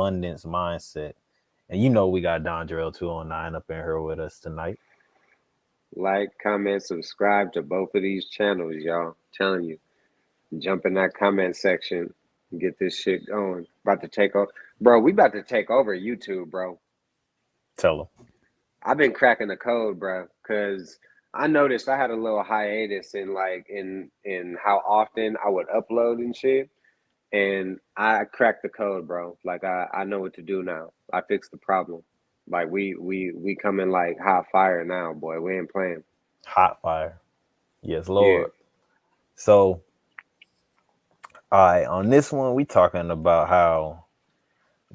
abundance mindset. And you know we got Dondrell 209 up in here with us tonight. Like, comment, subscribe to both of these channels, y'all. Telling you, jump in that comment section, get this shit going. About to take over, bro. We about to take over YouTube, bro. Tell them. I've been cracking the code, bro, because I noticed I had a little hiatus in how often I would upload and shit, and I cracked the code, bro. Like I know what to do now. I fixed the problem. Like we coming like hot fire now, boy. We ain't playing. Hot fire. Yes, Yeah. Lord. So, all right, on this one, we talking about how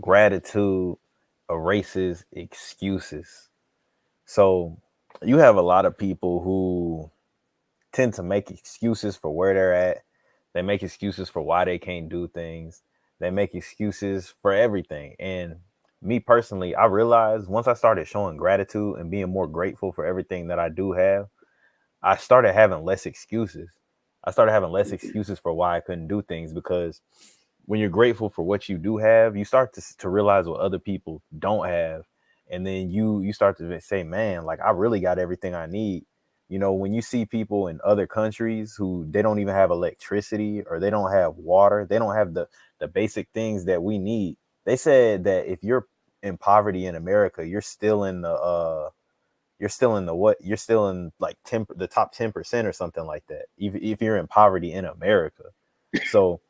gratitude erases excuses. So, you have a lot of people who tend to make excuses for where they're at. They make excuses for why they can't do things. They make excuses for everything. And me personally, I realized once I started showing gratitude and being more grateful for everything that I do have, I started having less excuses. I started having less excuses for why I couldn't do things because when you're grateful for what you do have, you start to realize what other people don't have. And then you start to say, man, like I really got everything I need. You know, when you see people in other countries who they don't even have electricity or they don't have water, they don't have the basic things that we need. They said that if you're in poverty in America, you're still in the what? You're still in like the top 10% or something like that. If you're in poverty in America, so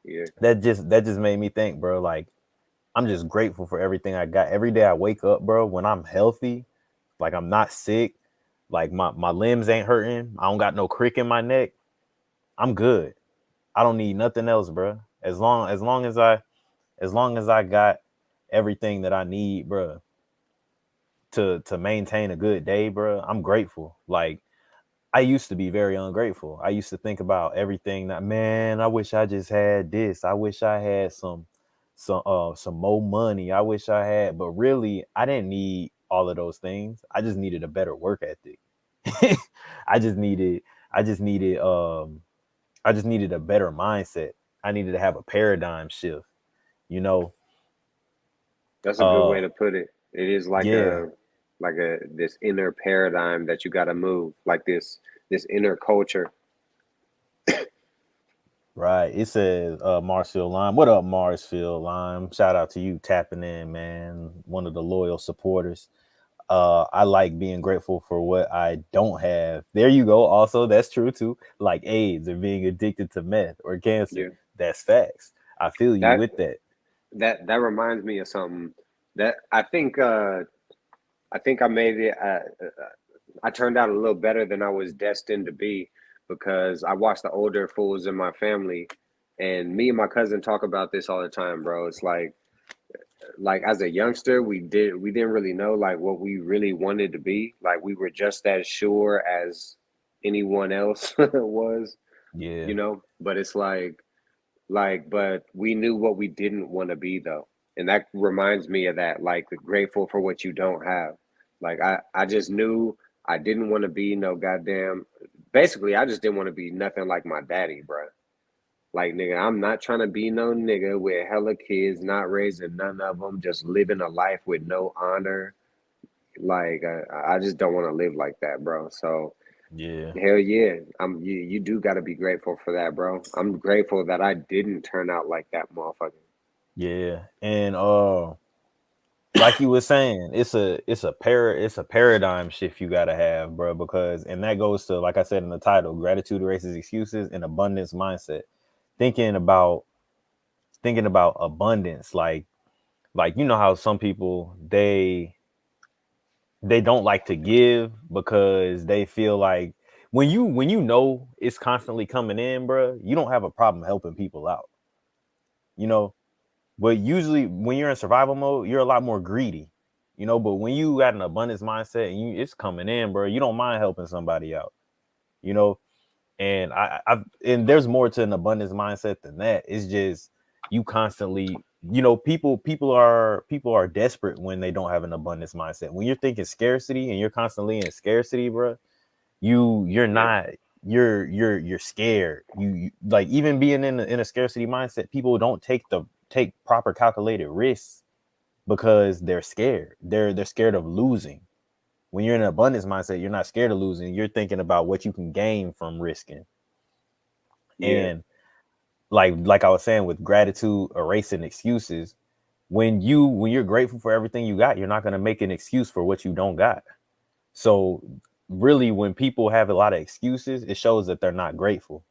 Yeah. that just made me think, bro. Like I'm just grateful for everything I got. Every day I wake up, bro, when I'm healthy, like I'm not sick, like my limbs ain't hurting. I don't got no crick in my neck. I'm good. I don't need nothing else, bro. As long as I got everything that I need, bro, to maintain a good day, bro, I'm grateful. Like I used to be very ungrateful. I used to think about everything that, man, I wish I just had this. I wish I had some more money. I wish I had, but really I didn't need all of those things. I just needed a better work ethic. I just needed I just needed I just needed a better mindset. I needed to have a paradigm shift, you know. That's a good Uh way to put it. It is yeah. like a this inner paradigm that you got to move, like this inner culture. Right. It says Marsfield Lime. What up, Marsfield Lime? Shout out to you tapping in, man. One of the loyal supporters. I like being grateful for what I don't have. There you go. Also, that's true too. Like AIDS or being addicted to meth or cancer. Yeah. That's facts. I feel you That with that. that reminds me of something that I think I made it. I turned out a little better than I was destined to be because I watched the older fools in my family, and me and my cousin talk about this all the time, bro. It's like as a youngster, we didn't really know like what we really wanted to be. Like we were just as sure as anyone else was, Yeah. you know. But it's but we knew what we didn't want to be though, and that reminds me of that. Like grateful for what you don't have. Like I just knew I didn't want to be no goddamn. Basically, I just didn't want to be nothing like my daddy, bro. Like nigga, I'm not trying to be no nigga with hella kids, not raising none of them, just living a life with no honor. Like I just don't want to live like that, bro. So Yeah. hell yeah, you do got to be grateful for that, bro. I'm grateful that I didn't turn out like that motherfucker. Yeah. And like you were saying, it's a paradigm shift you gotta have, bro, because and that goes to, like I said in the title, gratitude erases excuses and abundance mindset. Thinking about thinking about abundance, like you know how some people they don't like to give because they feel like when you know it's constantly coming in, bro, you don't have a problem helping people out, you know. But usually when you're in survival mode, you're a lot more greedy, you know. But when you got an abundance mindset and it's coming in, bro, you don't mind helping somebody out, you know. And and there's more to an abundance mindset than that. It's just you constantly, you know, people are desperate when they don't have an abundance mindset. When you're thinking scarcity and you're constantly in scarcity, bro, you're Yeah, not you're scared. You like even being in a scarcity mindset, people don't take proper calculated risks because they're scared. They're scared of losing. When you're in an abundance mindset, you're not scared of losing. You're thinking about what you can gain from risking. Yeah. And like I was saying, with gratitude erasing excuses, when you're grateful for everything you got, you're not going to make an excuse for what you don't got. So really, when people have a lot of excuses, it shows that they're not grateful.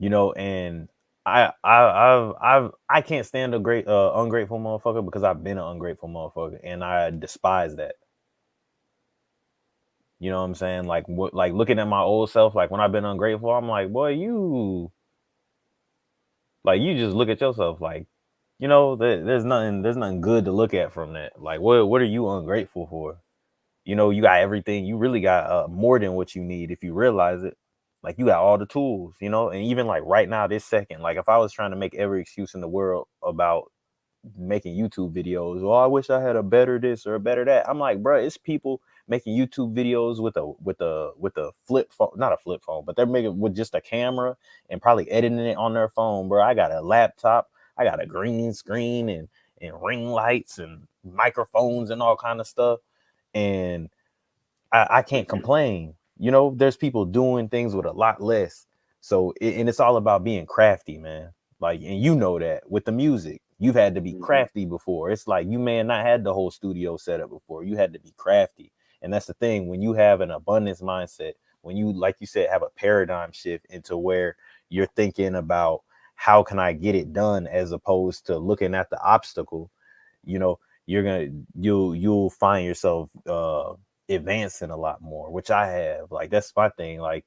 And I can't stand a great ungrateful motherfucker because I've been an ungrateful motherfucker and I despise that. You know what I'm saying? Like what, like looking at my old self, like when I've been ungrateful, I'm like, boy, you just look at yourself like, there's nothing good to look at from that. Like what are you ungrateful for? You got everything. You really got more than what you need if you realize it. Like you got all the tools, and even like right now, this second, like if I was trying to make every excuse in the world about making YouTube videos, I wish I had a better this or a better that. I'm like, bro, it's people making YouTube videos with a flip phone, not a flip phone, but they're making with just a camera and probably editing it on their phone, bro. I got a laptop, I got a green screen and ring lights and microphones and all kind of stuff. And I can't complain. There's people doing things with a lot less. So, and it's all about being crafty, man. Like, and that with the music, you've had to be Hmm. crafty before. It's like you may have not had the whole studio set up before. You had to be crafty. And that's the thing. When you have an abundance mindset, when you, like you said, have a paradigm shift into where you're thinking about how can I get it done as opposed to looking at the obstacle, you know, you'll find yourself advancing a lot more, which I have. Like that's my thing. Like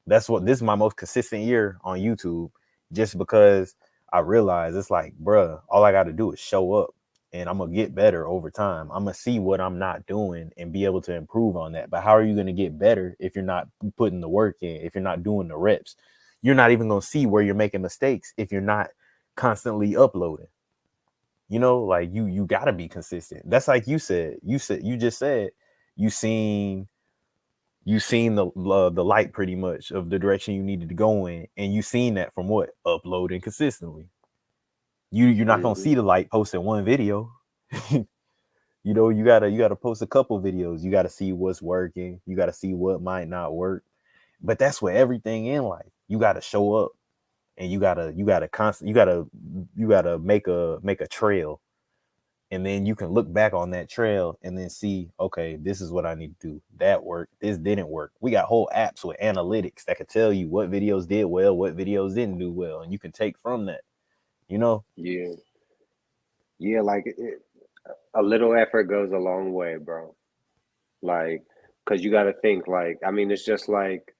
this is my most consistent year on YouTube, just because I realize it's like, bruh, all I got to do is show up, and I'm gonna get better over time. I'm gonna see what I'm not doing and be able to improve on that. But how are you gonna get better if you're not putting the work in? If you're not doing the reps, you're not even gonna see where you're making mistakes if you're not constantly uploading. Like you got to be consistent. That's like you just said you seen the light pretty much of the direction you needed to go in, and you seen that from what? Uploading consistently. You're not gonna Hmm. see the light posting one video. You gotta post a couple videos. You gotta see what's working. You gotta see what might not work. But that's where everything in life. You gotta show up, and you gotta make a trail, and then you can look back on that trail and then see, okay, this is what I need to do. That worked. This didn't work. We got whole apps with analytics that could tell you what videos did well, what videos didn't do well, and you can take from that. You know, Yeah. Yeah. Like a little effort goes a long way, bro. Like, because you got to think, like, I mean, it's just like,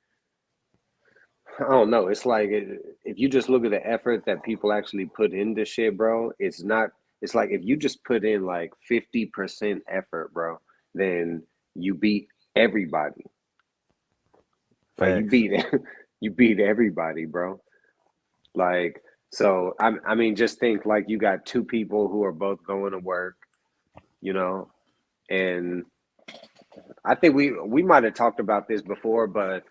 I don't know. It's like if you just look at the effort that people actually put into shit, bro, it's not, it's like if you just put in like 50% effort, bro, then you beat everybody. Like, you facts. beat, you beat everybody, bro. Like, so, I mean, just think like you got two people who are both going to work, you know, and I think we might have talked about this before, but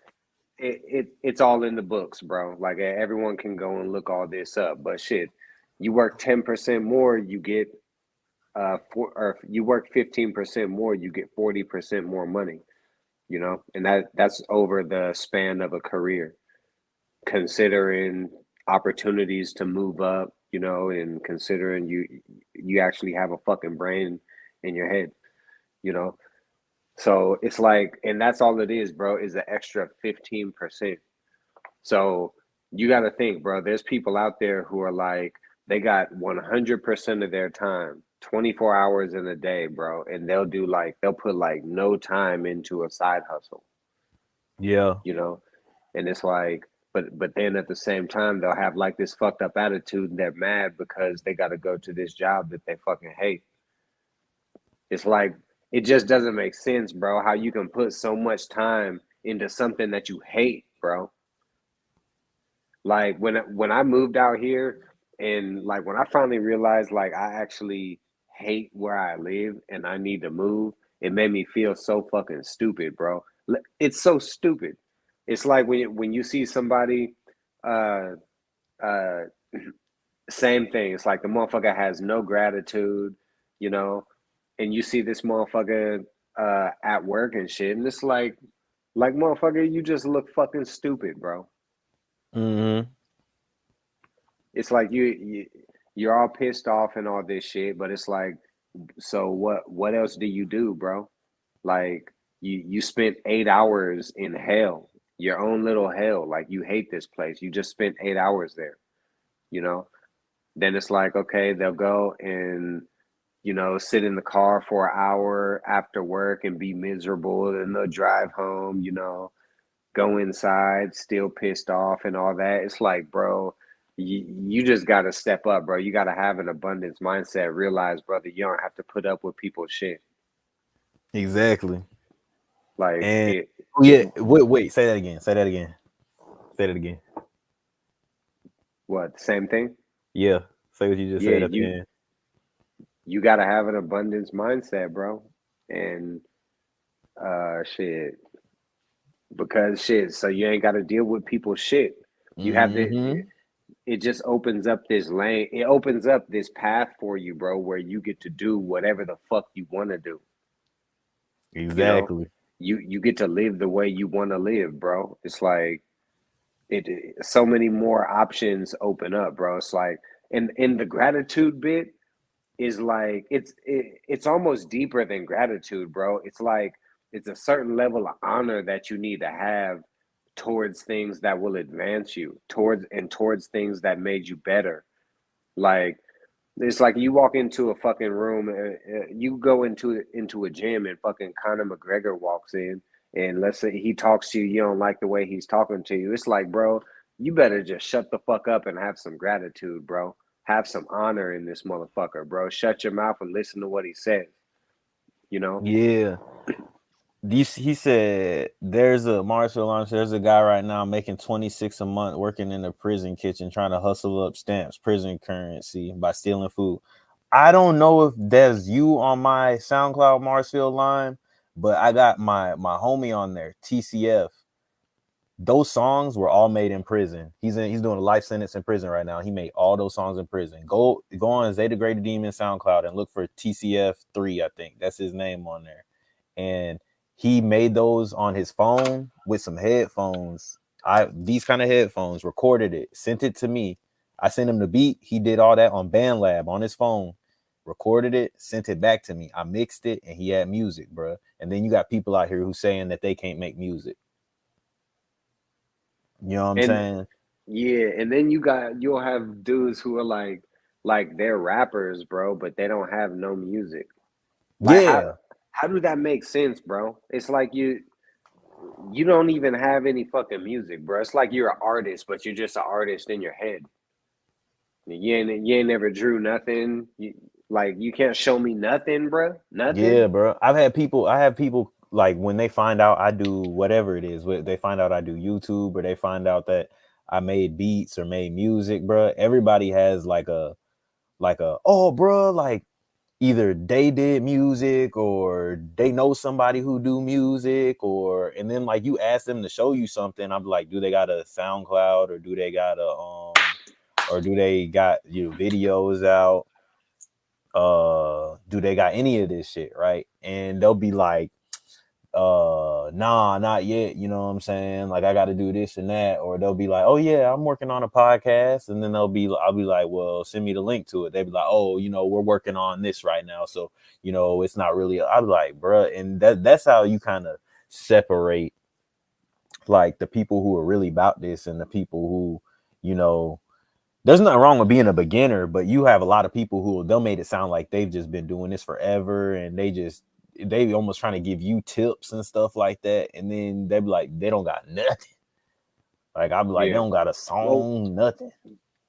it's all in the books, bro. Like everyone can go and look all this up. But shit, you work 10% more, you get or if you work 15% more, you get 40% more money. And that's over the span of a career, considering opportunities to move up, and considering you actually have a fucking brain in your head, you know. So it's like, and that's all it is, bro, is the extra 15%. So you got to think, bro, there's people out there who are like, they got 100% of their time, 24 hours in a day, bro. And they'll put like no time into a side hustle, Yeah, you know? And it's like, but then at the same time, they'll have like this fucked up attitude and they're mad because they got to go to this job that they fucking hate. It's like, it just doesn't make sense, bro, how you can put so much time into something that you hate, bro. Like when I moved out here, and like when I finally realized like I actually hate where I live and I need to move, it made me feel so fucking stupid, bro. It's so stupid. It's like when you see somebody uh uh Same thing. It's like the motherfucker has no gratitude, you know, and you see this motherfucker at work and shit, and it's like motherfucker, you just look fucking stupid, bro. Mm-hmm. It's like you're all pissed off and all this shit, but it's like, so what else do you do, bro? Like you spent 8 hours in hell, your own little hell. Like you hate this place. You just spent 8 hours there, you know? Then it's like, okay, they'll go and, sit in the car for an hour after work and be miserable. And they'll drive home, go inside, still pissed off and all that. It's like, bro, you just got to step up, bro. You got to have an abundance mindset. Realize, brother, you don't have to put up with people's shit. Exactly. Like And it, oh it, yeah, wait, say that again. Say that again. Say that again. what, same thing? Yeah. Say what you just Yeah, said at the you end. you got to have an abundance mindset, bro. And shit, because shit, so you ain't got to deal with people's shit. You have the Mm-hmm. it just opens up this lane. It opens up this path for you, bro, where you get to do whatever the fuck you want to do. You know, Exactly. you get to live the way you want to live, bro. It's like so many more options open up, bro. It's like, and in the gratitude bit is like it's almost deeper than gratitude, bro. It's like it's a certain level of honor that you need to have towards things that will advance you, towards things that made you better. Like it's like you walk into a fucking room, you go into a gym, and fucking Conor McGregor walks in, and let's say he talks to you, you don't like the way he's talking to you. It's like, bro, you better just shut the fuck up and have some gratitude, bro. Have some honor in this motherfucker, bro. Shut your mouth and listen to what he says. You know, Yeah. He said there's a Marshall Lawrence, there's a guy right now making 26 a month working in a prison kitchen trying to hustle up stamps, prison currency by stealing food. I don't know if there's you on my SoundCloud Marsfield line, but I got my homie on there, TCF. Those songs were all made in prison. He's doing a life sentence in prison right now. He made all those songs in prison. Go on ZayTheGrayDemon SoundCloud and look for TCF3. I think that's his name on there. And he made those on his phone with some headphones. These kind of headphones, recorded it, sent it to me. I sent him the beat. He did all that on BandLab on his phone, recorded it, sent it back to me. I mixed it, and he had music, bro. And then you got people out here who saying that they can't make music. You know what I'm and saying? yeah, and then you'll have dudes who are like they're rappers, bro, but they don't have no music. Like Yeah, how do that make sense, bro? It's like you don't even have any fucking music, bro. It's like you're an artist, but you're just an artist in your head. You ain't never drew nothing. Like you can't show me nothing, bro. Nothing. yeah, bro. I have people like when they find out I do whatever it is, they find out I do YouTube or they find out that I made beats or made music, bro. Everybody has like a oh, bro, like either they did music or they know somebody who do music, or and then like you ask them to show you something. I'm like, do they got a SoundCloud or do they got a or do they got videos out? Do they got any of this shit, right? And they'll be like, nah, not yet, you know what I'm saying? Like I gotta do this and that, or they'll be like, oh yeah, I'm working on a podcast, and then I'll be like, well, send me the link to it. They'll be like, oh, we're working on this right now, so it's not really. I'll be like, bruh, and that's how you kind of separate like the people who are really about this and the people who, you know, there's nothing wrong with being a beginner, but you have a lot of people who they'll make it sound like they've just been doing this forever, and they almost trying to give you tips and stuff like that, and then they be like they don't got nothing. Like I'll be like they Yeah. don't got a Well, song, nothing.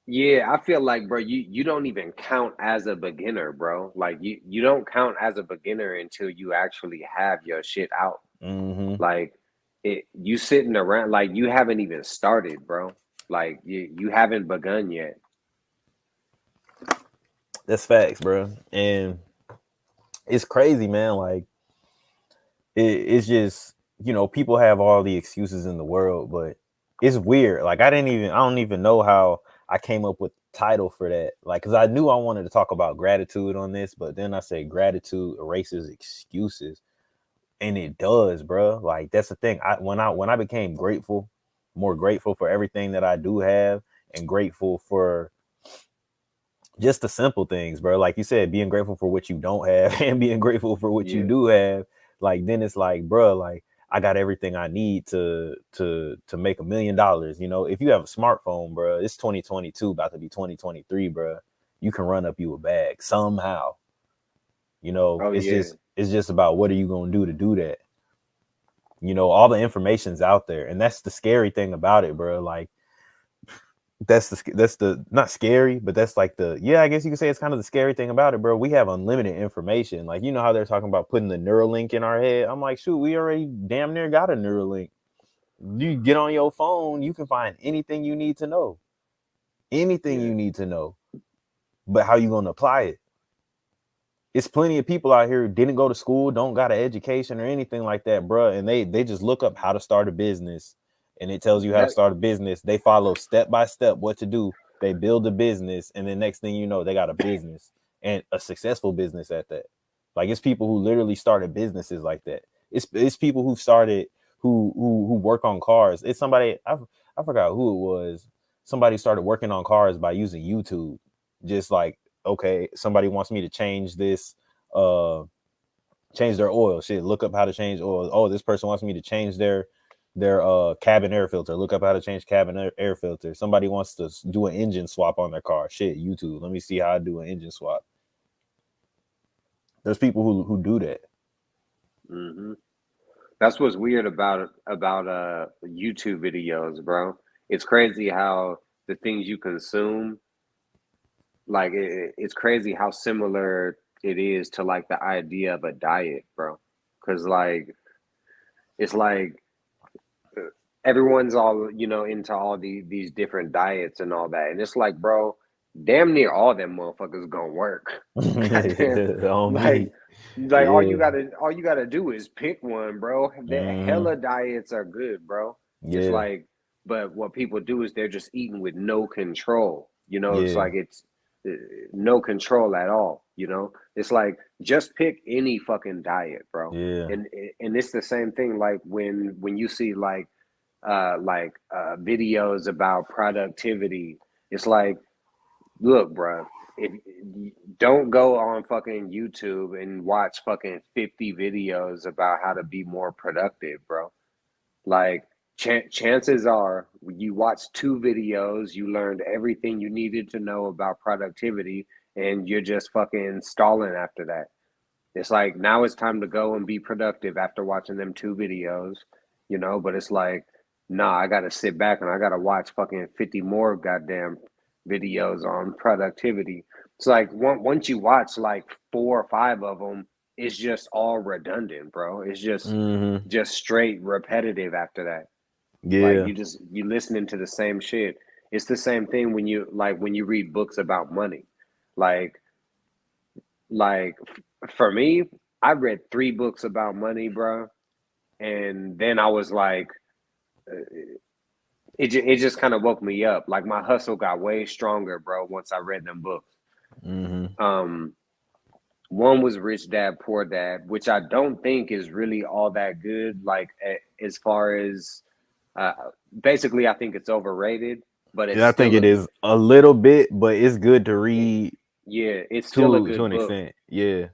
yeah, I feel like, bro, you don't even count as a beginner, bro. Like you don't count as a beginner until you actually have your shit out. Mm-hmm. Like you sitting around like you haven't even started, bro. Like you haven't begun yet. That's facts, bro, and it's crazy, man. Like it's just people have all the excuses in the world, but it's weird. Like I don't even know how I came up with title for that. Like, because I knew I wanted to talk about gratitude on this, but then I say gratitude erases excuses, and it does, bro. Like that's the thing. When I became grateful, more grateful for everything that I do have, and grateful for just the simple things, bro. Like you said, being grateful for what you don't have and being grateful for what you Yeah. do have. Like then it's like, bro, like I got everything I need to make $1 million. You know, if you have a smartphone, bro, it's 2022, about to be 2023, bro. You can run up you a bag somehow. You know, Oh yeah. it's just about what are you gonna do to do that. You know, all the information's out there, and that's the scary thing about it, bro. Like that's the not scary, but that's like the yeah, I guess you could say it's kind of the scary thing about it, bro. We have unlimited information. Like you know how they're talking about putting the Neuralink in our head. I'm like, shoot, we already damn near got a Neuralink. You get on your phone, you can find anything you need to know, anything Yeah. you need to know. But how you gonna apply it? It's plenty of people out here who didn't go to school, don't got an education or anything like that, bro. And they just look up how to start a business, and it tells you how to That start a business. They follow step by step what to do. They build a business, and then next thing you know, they got a business and a successful business at that. Like it's people who literally started businesses like that. It's people who started who work on cars. It's somebody I forgot who it was. Somebody started working on cars by using YouTube. Just like okay, somebody wants me to change this, change their oil. Shit, look up how to change oil. Oh, this person wants me to change their cabin air filter. Look up how to change cabin air filter. Somebody wants to do an engine swap on their car. Shit, YouTube. Let me see how I do an engine swap. There's people who do that. hmm that's what's weird about YouTube videos, bro. It's crazy how the things you consume, like it's crazy how similar it is to like the idea of a diet, bro. Because like it's like everyone's all into all these different diets and all that, and it's like, bro, damn near all them motherfuckers gonna work. Goddamn, On like me. like Yeah. all you gotta do is pick one, bro. The Mm-hmm. hella diets are good, bro. It's Yeah. like, but what people do is they're just eating with no control. It's Yeah. like it's uh, no control at all. It's like just pick any fucking diet, bro. Yeah. And it's the same thing. Like when you see videos about productivity, it's like, look, bro, if don't go on fucking YouTube and watch fucking 50 videos about how to be more productive, bro. Like, chances are you watched two videos, you learned everything you needed to know about productivity, and you're just fucking stalling after that. It's like now it's time to go and be productive after watching them two videos, but it's like, nah, I gotta sit back and I gotta watch fucking 50 more goddamn videos on productivity. It's like once you watch like four or five of them, it's just all redundant, bro. It's just Mm-hmm. just straight repetitive after that. Like Yeah. you listening to the same shit. It's the same thing when you read books about money. Like for me, I read three books about money, bro, and then I was like, uh, it just kind of woke me up. Like my hustle got way stronger, bro, once I read them books. Mm-hmm. Um, one was Rich Dad Poor Dad, which I don't think is really all that good. Like as far as uh, basically, I think it's overrated, but it's Yeah, I think still it a is a little bit, but it's good to it, read yeah, it's still a to good an book. extent. Yeah.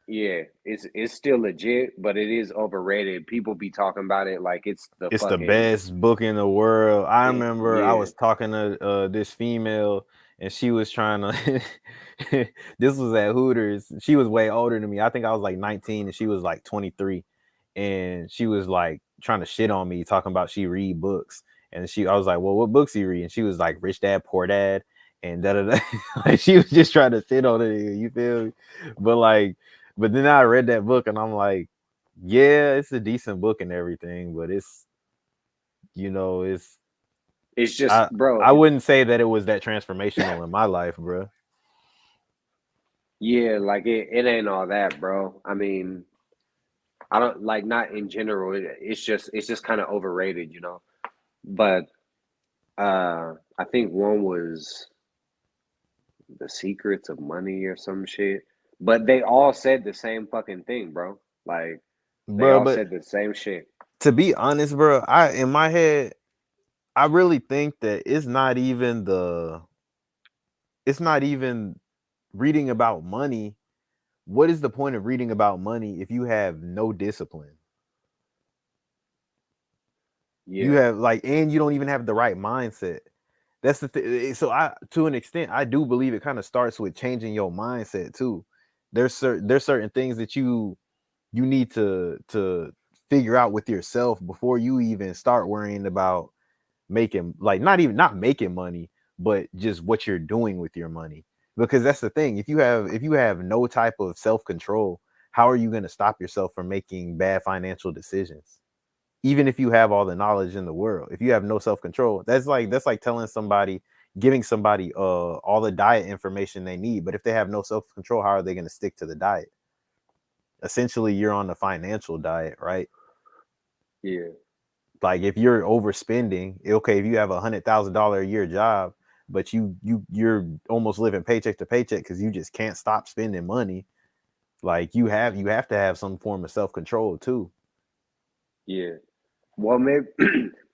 Yeah, it's still legit, but it is overrated. People be talking about it like it's the It's the fucking best book in the world. I remember I yeah. was talking to this female, and she was trying to this was at Hooters. She was way older than me. I think I was like 19 and she was like 23. And she was like trying to shit on me, talking about she read books. And I was like, well, what books you read? And she was like Rich Dad, Poor Dad, and da da da. Like she was just trying to sit on it. You feel me? But like, but then I read that book and I'm like, yeah, it's a decent book and everything, but it's It's just, I bro. I wouldn't say that it was that transformational in my life, bro. Yeah, like it ain't all that, bro. I mean, I don't like not in general. It's just kind of overrated. But I think one was. The Secrets of Money or some shit. But they all said the same fucking thing, bro. Like they bro. all But said the same shit. to be honest, bro, I in my head, I really think that it's not even reading about money. What is the point of reading about money if you have no discipline? You Yeah, have like, and you don't even have the right mindset. That's the thing. So I, to an extent, I do believe it kind of starts with changing your mindset too. There's certain things that you need to figure out with yourself before you even start worrying about making, like, not making money, but just what you're doing with your money. Because that's the thing. If you have no type of self-control, how are you going to stop yourself from making bad financial decisions? Even if you have all the knowledge in the world, if you have no self-control, that's like telling somebody, giving somebody all the diet information they need, but if they have no self-control, how are they going to stick to the diet? Essentially, you're on the financial diet, right? yeah, Like if you're overspending, okay, if you have $100,000 a year job, but you're almost living paycheck to paycheck because you just can't stop spending money. Like you have to have some form of self-control too. yeah. Well, maybe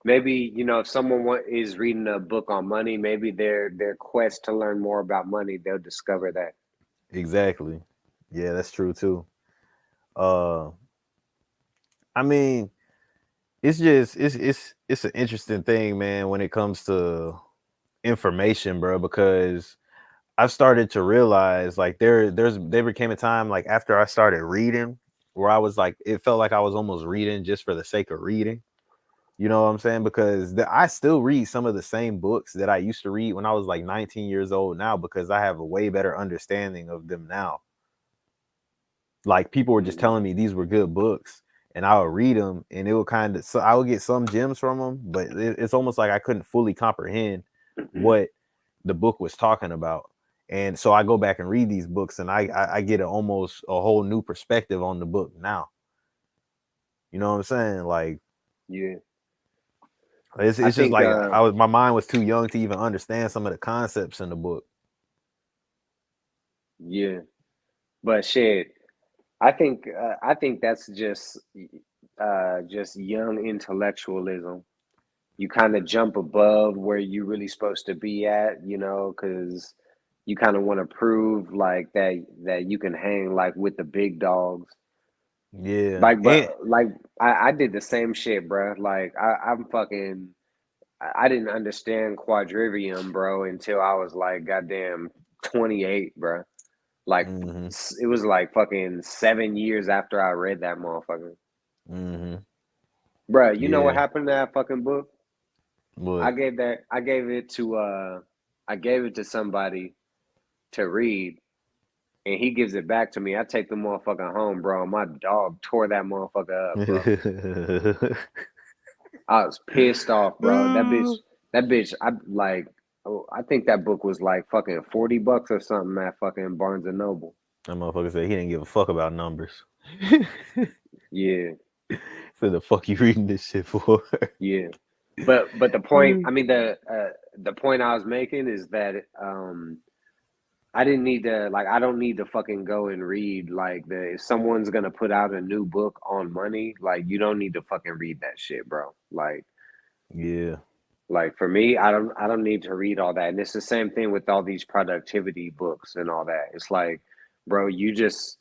maybe if someone is reading a book on money, maybe their quest to learn more about money, they'll discover that. Exactly. Yeah, that's true too. uh I mean, it's just it's an interesting thing, man, when it comes to information, bro, because I've started to realize, like, there became a time, like, after I started reading, where I was like, it felt like I was almost reading just for the sake of reading. You know what I'm saying? Because I still read some of the same books that I used to read when I was like 19 years old now, because I have a way better understanding of them now. Like, people were just Hmm. telling me these were good books, and I would read them, and it would kind of, so I would get some gems from them, but it's almost like I couldn't fully comprehend what the book was talking about. And so I go back and read these books, and I get almost a whole new perspective on the book now. You know what I'm saying? Like, Yeah, I it's just think. like my mind was too young to even understand some of the concepts in the book. Yeah, but shit, I think that's just young intellectualism. You kind of jump above where you really supposed to be at, because you kind of want to prove like that you can hang like with the big dogs. Yeah, Like, but and like I did the same shit, bro. Like I'm fucking. I didn't understand quadrivium, bro, until I was like goddamn 28, bro. Like mm-hmm, it was like fucking 7 years after I read that motherfucker. mm-hmm, Bro, you know what yeah, happened to that fucking book? I but gave that I gave it to I gave it to somebody to read, and he gives it back to me. I take the motherfucker home, bro. My dog tore that motherfucker up, bro. I was pissed off, bro. That bitch, I like. Oh, I think that book was like fucking $40 or something at fucking Barnes and Noble. that motherfucker said he didn't give a fuck about numbers. Yeah, So the fuck you reading this shit for? yeah. But the point, I mean the point I was making is that I didn't need to like I don't need to fucking go and read like the if someone's gonna put out a new book on money, like you don't need to fucking read that shit, bro. Yeah. Like for me, I don't need to read all that. And it's the same thing with all these productivity books and all that. It's like, bro, you just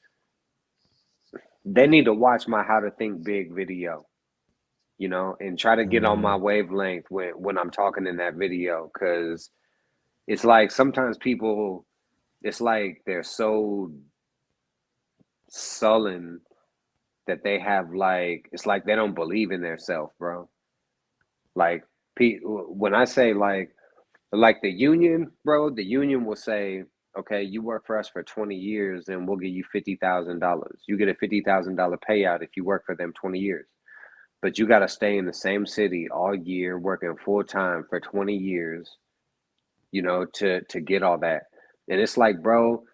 they need to watch my How to Think Big video, and try to get on Mm-hmm. my wavelength when I'm talking in that video, cuz it's like sometimes people it's like they're so sullen that they have like it's like they don't believe in themselves, bro. Like when I say like the union, bro, the union will say, okay, you work for us for 20 years and we'll give you $50,000. You get a $50,000 payout if you work for them 20 years. But you got to stay in the same city all year, working full time for 20 years, to get all that. And it's like, bro,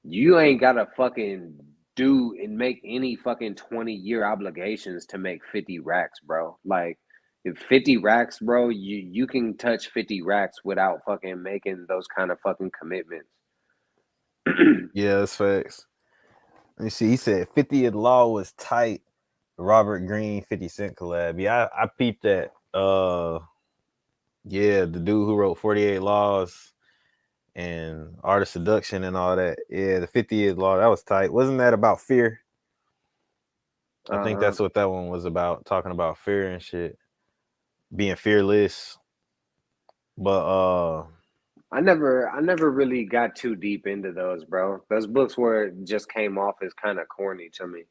you ain't got to fucking do and make any fucking 20-year obligations to make 50 racks, bro. Like, if 50 racks, bro, you can touch 50 racks without fucking making those kind of fucking commitments. Yeah, that's facts. Let me see. He said 50th Law was tight. Robert Greene 50 Cent collab. Yeah, I peeped that. Yeah, the dude who wrote 48 Laws and Art of Seduction and all that. Yeah, the 50th Law, that was tight. Wasn't that about fear? I think Uh-huh. that's what that one was about, talking about fear and shit. Being fearless. But I never really got too deep into those, bro. Those books were just came off as kind of corny to me.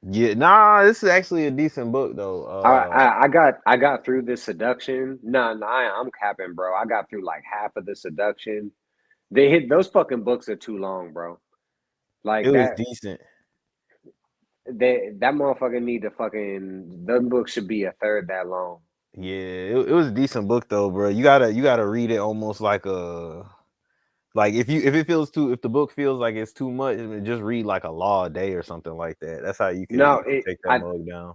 yeah, nah, this is actually a decent book though. I got through the seduction. No, I'm capping, bro. I got through like half of the seduction. They hit those fucking books are too long, bro. It Like was that decent. that motherfucker need to fucking them books should be a third that long. Yeah, it was a decent book though, bro. You gotta read it almost like a like if it feels too if the book feels like it's too much, just read like a law a day or something like that. That's how No, you could take that mug down.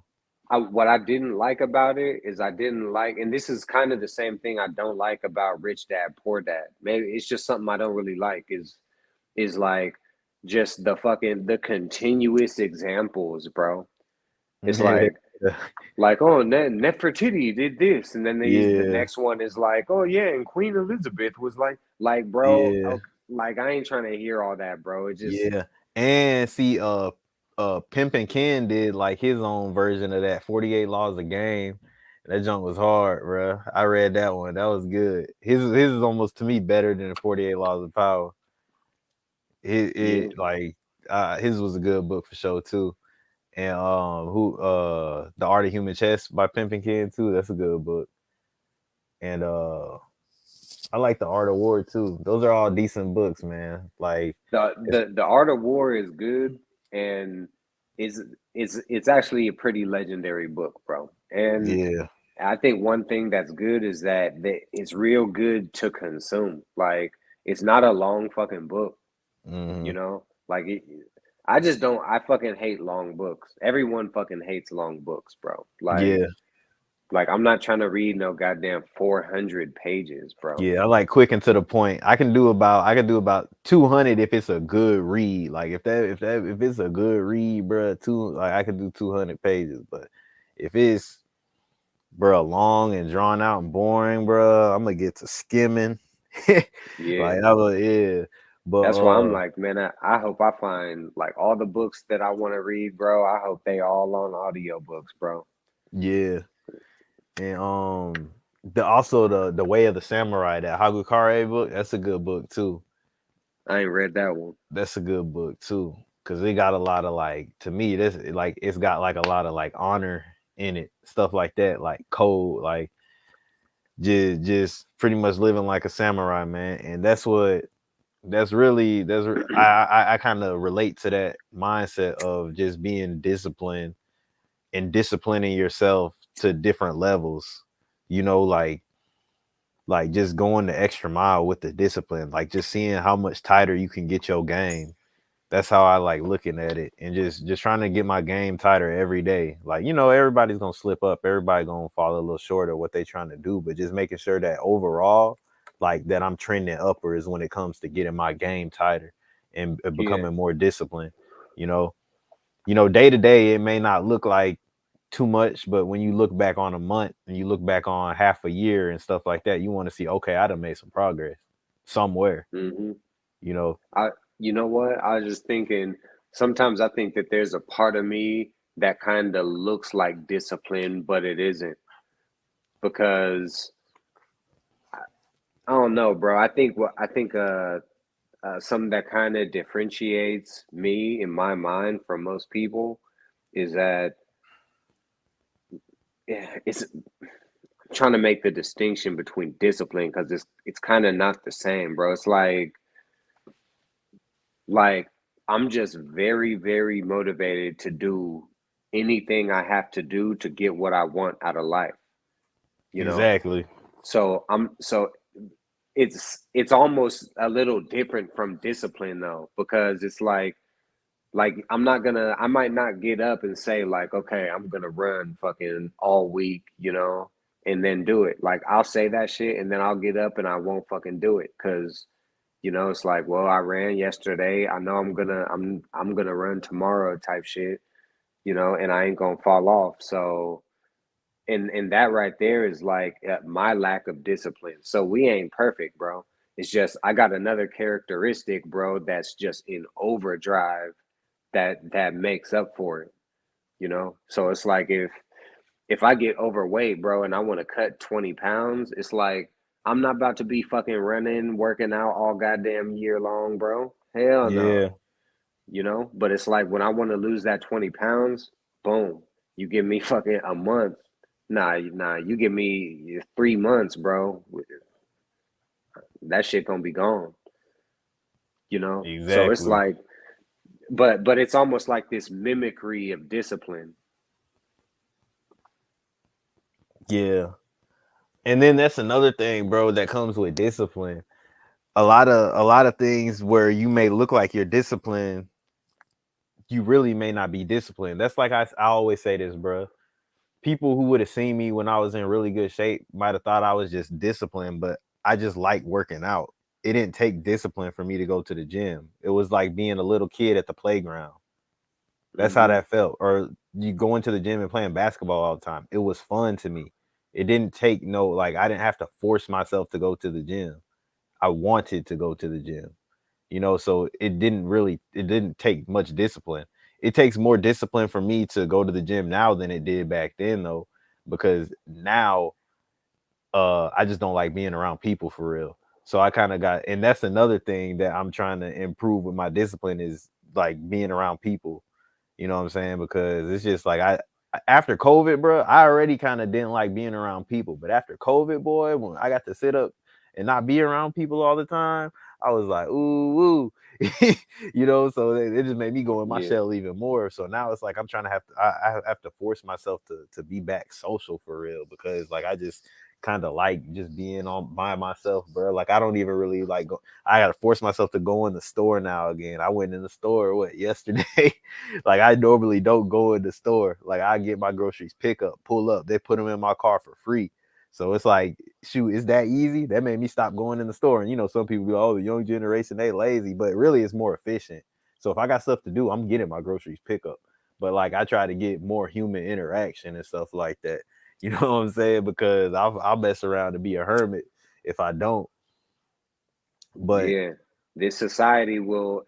what I didn't like about it is I didn't like, and this is kind of the same thing I don't like about Rich Dad Poor Dad. Maybe it's just something I don't really like is like just the continuous examples, bro. It's like oh Nefertiti did this, and then the Yeah, next one is like oh yeah, and Queen Elizabeth was like bro, yeah, okay, like I ain't trying to hear all that, bro. It just yeah. And see, Pimp and Ken did like his own version of that 48 Laws of Game. That junk was hard, bro. I read that one. That was good. His is almost to me better than the 48 Laws of Power. yeah. It like his was a good book for sure too. And who The Art of Human Chess by Pimp and Ken too. That's a good book. And I like The Art of War too. Those are all decent books, man. Like it's The Art of War is good and is it's actually a pretty legendary book, bro. And yeah. I think one thing that's good is that it's real good to consume. Like it's not a long fucking book, Hmm. you know? Like I just don't I fucking hate long books. Everyone fucking hates long books, bro. Yeah. Like I'm not trying to read no goddamn 400 pages, bro. Yeah, I like quick and to the point. I can do about 200 if it's a good read. Like if it's a good read, bro, two like I could do 200 pages, but if it's bro long and drawn out and boring, bro, I'm gonna get to skimming. Yeah. Like I was yeah. But That's why I'm like, man, I hope I find like all the books that I want to read, bro. I hope they all on audiobooks, bro. yeah. And the also the Way of the Samurai, that Hagukare book, that's a good book too. I ain't read that one. That's a good book too. Cause it got a lot of like to me, this like it's got like a lot of like honor in it, stuff like that, like code, like just pretty much living like a samurai, man. And that's really I kind of relate to that mindset of just being disciplined and disciplining yourself to different levels. You know, like just going the extra mile with the discipline, like just seeing how much tighter you can get your game. That's how I like looking at it, and just trying to get my game tighter every day. Like, everybody's gonna slip up, everybody gonna fall a little short of what they trying to do, but just making sure that overall, like that I'm trending upwards when it comes to getting my game tighter and Yeah. becoming more disciplined. You know, day to day it may not look like too much, but when you look back on a month and you look back on half a year and stuff like that, you want to see, okay, I done made some progress somewhere, hmm you know. I, you know what? I was just thinking. Sometimes I think that there's a part of me that kind of looks like discipline, but it isn't because I don't know, bro. I think something that kind of differentiates me in my mind from most people is that it's trying to make the distinction between discipline because it's kind of not the same, bro. It's like I'm just very very motivated to do anything I have to do to get what I want out of life, you know. Exactly. So it's almost a little different from discipline though because it's like I might not get up and say like, okay, I'm gonna run fucking all week, and then do it. Like I'll say that shit and then I'll get up and I won't fucking do it because It's like, well, I ran yesterday. I know I'm gonna run tomorrow type shit, and I ain't gonna fall off. So, and that right there is like my lack of discipline. So we ain't perfect, bro. It's just I got another characteristic, bro, that's just in overdrive that makes up for it, So it's like if I get overweight, bro, and I want to cut 20 pounds, it's like I'm not about to be fucking running, working out all goddamn year long, bro. Hell Yeah, no, But it's like when I want to lose that 20 pounds, boom, you give me fucking a month. Nah, you give me 3 months, bro. That shit gonna be gone. So it's exactly. like, but it's almost like this mimicry of discipline. Yeah. And then that's another thing, bro, that comes with discipline. A lot of things where you may look like you're disciplined, you really may not be disciplined. That's like I always say this, bro. People who would have seen me when I was in really good shape might have thought I was just disciplined, but I just like working out. It didn't take discipline for me to go to the gym. It was like being a little kid at the playground. That's how Hmm. that felt. Or you going to the gym and playing basketball all the time. It was fun to me. It didn't take no, like, I didn't have to force myself to go to the gym. I wanted to go to the gym. So it didn't take much discipline. It takes more discipline for me to go to the gym now than it did back then, though, because now I just don't like being around people for real. So I kind of got, and that's another thing that I'm trying to improve with my discipline is like being around people. You know what I'm saying? Because it's just like after COVID, bro, I already kind of didn't like being around people. But after COVID, boy, when I got to sit up and not be around people all the time, I was like, ooh, woo. So it just made me go in my Yeah. shell even more. So now it's like I'm trying to I have to force myself to be back social for real because like I just kind of like just being on by myself, bro. Like I don't even really like go. I gotta force myself to go in the store now again. I went in the store yesterday. Like I normally don't go in the store. Like I get my groceries, pick up, pull up. They put them in my car for free. So it's like, shoot, it's that easy. That made me stop going in the store. And some people go, "Oh, the young generation they lazy," but really it's more efficient. So if I got stuff to do, I'm getting my groceries pick up. But like I try to get more human interaction and stuff like that. You know what I'm saying? Because I'll mess around to be a hermit if I don't. But Yeah, this society will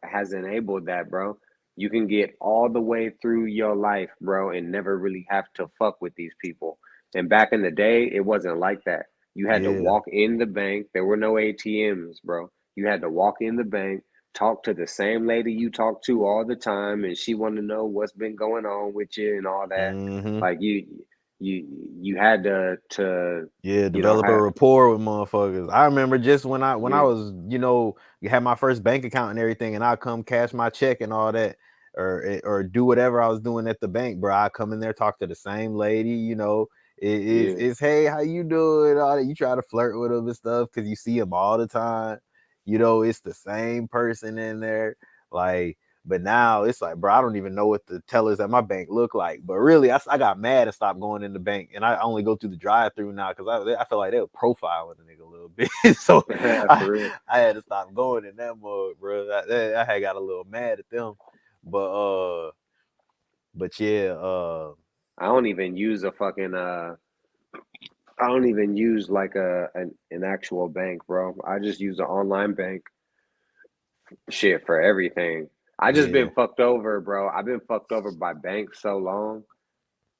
has enabled that, bro. You can get all the way through your life, bro, and never really have to fuck with these people. And back in the day, it wasn't like that. You had to yeah, walk in the bank. There were no ATMs, bro. You had to walk in the bank, talk to the same lady you talk to all the time, and she wanted to know what's been going on with you and all that. mm-hmm. Like you you had to Yeah, develop a have rapport with motherfuckers. I remember just when I yeah, was, you had my first bank account and everything, and I come cash my check and all that, or do whatever I was doing at the bank, bro. I come in there, talk to the same lady, yeah. it's hey, how you doing? All that. You try to flirt with them and stuff because you see them all the time. It's the same person in there, like. But now it's like, bro, I don't even know what the tellers at my bank look like. But really, I got mad and stopped going in the bank, and I only go through the drive-through now because I feel like they were profiling the nigga a little bit. So I, For real. I had to stop going in that mug, bro. I had got a little mad at them, but yeah, I don't even use a fucking I don't even use like an actual bank, bro. I just use an online bank shit for everything. I just yeah, been fucked over, bro. I've been fucked over by banks so long,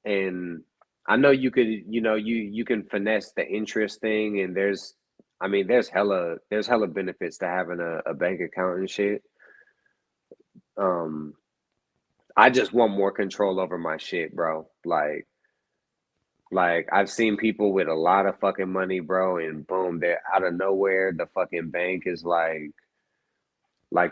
and I know you could, you can finesse the interest thing, and I mean, there's hella benefits to having a bank account and shit. Um, I just want more control over my shit, bro. Like I've seen people with a lot of fucking money, bro, and boom, they're out of nowhere. The fucking bank is like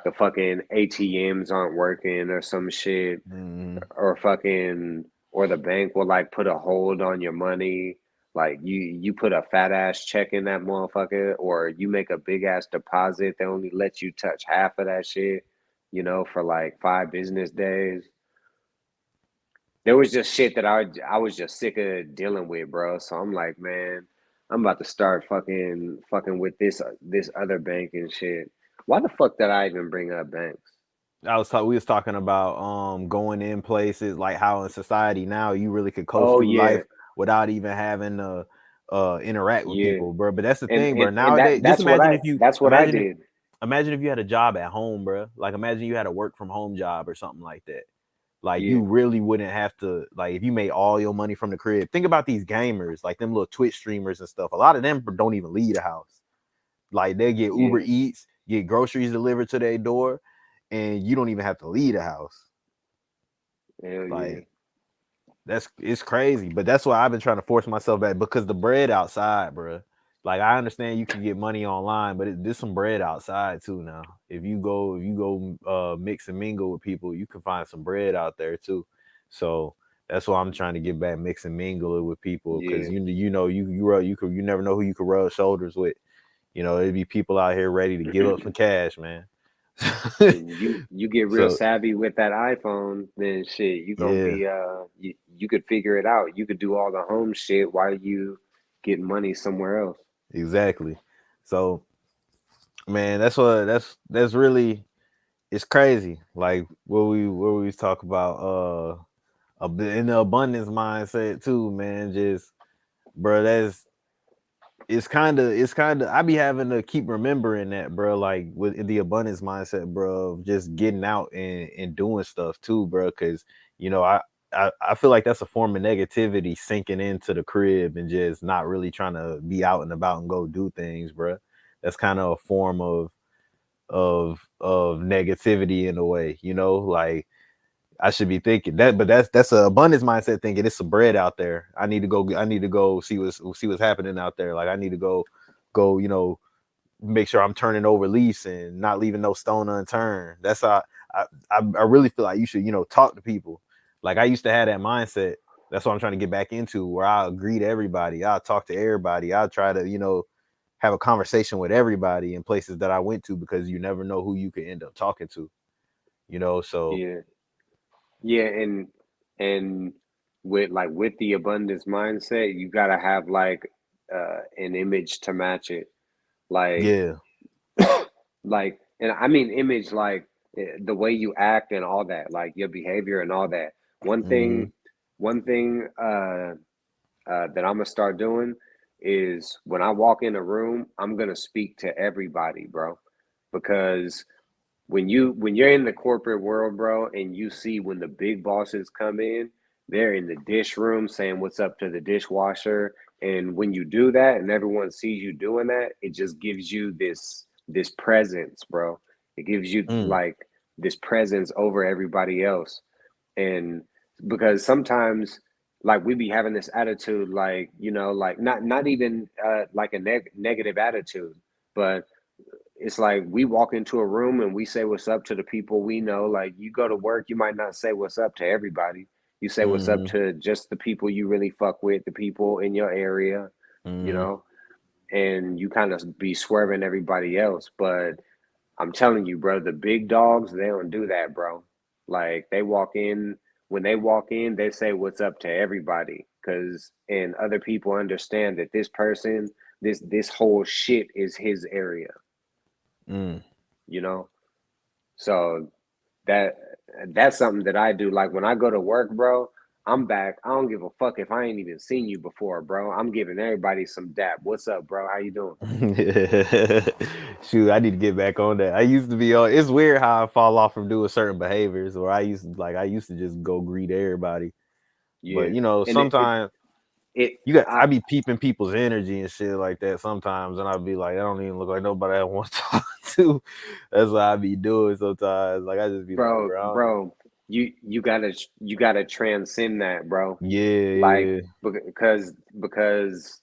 the fucking ATMs aren't working or some shit, mm, or fucking, or the bank will like put a hold on your money. Like you put a fat ass check in that motherfucker, or you make a big ass deposit. They only let you touch half of that shit, for like 5 business days. There was just shit that I was just sick of dealing with, bro. So I'm like, man, I'm about to start fucking with this other bank and shit. Why the fuck did I even bring up banks? We was talking about going in places, like how in society now you really could coast Oh through yeah, life without even having to interact with yeah. people, bro. But that's the And thing, bro. and and that Nowadays, just that's what I that's what I did. imagine if you had a job at home, bro. Like imagine you had a work from home job or something like that. Like Yeah, you really wouldn't have to, like, if you made all your money from the crib. Think about these gamers, like them little Twitch streamers and stuff. A lot of them don't even leave the house. Like they get Uber yeah, Eats, get groceries delivered to their door, and you don't even have to leave the house. hell yeah, Like it's crazy, but that's why I've been trying to force myself back because the bread outside, bro. Like I understand you can get money online, but there's some bread outside too now. If you go mix and mingle with people, you can find some bread out there too. So that's why I'm trying to get back mix and mingle with people because yeah. you never know who you could rub shoulders with. You know, it'd be people out here ready to give up some cash, man. And you get real So savvy with that iPhone, then shit, you gonna yeah, be you could figure it out. You could do all the home shit while you get money somewhere else. exactly. So man, that's really it's crazy. Like what we was talk about a bit in the abundance mindset too, man. Just bro, that's it's kind of I be having to keep remembering that, bro. Like with the abundance mindset, bro, of just getting out and doing stuff too, bro. Because you know I feel like that's a form of negativity sinking into the crib and just not really trying to be out and about and go do things, bro. That's kind of a form of negativity in a way, you know, like I should be thinking that, but that's a abundance mindset thinking it's some bread out there. I need to go see what's happening out there. Like I need to go, make sure I'm turning over leaves and not leaving no stone unturned. That's how I really feel like you should, talk to people. Like I used to have that mindset. That's what I'm trying to get back into where I'll agree to everybody. I'll talk to everybody. I'll try to, have a conversation with everybody in places that I went to because you never know who you could end up talking to, so Yeah, yeah, and with the abundance mindset, you gotta have like an image to match it. Like yeah. like, and I mean image like the way you act and all that, like your behavior and all that. One thing, Mhm. one thing that I'm gonna start doing is when I walk in a room, I'm gonna speak to everybody, bro, because when you're in the corporate world, bro, and you see when the big bosses come in, they're in the dish room saying what's up to the dishwasher. And when you do that and everyone sees you doing that, it just gives you this presence, bro. It gives you Mm. like this presence over everybody else. And because sometimes like we be having this attitude like, like not even like a negative attitude, but it's like we walk into a room and we say what's up to the people we know. Like you go to work, you might not say what's up to everybody. You say what's up Mhm. to just the people you really fuck with, the people in your area, you Mhm. know, and you kind of be swerving everybody else. But I'm telling you, bro, the big dogs, they don't do that, bro. Like they walk in, when they walk in, they say what's up to everybody. Cause and other people understand that this person, this whole shit is his area, Mm. you know? So that that's something that I do. Like when I go to work, bro, I'm back. I don't give a fuck if I ain't even seen you before, bro. I'm giving everybody some dap. What's up, bro? How you doing? Shoot, I need to get back on that. I used to be on. It's weird how I fall off from doing certain behaviors, or I used to just go greet everybody. But Yeah. And sometimes it I be peeping people's energy and shit like that sometimes, and I'll be like, I don't even look like nobody I want to talk to. That's what I be doing sometimes. Like I just be like, bro, bro, I don't bro, you gotta transcend that, bro. yeah, Like yeah, because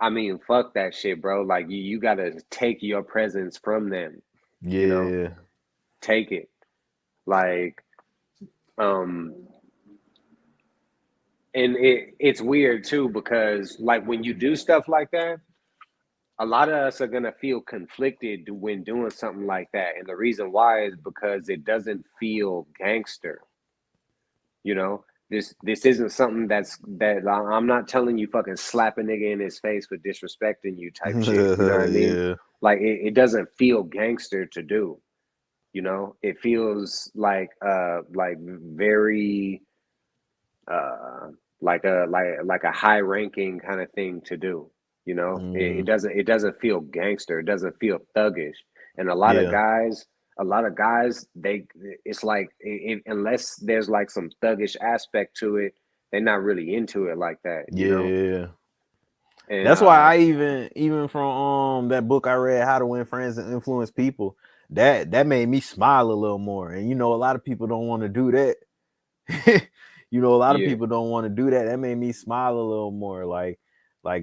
I mean, fuck that shit, bro. Like you gotta take your presence from them, you know? yeah, Take it. Like, um, and it's weird too because like when you do stuff like that, a lot of us are gonna feel conflicted when doing something like that, and the reason why is because it doesn't feel gangster, you know. This isn't something that I'm not telling you fucking slap a nigga in his face for disrespecting you type shit. You know what I mean? Yeah, Like it doesn't feel gangster to do. You know, it feels like very uh like a high ranking kind of thing to do. You know, mm, it doesn't feel gangster. It doesn't feel thuggish. And yeah, a lot of guys, they it's like unless there's like some thuggish aspect to it, they're not really into it like that. You know, yeah. and That's why I even from that book I read, How to Win Friends and Influence People, that made me smile a little more. And you know, a lot of people don't want to do that. You know, a lot of yeah, people don't want to do that. That made me smile a little more. Like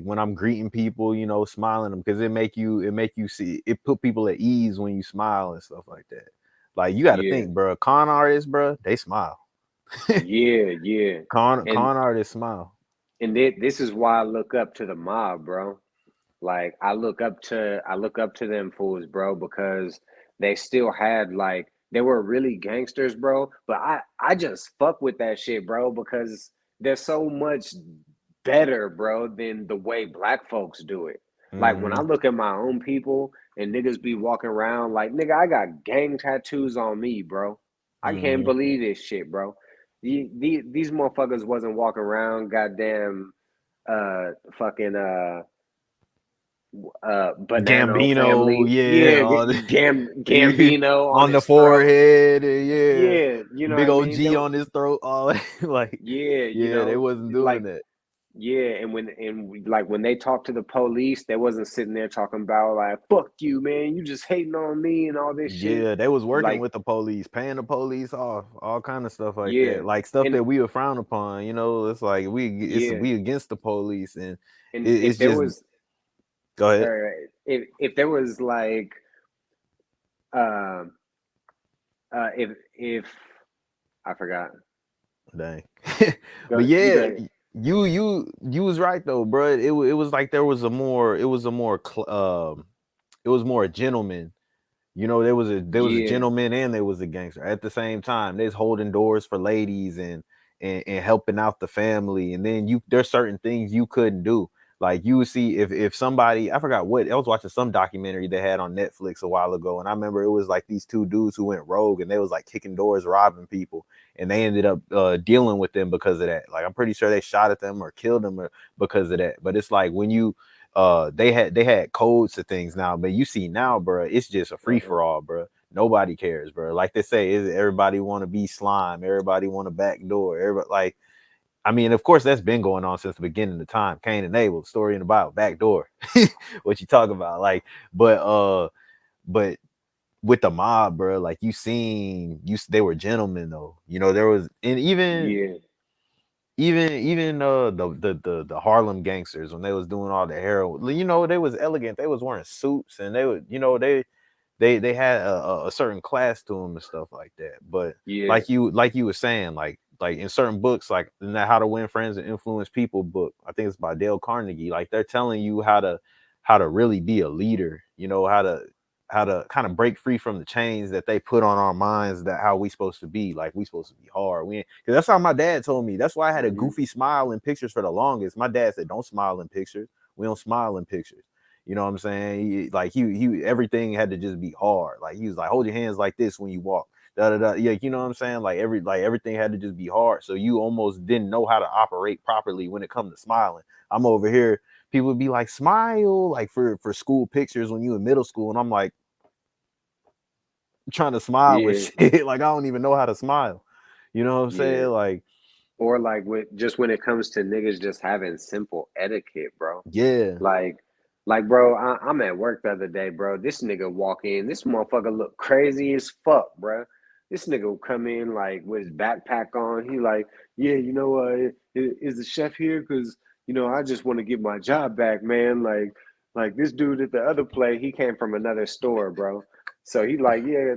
when I'm greeting people, you know, smiling them because it make you see it put people at ease when you smile and stuff like that. Like you got to yeah, think, bro. Con artists, bro, they smile. yeah, yeah, Con artists smile. this is why I look up to the mob, bro. Like I look up to them fools, bro, because they still had like they were really gangsters, bro. But I just fuck with that shit, bro, because they're so much better, bro, than the way black folks do it. Like when I Hmm. look at my own people and niggas be walking around like nigga, I got gang tattoos on me, bro. I can't Hmm. believe this shit, bro. These motherfuckers wasn't walking around goddamn fucking Banano Gambino, family. yeah, Yeah, all Gambino on on the his throat. forehead, and yeah, Yeah, you know what big I old mean? G on his throat, all like, Yeah, yeah, they wasn't doing like that. yeah, like when they talk to the police, they wasn't sitting there talking about like fuck you, man, you just hating on me and all this shit. Yeah, they was working Like with the police, paying the police off, all kind of stuff like yeah, that, like stuff and that we would frown upon. You know, it's like yeah, we against the police, and and it's if there just was go ahead. if there was like um if I forgot. Dang. But Go you yeah, go. you was right though, bro. It was like there was a more it was more gentleman. You know, there was a Yeah, gentleman and there was a gangster at the same time. There's holding doors for ladies and helping out the family. And then there's certain things you couldn't do. Like you would see if somebody, I forgot what, I was watching some documentary they had on Netflix a while ago, and I remember it was like these two dudes who went rogue and they was like kicking doors, robbing people, and they ended up dealing with them because of that. Like I'm pretty sure they shot at them or killed them because of that. But it's like when you they had codes to things now, but you see now, bro, it's just a free uh-uh. for all, bro. Nobody cares, bro. Like they say, everybody want to be slime, everybody want a back door, everybody like. I mean, of course, that's been going on since the beginning of time. Cain and Abel, story in the Bible, back door. What you talk about, like, but with the mob, bro, like they were gentlemen though. You know, there was, and Yeah, even the Harlem gangsters when they was doing all the heroin, you know, they was elegant. They was wearing suits and they would, you know, they had a certain class to them and stuff like that. But yeah, like you were saying, like in certain books, like in that How to Win Friends and Influence People book, I think it's by Dale Carnegie. Like they're telling you how to really be a leader. You know, how to kind of break free from the chains that they put on our minds, that how we supposed to be. Like we supposed to be hard. We because that's how my dad told me. That's why I had a hmm goofy smile in pictures for the longest. My dad said, "Don't smile in pictures. We don't smile in pictures." You know what I'm saying? He everything had to just be hard. Like he was like, hold your hands like this when you walk. Da da da. Yeah, you know what I'm saying? Like everything had to just be hard. So you almost didn't know how to operate properly when it comes to smiling. I'm over here. People would be like, smile, like for school pictures when you in middle school, and I'm like trying to smile and yeah, shit. Like I don't even know how to smile. You know what I'm yeah. saying? Like, Or like with just when it comes to niggas just having simple etiquette, bro. yeah, Like, bro, I'm at work the other day, bro. This nigga walk in, this motherfucker look crazy as fuck, bro. This nigga will come in like with his backpack on. He like, yeah, you know, is the chef here? Cause you know, I just want to get my job back, man. Like this dude at the other play, he came from another store, bro. So he like, yeah,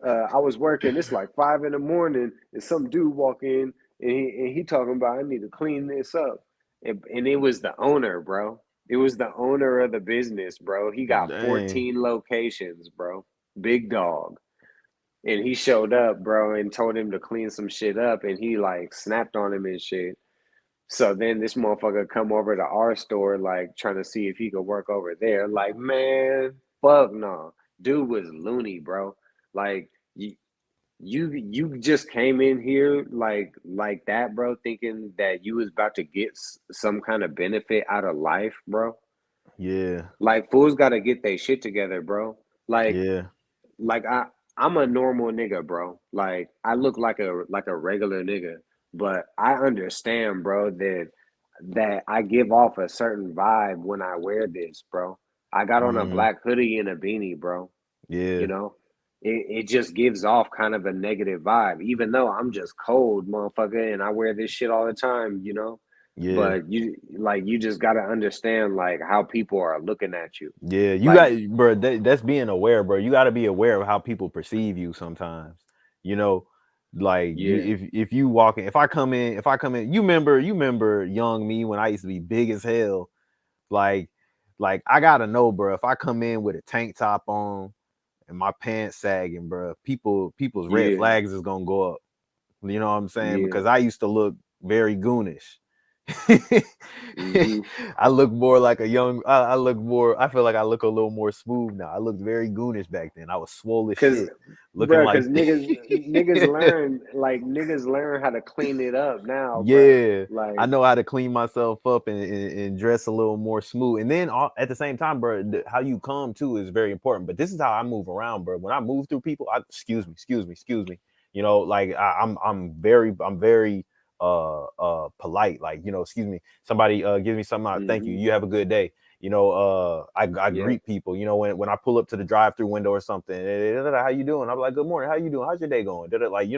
I was working. It's like 5 in the morning, and some dude walk in, and he talking about I need to clean this up, and it was the owner, bro. It was the owner of the business, bro. He got dang. 14 locations, bro. Big dog. and he showed up, bro, and told him to clean some shit up, and he like snapped on him and shit. So then this motherfucker come over to our store, like trying to see if he could work over there. Like, man, fuck no. Dude was loony, bro. Like you just came in here like that, bro, thinking that you was about to get some kind of benefit out of life, bro. Yeah, Like fools got to get their shit together, bro. Like yeah, I'm a normal nigga, bro. Like I look like a regular nigga, but I understand, bro, that I give off a certain vibe when I wear this, bro. I got on a mm, black hoodie and a beanie, bro. You yeah, know, it just gives off kind of a negative vibe, even though I'm just cold, motherfucker, and I wear this shit all the time, you know. yeah. But you just gotta understand like how people are looking at you, Yeah, you like got, bro. That's being aware, bro. You got to be aware of how people perceive you sometimes. You know, like you, yeah, if you walk in, if I come in, you remember young me when I used to be big as hell. Like, like I gotta know, bro. If I come in with a tank top on and my pants sagging, bro, people's red yeah, flags is gonna go up. You know what I'm saying? yeah. Because I used to look very goonish. Mm-hmm. I look more like a young. I look more. I feel like I look a little more smooth now. I looked very goonish back then. I was swole as Cause, shit, looking bro, like. cause niggas learn how to clean it up now, bro. Yeah, I Like, know how to clean myself up and dress a little more smooth. And then at the same time, bro, how you come too is very important. But this is how I move around, bro. When I move through people, excuse me. You know, like I'm very polite. Like, excuse me. Somebody gives me something out. Thank you. mm-hmm. You have a good day. I Yep. greet people. When I pull up to the drive-through window or something, how you doing? I'm like, good morning. How you doing? How's your day going? Like,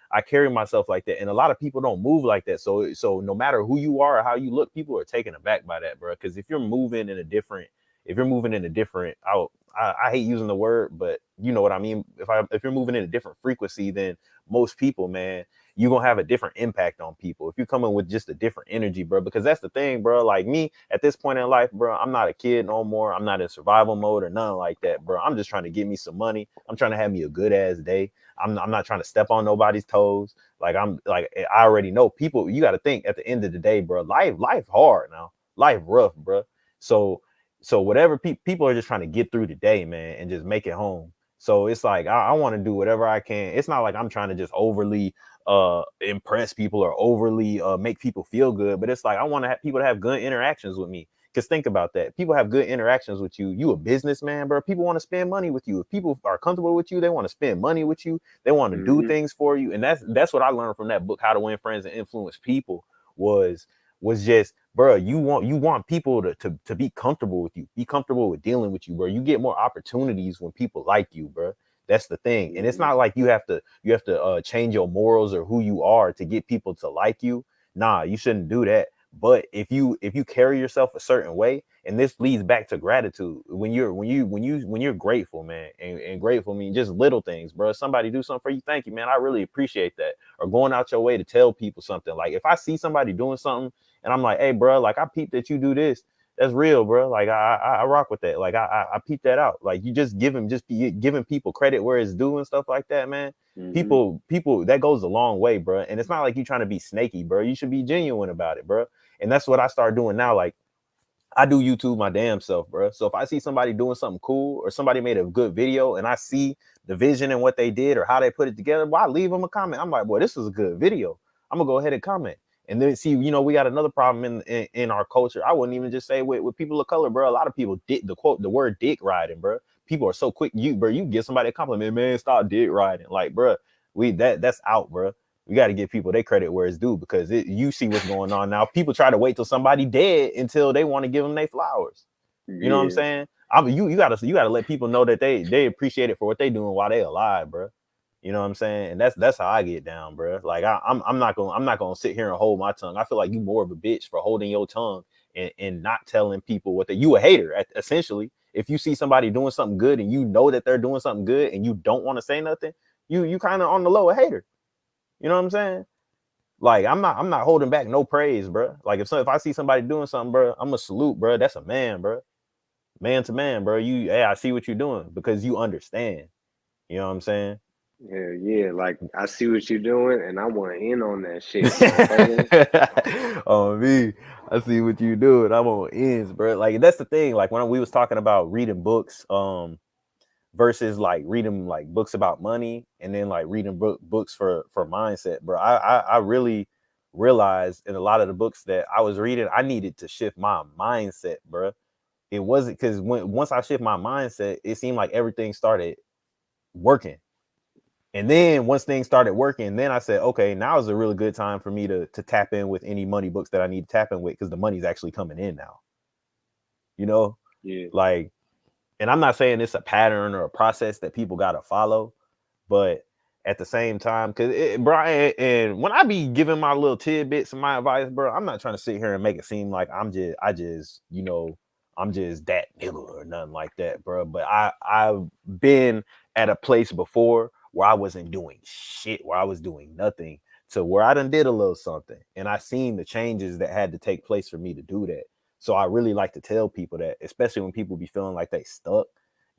I carry myself like that, and a lot of people don't move like that. So no matter who you are or how you look, people are taken aback by that, bro. Because if you're moving in a different, I hate using the word, but you know what I mean. If you're moving in a different frequency than most people, man, you're gonna have a different impact on people. If you're coming with just a different energy, bro, because that's the thing, bro. Like me at this point in life, bro, I'm not a kid no more. I'm not in survival mode or nothing like that, bro. I'm just trying to get me some money. I'm trying to have me a good ass day. I'm not trying to step on nobody's toes. Like I'm like I already know people. You got to think at the end of the day, bro. Life hard now. Life rough, bro. So whatever people are just trying to get through the day, man, and just make it home. So it's like I want to do whatever I can. It's not like I'm trying to just overly impress people or overly make people feel good, but it's like I want to have people to have good interactions with me. Because think about that. People have good interactions with you. You a businessman, bro. People want to spend money with you. If people are comfortable with you, they want to spend money with you. They want to do Mm-hmm. things for you. And that's what I learned from that book, How to Win Friends and Influence People, was just, bro, you want people to be comfortable with you, be comfortable with dealing with you, bro. You get more opportunities when people like you, bro. That's the thing. And it's Mm-hmm. not like you have to change your morals or who you are to get people to like you. Nah, you shouldn't do that. But if you carry yourself a certain way, and this leads back to gratitude, when you're grateful, man, and grateful mean just little things, bro. Somebody do something for you, thank you, man. I really appreciate that. Or going out your way to tell people something. Like if I see somebody doing something and I'm like, hey, bro, like I peep that you do this. That's real, bro. Like I rock with that. Like I peep that out. Like you just be giving people credit where it's due and stuff like that, man. Mm-hmm. People that goes a long way, bro. And it's not like you trying to be snaky, bro. You should be genuine about it, bro. And that's what I start doing now. Like I do YouTube my damn self, bro. So if I see somebody doing something cool or somebody made a good video and I see the vision and what they did or how they put it together, well, I leave them a comment. I'm like, boy, this is a good video. I'm gonna go ahead and comment. And then see, we got another problem in our culture. I wouldn't even just say with people of color, bro. A lot of people dick the word dick riding, bro. People are so quick. You give somebody a compliment, man, stop dick riding. Like, bro, that's out, bro. We got to give people their credit where it's due, because you see what's going on now. People try to wait till somebody dead until they want to give them their flowers. You know what I'm Yeah. saying? I mean, you gotta let people know that they appreciate it for what they doing while they alive, bro. You know what I'm saying? And that's how I get down, bro. Like I'm not gonna sit here and hold my tongue. I feel like you more of a bitch for holding your tongue and not telling people you a hater essentially. If you see somebody doing something good and you know that they're doing something good and you don't want to say nothing, you kind of on the low a hater. You know what I'm saying? Like I'm not holding back no praise, bro. Like if I see somebody doing something, bro, I'm gonna salute, bro. That's a man, bro. Man to man, bro. Hey, I see what you're doing because you understand. You know what I'm saying? Yeah, yeah. Like I see what you're doing, and I want in on that shit, motherfucker. On me, I see what you doing. I'm on ends, bro. Like that's the thing. Like when we was talking about reading books, versus like reading like books about money, and then like reading books for mindset, bro. I really realized in a lot of the books that I was reading, I needed to shift my mindset, bro. It wasn't because once I shift my mindset, it seemed like everything started working. And then once things started working, then I said, okay, now is a really good time for me to tap in with any money books that I need to tap in with because the money's actually coming in now. You know, Yeah, like, and I'm not saying it's a pattern or a process that people got to follow, but at the same time, because bro, and when I be giving my little tidbits and my advice, bro, I'm not trying to sit here and make it seem like I'm just that nigga or nothing like that, bro. But I've been at a place before where I wasn't doing shit, where I was doing nothing, to where I done did a little something, and I seen the changes that had to take place for me to do that. So I really like to tell people that, especially when people be feeling like they stuck,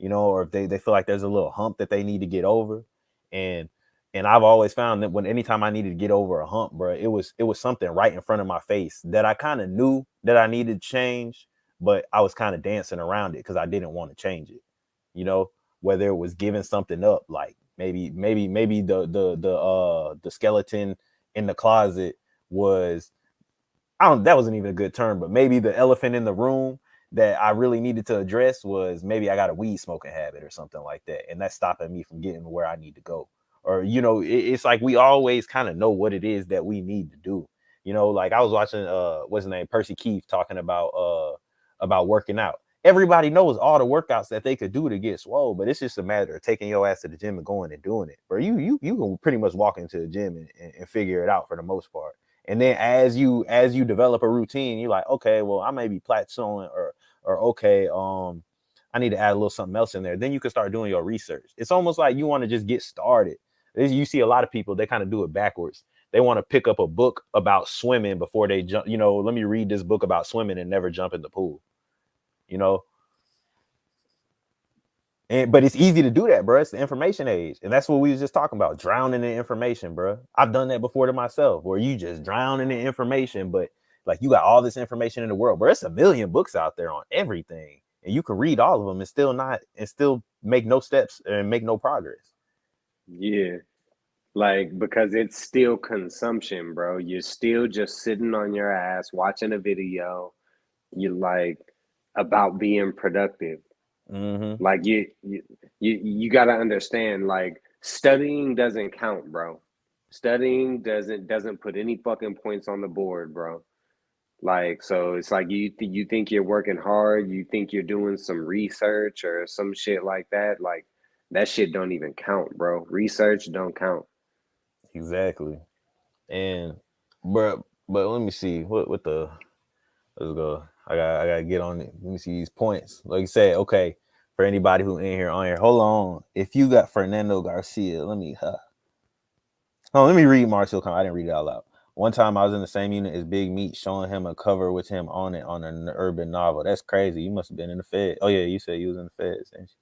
or if they feel like there's a little hump that they need to get over. And I've always found that when anytime I needed to get over a hump, bro, it was something right in front of my face that I kind of knew that I needed to change, but I was kind of dancing around it because I didn't want to change it. You know, whether it was giving something up, like maybe the skeleton in the closet was, I don't, that wasn't even a good term, but maybe the elephant in the room that I really needed to address was maybe I got a weed smoking habit or something like that. And that's stopping me from getting where I need to go. Or, it's like we always kind of know what it is that we need to do. Like I was watching what's his name, Percy Keith, talking about working out. Everybody knows all the workouts that they could do to get swole, but it's just a matter of taking your ass to the gym and going and doing it. Or you can pretty much walk into the gym and figure it out for the most part. And then as you develop a routine, you're like, okay, well, I may be plateauing, or okay, I need to add a little something else in there. Then you can start doing your research. It's almost like you want to just get started. You see a lot of people, they kind of do it backwards. They want to pick up a book about swimming before they jump. Let me read this book about swimming and never jump in the pool. You know, but it's easy to do that, bro. It's the information age, and that's what we was just talking about, drowning in information, bro. I've done that before to myself, where you just drown in the information, but like you got all this information in the world, bro. It's a million books out there on everything, and you can read all of them and still make no steps and make no progress. yeah. Like because it's still consumption, bro. You're still just sitting on your ass watching a video. You like about being productive. Mm-hmm. Like you got to understand. Like studying doesn't count, bro. Studying doesn't put any fucking points on the board, bro. Like so, it's like you think you're working hard. You think you're doing some research or some shit like that. Like that shit don't even count, bro. Research don't count. Exactly. And but let me see what the let's go. I gotta get on it. Let me see these points. Like you said, okay. For anybody who in here on here, hold on. If you got Fernando Garcia, let me read Marshall. I didn't read it out loud. One time I was in the same unit as Big Meat, showing him a cover with him on it on an urban novel. That's crazy. You must have been in the Fed. Oh yeah, you said you was in the Feds, didn't you?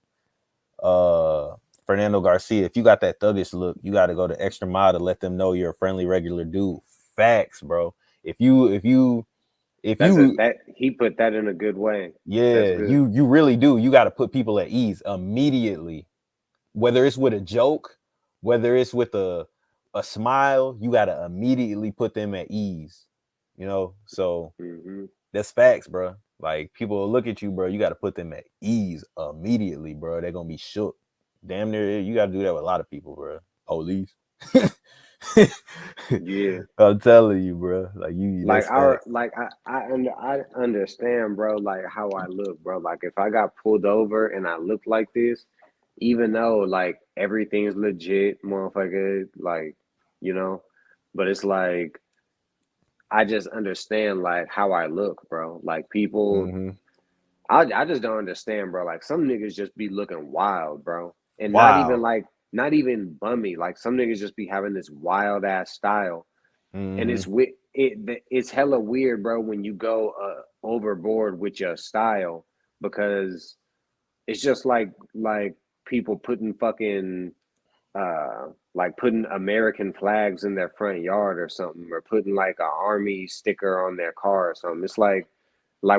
Fernando Garcia. If you got that thuggish look, you got to go the extra mile to let them know you're a friendly, regular dude. Facts, bro. If That's a you that he put that in a good way. That's Yeah, good. you really do. You got to put people at ease immediately. Whether it's with a joke, whether it's with a smile, you got to immediately put them at ease. So Hmm. that's facts, bro. Like people will look at you, bro. You got to put them at ease immediately, bro. They're gonna be shook. Damn near, you got to do that with a lot of people, bro. Police. Yeah. I'm telling you, bro. Like Like that's facts. I understand, bro. Like how I look, bro. Like if I got pulled over and I look like this, even though like everything's legit, motherfucker. Like you know, but it's like I just understand like how I look, bro. Like people, Mm-hmm. I just don't understand, bro. Like some niggas just be looking wild, bro, and Wow. not even bummy. Like some niggas just be having this wild ass style, and Mm-hmm. it's hella weird, bro, when you go overboard with your style because it's just like people putting fucking like putting American flags in their front yard or something, or putting like a army sticker on their car or something. It's like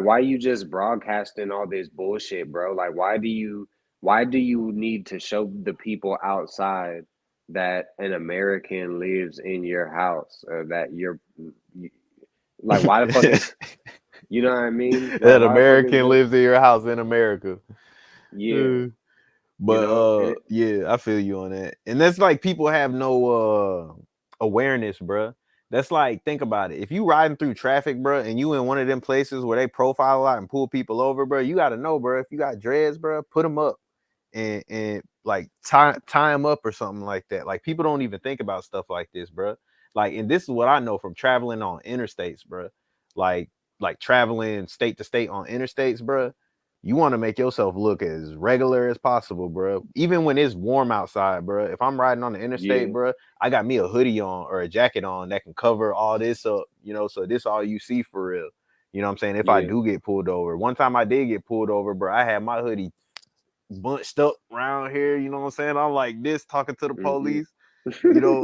why you just broadcasting all this bullshit, bro? Like why do you need to show the people outside that an American lives in your house, or that like why the fuck is, you know what I mean? Like That why the fuck is American the, lives in your house in America. yeah, Uh, you But know, and yeah, I feel you on that. And that's like people have no awareness, bruh. That's like, think about it. If you riding through traffic, bruh, and you in one of them places where they profile a lot and pull people over, bruh, you gotta know, bruh. If you got dreads, bruh, put them up and like tie them up or something like that. Like people don't even think about stuff like this, bruh. Like, and this is what I know from traveling on interstates, bruh. Like like traveling state to state on interstates, bruh. You want to make yourself look as regular as possible, bro. Even when it's warm outside, bro. If I'm riding on the interstate, yeah, bro, I got me a hoodie on or a jacket on that can cover all this up, so this all you see for real. You know what I'm saying? If I yeah, do get pulled over. One time I did get pulled over, bro. I had my hoodie bunched up around here, you know what I'm saying? I'm like this talking to the mm-hmm. police.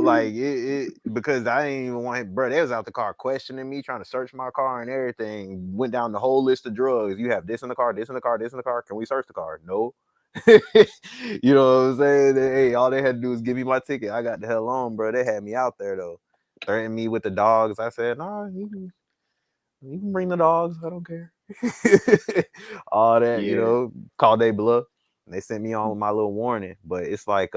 Like it because I didn't even want, bro. They was out the car questioning me, trying to search my car and everything. Went down the whole list of drugs. You have this in the car, this in the car, this in the car. Can we search the car? No. You know what I'm saying? Hey, all they had to do was give me my ticket. I got the hell on, bro. They had me out there though, threatening me with the dogs. I said, nah, you can bring the dogs. I don't care. All that, Yeah, called they bluff. And they sent me on with my little warning. But it's like,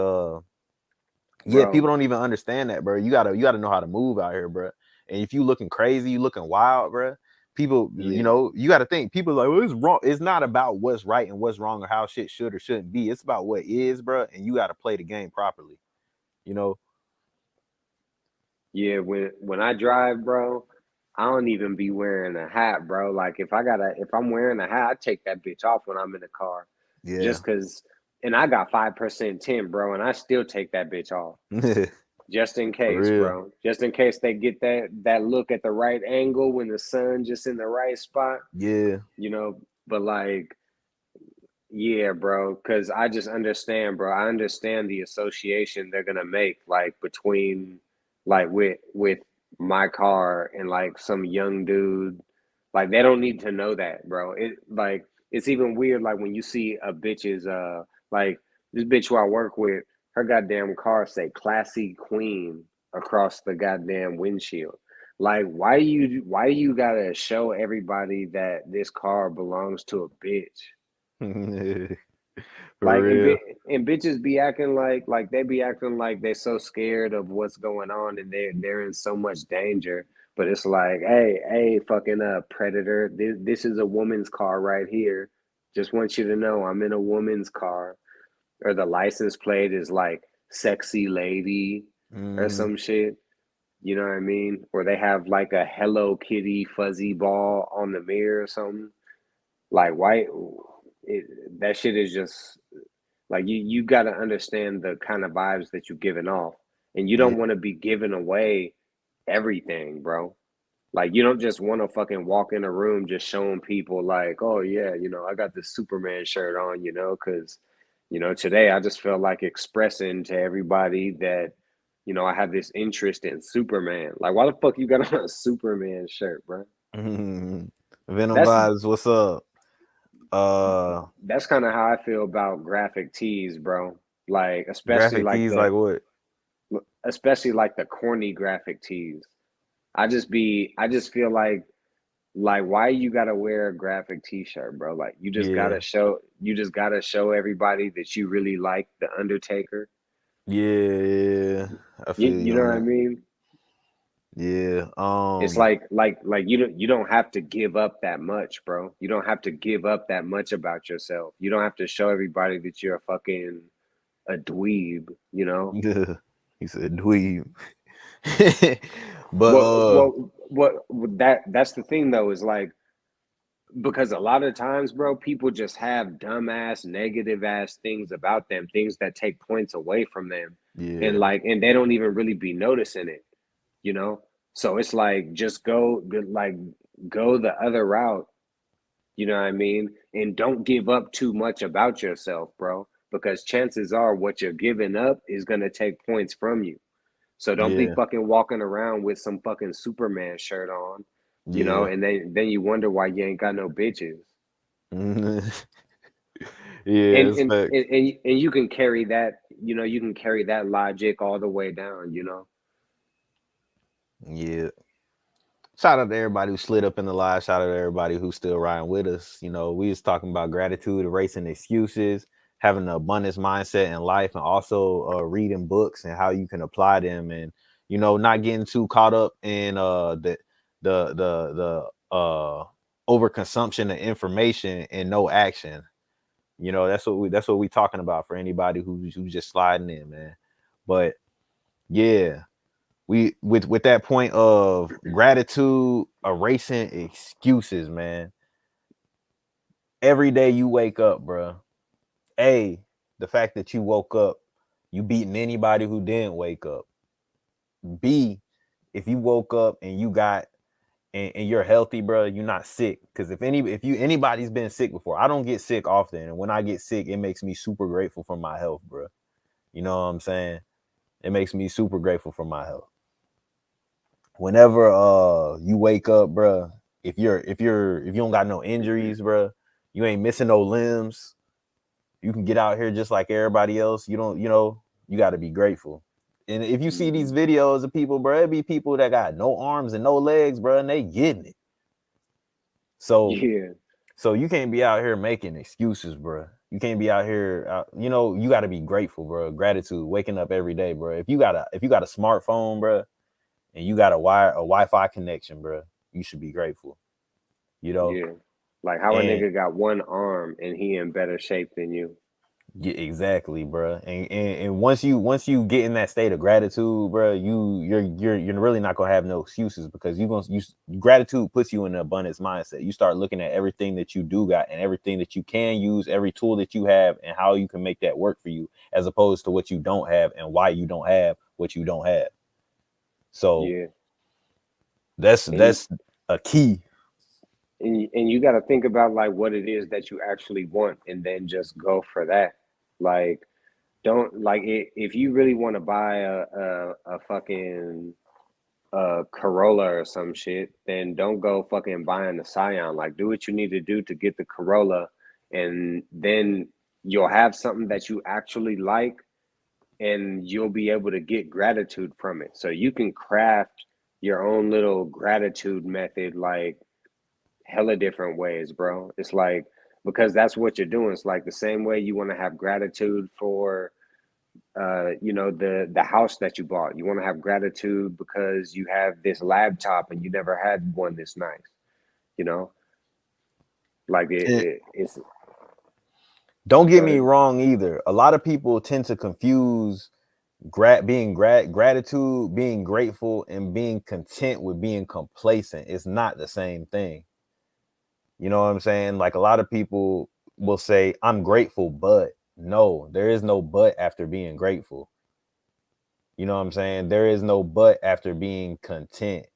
yeah, people bro. don't even understand that, bro. You gotta know how to move out here, bro. And if you looking crazy, you looking wild, bro. People, Yeah, you got to think. People are like, well, it's wrong. It's not about what's right and what's wrong or how shit should or shouldn't be. It's about what is, bro. And you got to play the game properly. You know. yeah. When I drive, bro, I don't even be wearing a hat, bro. Like if I'm wearing a hat, I take that bitch off when I'm in the car, Yeah. just cause. And I got 5% tint, bro, and I still take that bitch off, just in For case, real. bro. Just in case they get that look at the right angle when the sun just in the right spot, Yeah. you know. But like, yeah, bro, because I just understand, bro. I understand the association they're gonna make, like between, like with my car and like some young dude. Like they don't need to know that, bro. It's even weird, like when you see a bitch's like this bitch who I work with, her goddamn car say "Classy Queen" across the goddamn windshield. Like, why you gotta show everybody that this car belongs to a bitch? For Like real. and bitches be acting like they be acting like they're so scared of what's going on and they're in so much danger. But it's like, hey, fucking predator. This is a woman's car right here. Just want you to know I'm in a woman's car. Or the license plate is like sexy lady or Mm, some shit. You know what I mean? Or they have like a Hello Kitty fuzzy ball on the mirror or something. Like why that shit is just like you got to understand the kind of vibes that you're giving off, and you don't yeah. want to be giving away everything, bro. Like you don't just want to fucking walk in a room just showing people like, oh yeah, I got this Superman shirt on, because today I just felt like expressing to everybody that I have this interest in Superman. Like, why the fuck you got on a Superman shirt, bro? Venom That's vibes. What's up? Uh, that's kind of how I feel about graphic tees, bro. Like, graphic tees like what? especially like the corny graphic tees. I just feel like why you gotta wear a graphic t-shirt, bro? Like Yeah. you just gotta show everybody that you really like the Undertaker. Yeah, yeah. I You feel you you know on what I that. mean? Yeah. It's like you don't have to give up that much, bro. You don't have to give up that much about yourself. You don't have to show everybody that you're a fucking a dweeb, you know? Yeah. He said dweeb. But That's the thing though, is like because a lot of times, bro, people just have dumbass, negative ass things about them, things that take points away from them. And yeah. and they don't even really be noticing it, you know? So it's like just go the other route, you know what I mean? And don't give up too much about yourself, bro. because chances are what you're giving up is going to take points from you. So don't be Yeah. fucking walking around with some fucking Superman shirt on, Yeah. and then you wonder why you ain't got no bitches. Yeah, And it's and facts. and and you can carry that, you can carry that logic all the way down. Yeah. Shout out to everybody who slid up in the live. Shout out to everybody who's still riding with us. We was talking about gratitude, erasing excuses, having an abundance mindset in life, and also reading books and how you can apply them, and not getting too caught up in the overconsumption of information and no action. That's what we talking about for anybody who's just sliding in, man. But yeah, we with that point of gratitude, erasing excuses, man. Every day you wake up, bro. A, the fact that you woke up, you beating anybody who didn't wake up. B, if you woke up and you got and you're healthy, bro, you're not sick. Because anybody's been sick before, I don't get sick often, and when I get sick, it makes me super grateful for my health, bro. You know what I'm saying? It makes me super grateful for my health. Whenever you wake up, bro, if you don't got no injuries, bro, you ain't missing no limbs, you can get out here just like everybody else. You don't, you got to be grateful. And if you see these Hmm. videos of people, bro, it be people that got no arms and no legs, bro, and they getting it. So Yeah, so you can't be out here making excuses, bro. You can't be out here, you got to be grateful, bro. Gratitude, waking up every day, bro. If you got a smartphone, bro, and you got a Wi-Fi connection, bro, you should be grateful. You know, yeah. Like how a and nigga got one arm and he in better shape than you. yeah, exactly, bro. And once you get in that state of gratitude, bro, you're really not gonna have no excuses because gratitude puts you in an abundance mindset. You start looking at everything that you do got and everything that you can use, every tool that you have, and how you can make that work for you, as opposed to what you don't have and why you don't have what you don't have. So Yeah. that's And that's a key. and you got to think about like what it is that you actually want and then just go for that. Like don't like it if you really want to buy a fucking Corolla or some shit, then don't go fucking buying the Scion. Like, do what you need to do to get the Corolla, and then you'll have something that you actually like, and you'll be able to get gratitude from it. So you can craft your own little gratitude method, like hella different ways, bro. It's like because that's what you're doing. It's like the same way you want to have gratitude for the house that you bought. You want to have gratitude because you have this laptop and you never had one this nice. You know, like it's Don't get go me ahead. wrong either. A lot of people tend to confuse gratitude, being grateful, and being content with being complacent. It's not the same thing. You know what I'm saying? Like a lot of people will say, I'm grateful, but no, there is no but after being grateful. You know what I'm saying? There is no but after being content.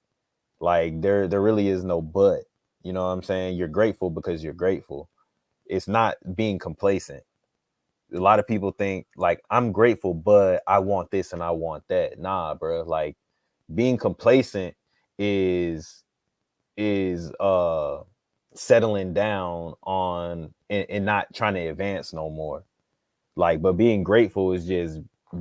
Like there really is no but. You know what I'm saying? You're grateful because you're grateful. It's not being complacent. A lot of people think like I'm grateful, but I want this and I want that. Nah, bro. Like being complacent is is settling down on and not trying to advance no more. Like, but being grateful is just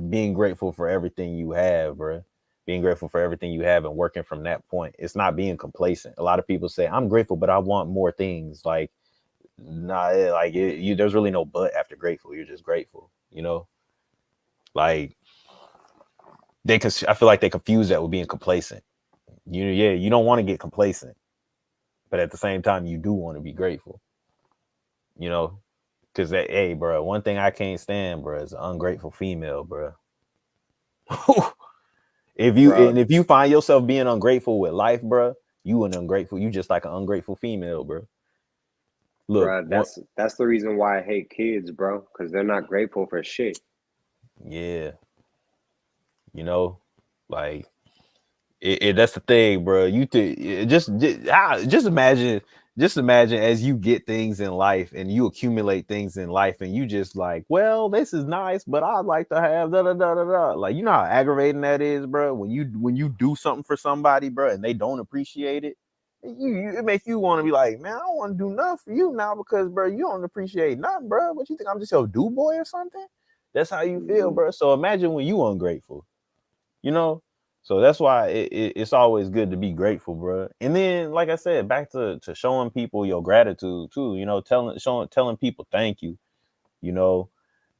being grateful for everything you have, bro. Being grateful for everything you have and working from that point. It's not being complacent. A lot of people say I'm grateful, but I want more things. Like nah, there's really no but after grateful. You're just grateful, like I feel like they confuse that with being complacent. You don't want to get complacent, but at the same time you do want to be grateful, you know because hey, bro, one thing I can't stand, bro, is an ungrateful female, bro. Bro, If you find yourself being ungrateful with life, bro, you just like an ungrateful female, bro. Look, bro, that's the reason why I hate kids, bro, because they're not grateful for shit. yeah, you know like that's the thing, bro. Just imagine. just imagine as you get things in life and you accumulate things in life and you just like, well, this is nice, but I'd like to have da da da da da. Like, you know how aggravating that is, bro. When you do something for somebody, bro, and they don't appreciate it, it makes you want to be like, man, I don't want to do nothing for you now because, bro, you don't appreciate nothing, bro. What you think I'm just your do boy or something? That's how you feel, Mm-hmm. bro. So imagine when you ungrateful, you know. So that's why it's always good to be grateful, bro. And then, like I said, back to showing people your gratitude too. You know, telling people thank you. You know,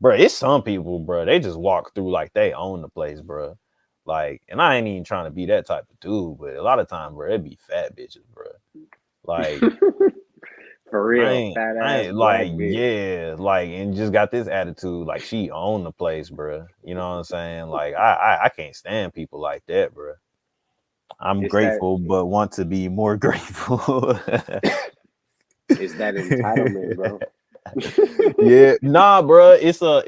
bro. It's some people, bro. They just walk through like they own the place, bro. Like, and I ain't even trying to be that type of dude, but a lot of times, bro, it be fat bitches, bro. Like, For I real, ain't, fat I ass ain't black like, bitch. yeah, like, and just got this attitude, like she own the place, bro. You know what I'm saying? Like, I can't stand people like that, bro. I'm It's that grateful, but want to be more grateful. it's that entitlement, bro. Yeah, nah, bro. It's a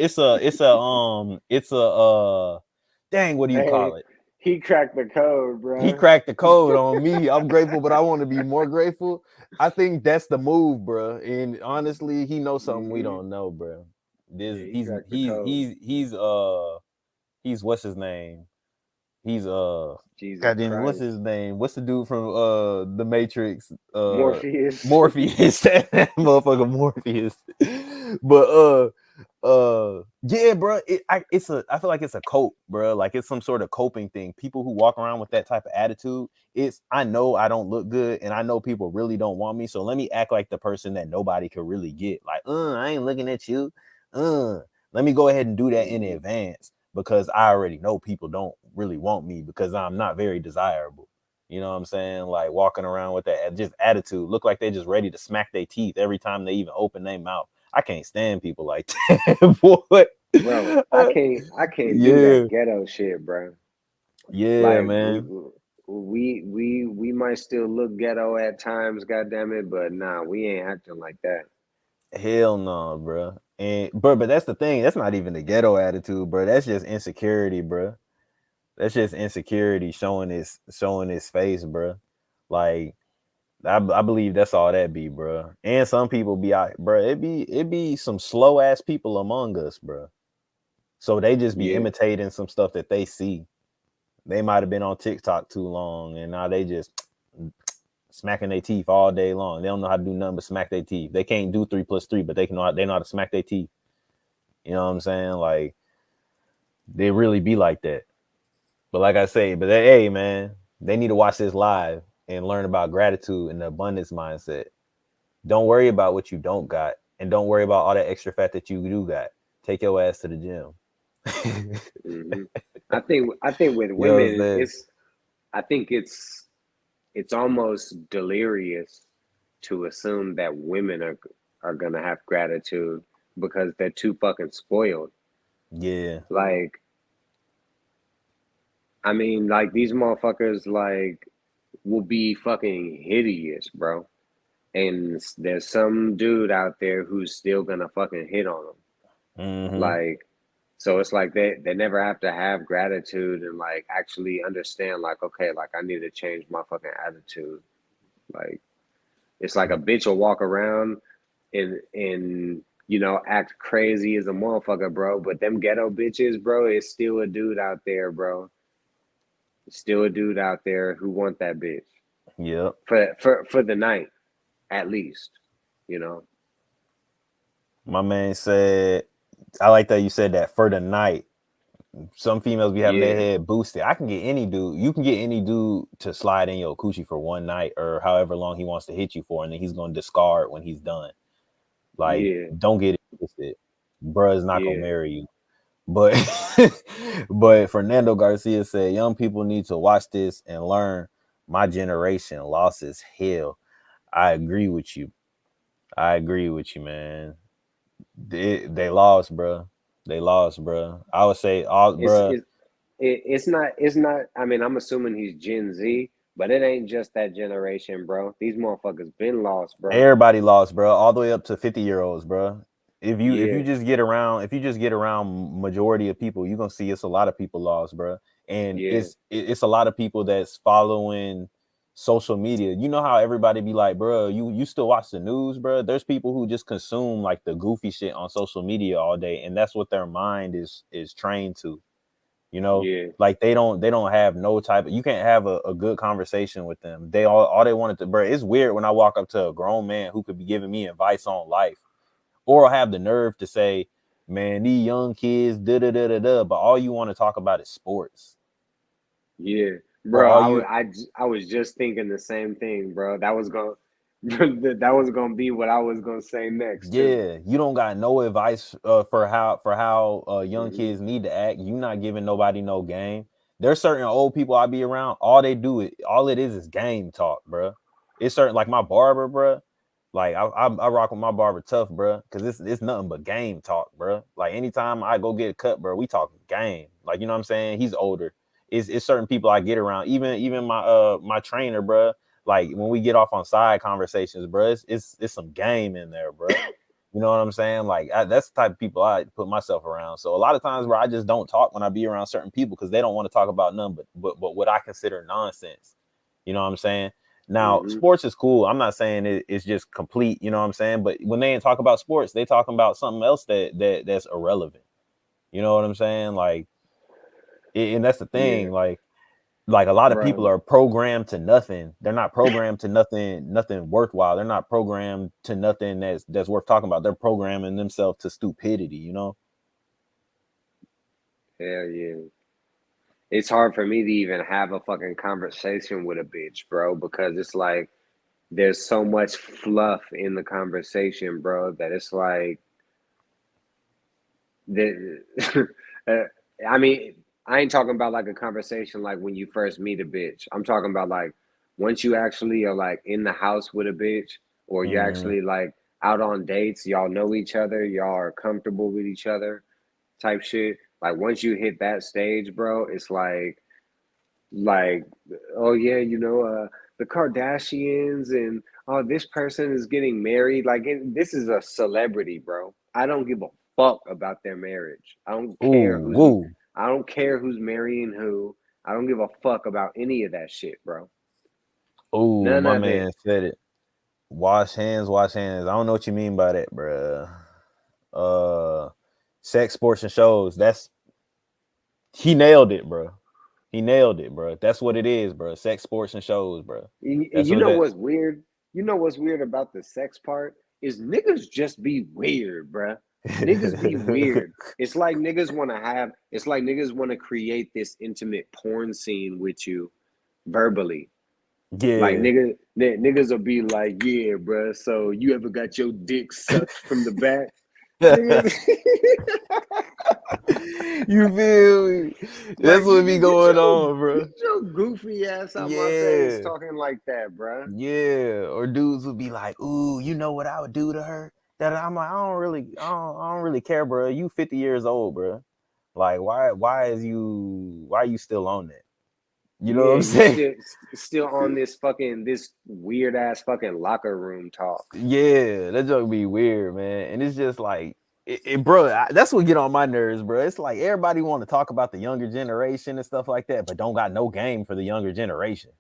dang, what do you Hey, call it? he cracked the code, He bro. cracked the code on me. I'm grateful, but I want to be more grateful. I think that's the move, bro. And honestly, he knows something we Hmm. don't know, bro. This Yeah, he he's cracked the he's code. he's he's he's what's his name? He's Jesus goddamn, what's Christ. his name? What's the dude from the Matrix? Morpheus. Morpheus. That motherfucker Morpheus. But yeah, bro. I feel like it's a cope, bro. Like it's some sort of coping thing. People who walk around with that type of attitude, it's I know I don't look good and I know people really don't want me. So let me act like the person that nobody could really get. Like, I ain't looking at you. Uh, let me go ahead and do that in Hmm. advance because I already know people don't really want me because I'm not very desirable. You know what I'm saying? Like walking around with that just attitude, look like they're just ready to smack their teeth every time they even open their mouth. I can't stand people like that, boy. Bro, I can't do Yeah, that ghetto shit, bro. yeah, Like we man. we might still look ghetto at times, goddamn it, but nah, we ain't acting like that. Hell no, bro. And but that's the thing. That's not even the ghetto attitude, bro. That's just insecurity, bro. That's just insecurity showing his face, bro. Like I believe that's all that be, bro. And some people be out, bro. It be some slow ass people among us, bro. So they just be Yeah. imitating some stuff that they see. They might have been on TikTok too long, and now they just smacking their teeth all day long. They don't know how to do nothing but smack their teeth. They can't do 3 plus 3, but they know how to smack their teeth. You know what I'm saying? Like they really be like that. But like I say, but hey, man, they need to watch this live and learn about gratitude and the abundance mindset. Don't worry about what you don't got, and don't worry about all that extra fat that you do got. Take your ass to the gym. Hmm. I think with You know what I'm women, saying? I think it's almost delirious to assume that women are gonna have gratitude because they're too fucking spoiled. Yeah, Like, I mean, like these motherfuckers like will be fucking hideous, bro. And there's some dude out there who's still gonna fucking hit on them. hmm, Like, so it's like they never have to have gratitude and like actually understand like, okay, like I need to change my fucking attitude. Like it's like a bitch will walk around and act crazy as a motherfucker, bro. But them ghetto bitches, bro, is still a dude out there, bro. Still a dude out there who want that bitch yep. for the night at least, you know. My man said, I like that you said that for the night. Some females be having their Yeah, head boosted. I can get any dude. You can get any dude to slide in your coochie for one night or however long he wants to hit you for, and then he's gonna discard when he's done. Like, yeah, don't get it twisted. Bruh is not gonna yeah. marry you. But but Fernando Garcia said young people need to watch this and learn. My generation lost as hell. I agree with you. I agree with you, man. They lost, bro. They lost, bro. I would say all, It's bro. it's it's not. I mean, I'm assuming he's Gen Z, but it ain't just that generation, bro. These motherfuckers been lost, bro. Everybody lost, bro. All the way up to 50-year-olds, bro. If you Yeah, just get around majority of people, you're gonna see it's a lot of people lost, bro. And yeah, it's a lot of people that's following. social media. You know how everybody be like, bro, you still watch the news, bro? There's people who just consume like the goofy shit on social media all day, and that's what their mind is trained to. You know, Yeah, like they don't have no type of, you can't have a good conversation with them. They all they wanted to, bro. It's weird when I walk up to a grown man who could be giving me advice on life, or have the nerve to say, man, these young kids, da da da da da, but all you want to talk about is sports. yeah, Or bro. all you I was just thinking the same thing, bro. That was going that was gonna be what I was gonna say next too. Yeah, you don't got no advice for how young Hmm. kids need to act. You not giving nobody no game. There's certain old people I be around. All it is game talk, bro. It's certain like my barber, bro. Like I rock with my barber tough, bro, because it's nothing but game talk, bro. Like anytime I go get a cut, bro, we talking game. Like you know what I'm saying. He's older. It's certain people I get around. Even my trainer, bro. Like when we get off on side conversations, bro, it's some game in there, bro. You know what I'm saying? Like that's the type of people I put myself around. So a lot of times where I just don't talk when I be around certain people because they don't want to talk about none but what I consider nonsense. You know what I'm saying? Now Hmm. sports is cool. I'm not saying it's just complete. You know what I'm saying? But when they ain't talk about sports, they talking about something else that's irrelevant. You know what I'm saying? Like, and that's the Yeah, thing. Like a lot of people bro. are programmed to nothing. They're not programmed to nothing worthwhile. They're not programmed to nothing that's worth talking about. They're programming themselves to stupidity, you know? Hell yeah. It's hard for me to even have a fucking conversation with a bitch, bro, because it's like there's so much fluff in the conversation, bro, that it's like the uh, I mean, I ain't talking about like a conversation like when you first meet a bitch. I'm talking about like once you actually are like in the house with a bitch, or you Mm, actually like out on dates, y'all know each other, y'all are comfortable with each other type shit. Like once you hit that stage, bro, it's like oh yeah, the Kardashians, and oh, this person is getting married, like this is a celebrity, bro. I don't give a fuck about their marriage. ooh, woo. I don't care who's marrying who. I don't give a fuck about any of that shit, bro. Ooh, None my of it. man said it. Wash hands, wash hands. I don't know what you mean by that, bruh. Uh Sex, sports, and shows. That's he nailed it, bro. He nailed it, bro. That's what it is, bro. Sex, sports, and shows, bro. That's You what know that. what's weird? You know what's weird about the sex part is niggas just be weird, bruh. Niggas be weird. It's like niggas want to create this intimate porn scene with you verbally. Like Yeah. niggas will be like, yeah, bruh. So you ever got your dick sucked from the back? Niggas, You feel me? That's like what be nigga, going on, get bro. your goofy ass out my face Yeah. talking like that, bruh. Yeah. Or dudes would be like, ooh, you know what I would do to her? That I'm like, I don't really care, bro. You 50 years old, bro. Like, why are you still on that? You know what Yeah, I'm you saying? still on this weird ass fucking locker room talk. Yeah, that joke be weird, man. And it's just like, bro, that's what get on my nerves, bro. It's like everybody want to talk about the younger generation and stuff like that, but don't got no game for the younger generation.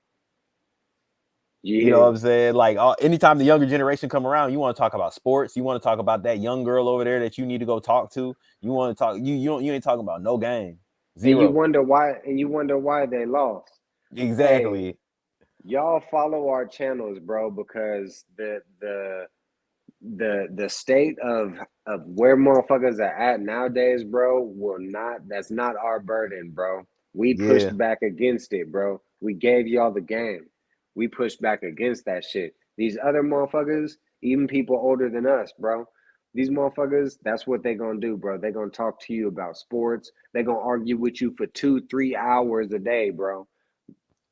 You know what Yeah, I'm saying? Like anytime the younger generation come around, you want to talk about sports. You want to talk about that young girl over there that you need to go talk to. You want to talk. You ain't talking about no game. Zero. and you wonder why they lost. Hey, Exactly. y'all follow our channels, bro, because the state of where motherfuckers are at nowadays, bro, will not that's not our burden, bro. We Yeah. pushed back against it, bro. We gave y'all the game. We pushed back against that shit. These other motherfuckers, even people older than us, bro. These motherfuckers, that's what they gonna do, bro. They gonna talk to you about sports. They gonna argue with you for 2, 3 hours a day, bro,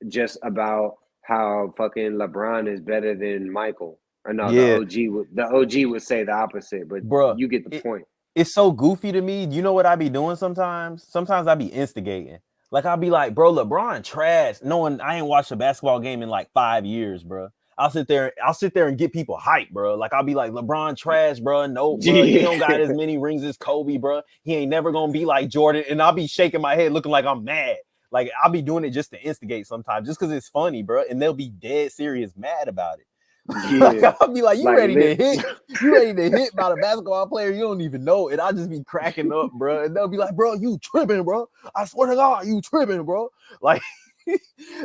just about how fucking LeBron is better than Michael. Or no, Yeah. the OG would say the opposite, but Bruh. you get the It, point. it's so goofy to me. You know what I be doing sometimes? Sometimes I be instigating. Like I'll be like, bro, LeBron trash. Knowing I ain't watched a basketball game in like 5 years, bro. I'll sit there and get people hype, bro. Like I'll be like, LeBron trash, bro. No, bro, he Yeah. don't got as many rings as Kobe, bro. He ain't never gonna be like Jordan. And I'll be shaking my head, looking like I'm mad. Like I'll be doing it just to instigate sometimes, just because it's funny, bro. And they'll be dead serious mad about it. Like, Yeah, I'll be like, you like ready to lit. hit? You ready to hit by the basketball player? You don't even know. And I'll just be cracking up, bro. And they'll be like, bro, you tripping, bro. I swear to God, you tripping, bro. Like, I'll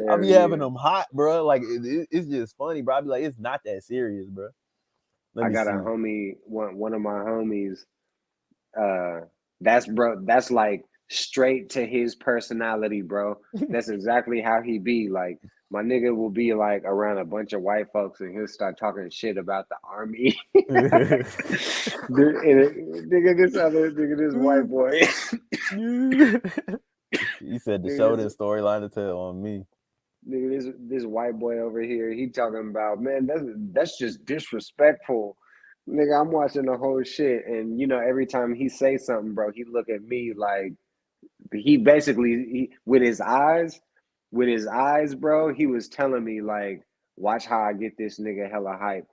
Hell be having yeah. them hot, bro. Like, it's just funny, bro. I'll be like, it's not that serious, bro. Let I me got a see. homie, one of my homies. That's bro. That's like straight to his personality, bro. That's exactly how he be. Like my nigga will be like around a bunch of white folks, and he'll start talking shit about the army. Nigga, this white boy. You said the nigga, show this this storyline to tell on me. this white boy over here. He talking about, man. That's just disrespectful. Nigga, I'm watching the whole shit, and every time he say something, bro, he look at me like he basically with his eyes, bro, he was telling me like, watch how I get this nigga hella hype,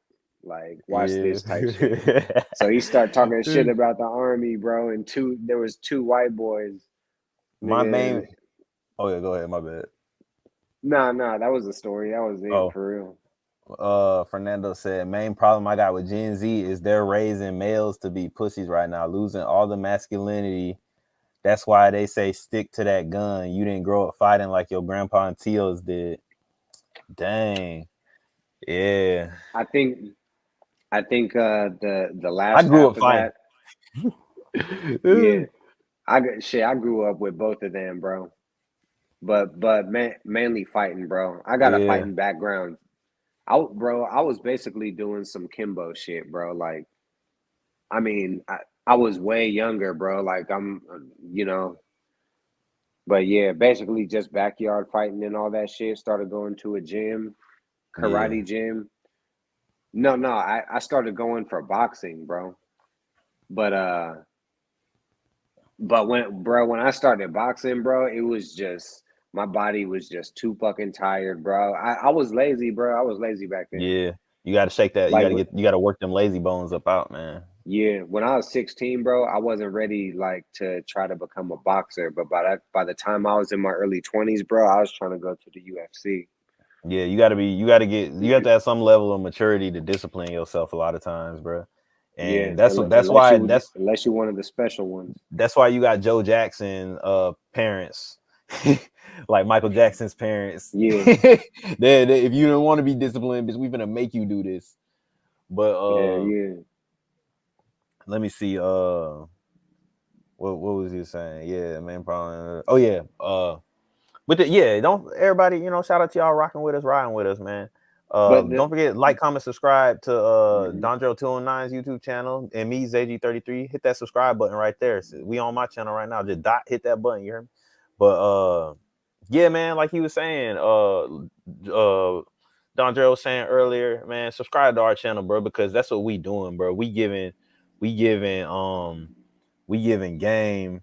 like watch Yeah. this type shit. So he started talking shit about the army, bro, and there was two white boys, My nigga. main. Oh yeah, go ahead. My bad. Nah, that was the story. That was it Oh, for real. Fernando said main problem I got with Gen Z is they're raising males to be pussies right now, losing all the masculinity. That's why they say stick to that gun. You didn't grow up fighting like your grandpa and tios did. Dang. Yeah. I think the I last grew half up of fighting. that, yeah, I grew up with both of them, bro. But mainly fighting, bro. I got a Yeah. fighting background. I was basically doing some Kimbo shit, bro. Like, I mean, I was way younger, bro. Like, you know, but yeah, basically just backyard fighting and all that shit. Started going to a gym, Yeah. karate gym. No, I started going for boxing, bro. But when I started boxing, bro, it was just my body was just too fucking tired, bro. I was lazy, bro. I was lazy back then. Yeah. You gotta shake that. Like, You gotta work them lazy bones up out, man. yeah, when I was 16, bro, I wasn't ready like to try to become a boxer. But by the time I was in my early 20s, bro, I was trying to go to the UFC. Yeah, you have to have some level of maturity to discipline yourself a lot of times, bro. Yeah, And unless you wanted the special ones. that's why you got Joe Jackson parents. Like Michael Jackson's parents. Yeah, If you don't want to be disciplined, bitch, we gonna make you do this. But yeah, yeah. let me see. What was he saying? Yeah, man, probably. Oh yeah. But yeah, don't everybody, shout out to y'all rocking with us, riding with us, man. But Don't forget, like, comment, subscribe to mhm. Dondro 209's YouTube channel and me, ZayG33. Hit that subscribe button right there. So we on my channel right now. Just hit that button, you hear me? But yeah, man, like he was saying, Dondre was saying earlier, man, subscribe to our channel, bro, because that's what we doing, bro. We giving we giving game,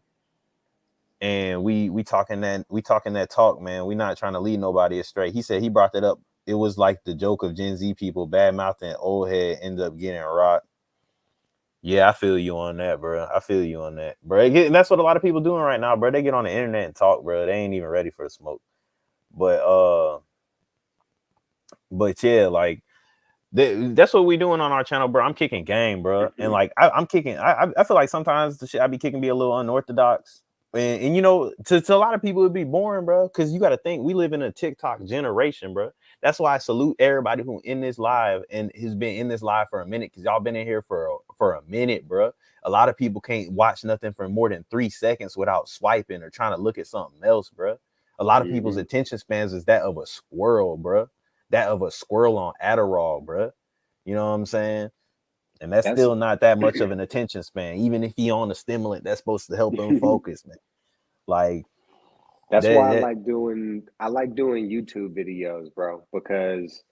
and we talking that talk, man. We not trying to lead nobody astray. He said he brought that up. It was like the joke of Gen Z people bad mouthing old head end up getting rocked. Yeah, I feel you on that, bro. I feel you on that, bro. And that's what a lot of people doing right now, bro. They get on the internet and talk, bro. They ain't even ready for the smoke. But yeah, like that's what we doing on our channel, bro. I'm kicking game, bro, and like I'm kicking. I feel like sometimes the shit I be kicking be a little unorthodox, and to a lot of people it'd be boring, bro. Because you got to think we live in a TikTok generation, bro. That's why I salute everybody who in this live and has been in this live for a minute, because y'all been in here for a minute, bro. A lot of people can't watch nothing for more than 3 seconds without swiping or trying to look at something else, bro. A lot of people's Mhm. attention spans is that of a squirrel, bro. That of a squirrel on Adderall, bro. You know what I'm saying? And that's That's still not that much of an attention span, even if he on a stimulant that's supposed to help him focus, man. Like that's why that I like doing YouTube videos, bro, because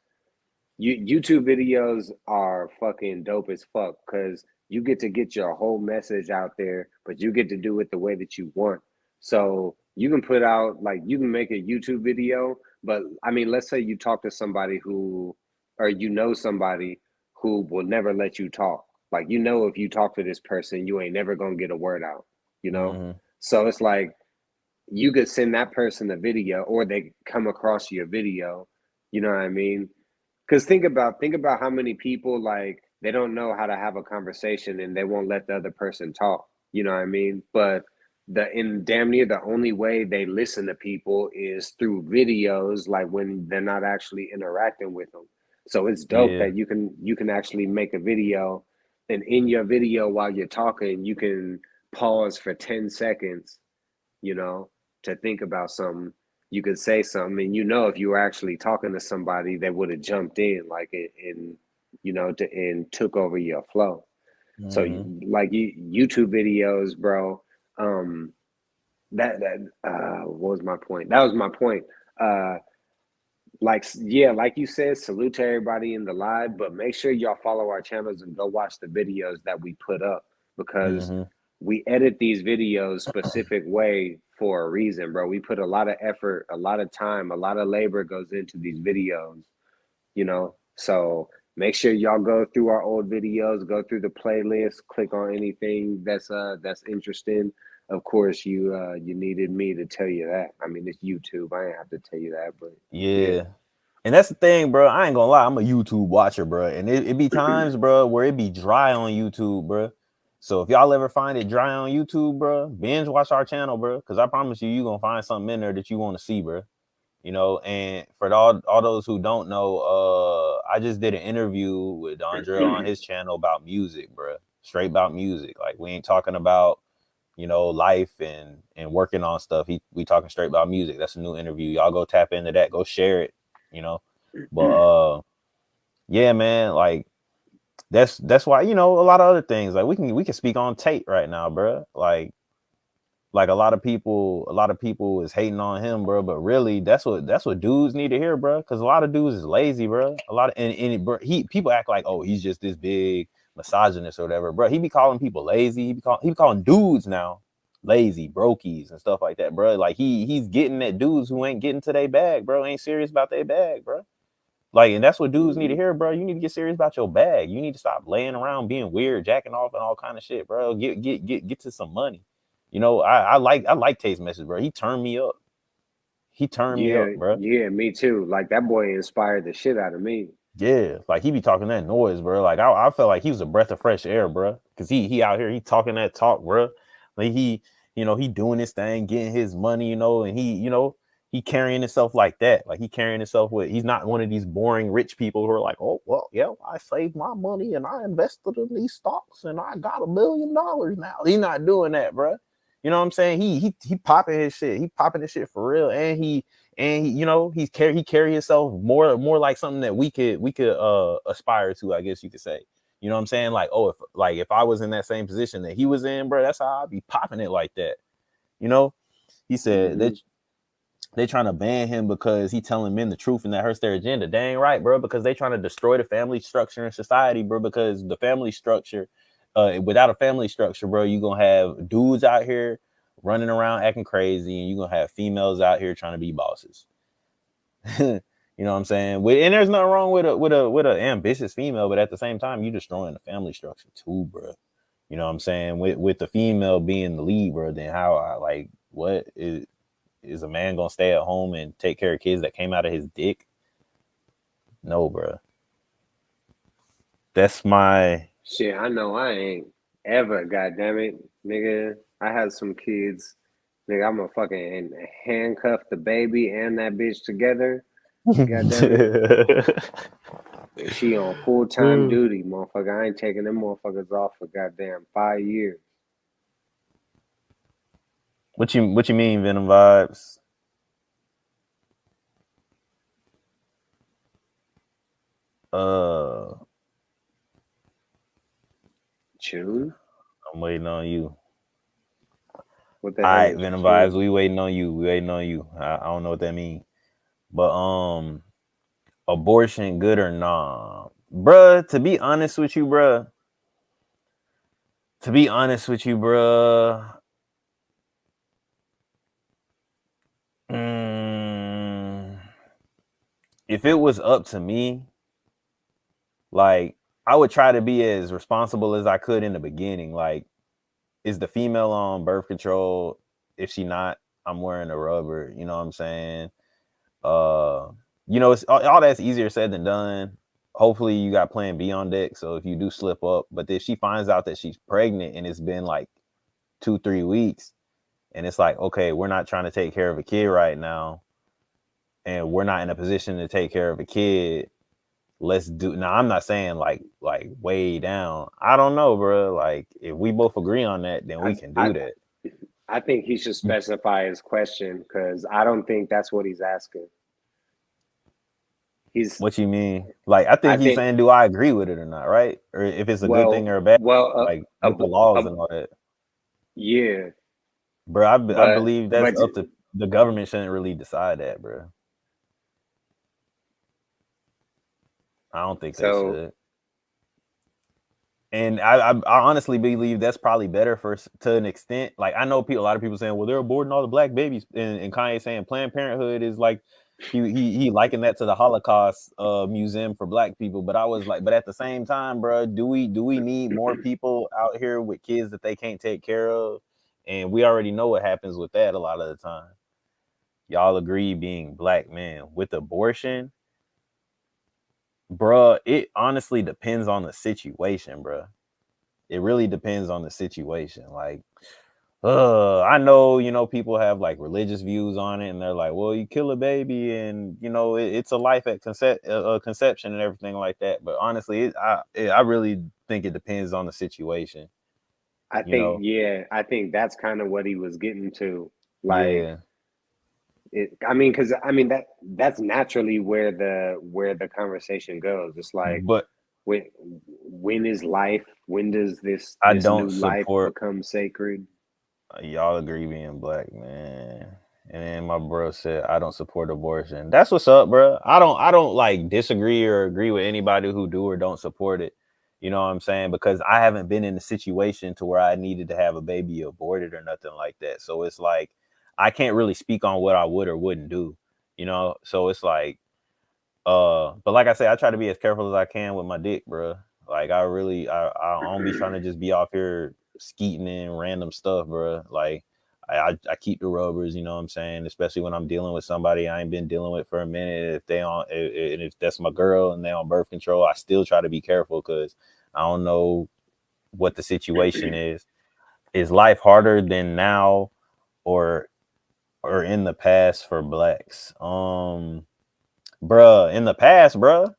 YouTube videos are fucking dope as fuck because you get your whole message out there, but you get to do it the way that you want. So you can put out like you can make a YouTube video, but I mean, let's say you talk to somebody or somebody who will never let you talk. Like if you talk to this person, you ain't never gonna get a word out, you know? mhm. So it's like you could send that person a video, or they come across your video. You know what I mean? Because think about how many people, like, they don't know how to have a conversation and they won't let the other person talk. You know what I mean? But in damn near the only way they listen to people is through videos, like when they're not actually interacting with them. So it's dope Yeah. that you can actually make a video, and in your video while you're talking, you can pause for 10 seconds, you know, to think about something. You could say something, and if you were actually talking to somebody, they would have jumped in, like, and took over your flow. So, Mm-hmm. like, YouTube videos, bro. Um, what was my point? That was my point. Uh, like, yeah, like you said, salute to everybody in the live, but make sure y'all follow our channels and go watch the videos that we put up, because Mm-hmm. we edit these videos specific way for a reason, bro. We put a lot of effort, a lot of time, a lot of labor goes into these videos. So make sure y'all go through our old videos, go through the playlist, click on anything that's interesting. Of course, you needed me to tell you that. I mean, it's YouTube. I didn't have to tell you that, but yeah. Yeah. And that's the thing, bro. I ain't gonna lie. I'm a YouTube watcher, bro. And it be times, bro, where it be dry on YouTube, bro. So if y'all ever find it dry on YouTube, bro, binge watch our channel, bro. Because I promise you, gonna find something in there that you want to see, bro. And for all those who don't know, I just did an interview with Andre on his channel about music, bro. Straight about music. Like, we ain't talking about life and working on stuff. We talking straight about music. That's a new interview. Y'all go tap into that. Go share it. You know, but yeah, man. Like, that's why a lot of other things. Like, we can speak on Tate right now, bro. Like a lot of people is hating on him, bro. But really, that's what dudes need to hear, bro. Because a lot of dudes is lazy, bro. A lot of bro, people act like, oh, he's just this big misogynist or whatever, bro. He be calling people lazy. He be calling dudes now lazy, brokies, and stuff like that, bro. Like, he's getting at dudes who ain't getting to their bag, bro. Ain't serious about their bag, bro. Like, and that's what dudes need to Mhm. hear, bro. You need to get serious about your bag. You need to stop laying around being weird, jacking off, and all kind of shit, bro. Get to some money. I like Tate's message, bro. He turned me up. He turned me Yeah, up, bro. yeah, me too. Like, that boy inspired the shit out of me. Yeah, like, he be talking that noise, bro. Like, I felt like he was a breath of fresh air, bro. Cause he out here, he talking that talk, bro. Like, he doing his thing, getting his money, and he carrying himself like that. Like, he carrying himself with. He's not one of these boring rich people who are like, oh well, yeah, I saved my money and I invested in these stocks and I got $1 million now. He's not doing that, bro. You know what I'm saying? He popping his shit. He popping his shit for real, and he carry himself more like something that we could aspire to, I guess you could say. You know what I'm saying? Like, oh, if I was in that same position that he was in, bro, that's how I'd be popping it like that. You know, he said that Hmm. they trying to ban him because he telling men the truth and that hurts their agenda. Dang right, bro, because they trying to destroy the family structure in society, bro, because the family structure, without a family structure, bro, you going to have dudes out here running around acting crazy, and you going to have females out here trying to be bosses. You know what I'm saying? And there's nothing wrong with a ambitious female, but at the same time, you destroying the family structure too, bro. You know what I'm saying? With the female being the lead, bro, then how what is a man gonna stay at home and take care of kids that came out of his dick? No, bro. That's my Shit, I know I ain't ever, goddamn it, nigga. I had some kids, nigga. I'm gonna fucking handcuff the baby and that bitch together. Goddamn it. And she on full time duty, motherfucker. I ain't taking them motherfuckers off for goddamn 5 years. what you mean, Venom vibes? Uh, Tune? I'm waiting on you. What the All hell right, is Venom vibes. tune? We waiting on you. We waiting on you. I don't know what that means, but abortion good or nah, bruh? To be honest with you, bruh. To be honest with you, bruh. Mm, if it was up to me, like, I would try to be as responsible as I could in the beginning. Like, is the female on birth control? If she not, I'm wearing a rubber. You know what I'm saying? Uh, it's all that's easier said than done. Hopefully, you got Plan B on deck. So if you do slip up, but if she finds out that she's pregnant and it's been like 2-3 weeks, and it's like, okay, we're not trying to take care of a kid right now, and we're not in a position to take care of a kid. Let's do now. I'm not saying like way down. I don't know, bro. Like if we both agree on that, then we I can I do that. I think he should specify his question because I don't think that's what he's asking. He's What you mean? Like I I think he's think saying, do I agree with it or not, right? Or if it's a good thing well or a bad, well like with the laws and all that. yeah, Bro, I but believe that's but up to the government. Shouldn't really decide that, bro. I don't think they so should. And I honestly believe that's probably better to an extent. Like I know a lot of people saying, well, they're aborting all the black babies, and Kanye saying Planned Parenthood is like he likened that to the Holocaust museum for black people. But I was like, but at the same time, bro, do we need more people out here with kids that they can't take care of? And we already know what happens with that a lot of the time. Y'all agree being black men with abortion, bruh, it honestly depends on the situation, bruh. It really depends on the situation. Like, I know, people have like religious views on it, and they're like, well, you kill a baby, and it's a life at conception and everything like that. But honestly, I really think it depends on the situation. You know, I think that's kind of what he was getting to. Like yeah. I mean, because I mean that's naturally where the conversation goes. It's like But when when is life? When does I this don't new life support. become sacred? Y'all agree being black, man. And then my bro said, I don't support abortion. That's what's up, bro. I don't like disagree or agree with anybody who do or don't support it. You know what I'm saying? Because I haven't been in a situation to where I needed to have a baby aborted or nothing like that. So it's like I can't really speak on what I would or wouldn't do. So it's like but like I said, I try to be as careful as I can with my dick, bro. Like I don't be trying to just be off here skeeting in random stuff, bro. Like I keep the rubbers, you know what I'm saying? Especially when I'm dealing with somebody I ain't been dealing with for a minute. And if that's my girl and they on birth control, I still try to be careful because I don't know what the situation is. Is life harder than now or in the past for blacks? Bruh, in the past, bruh.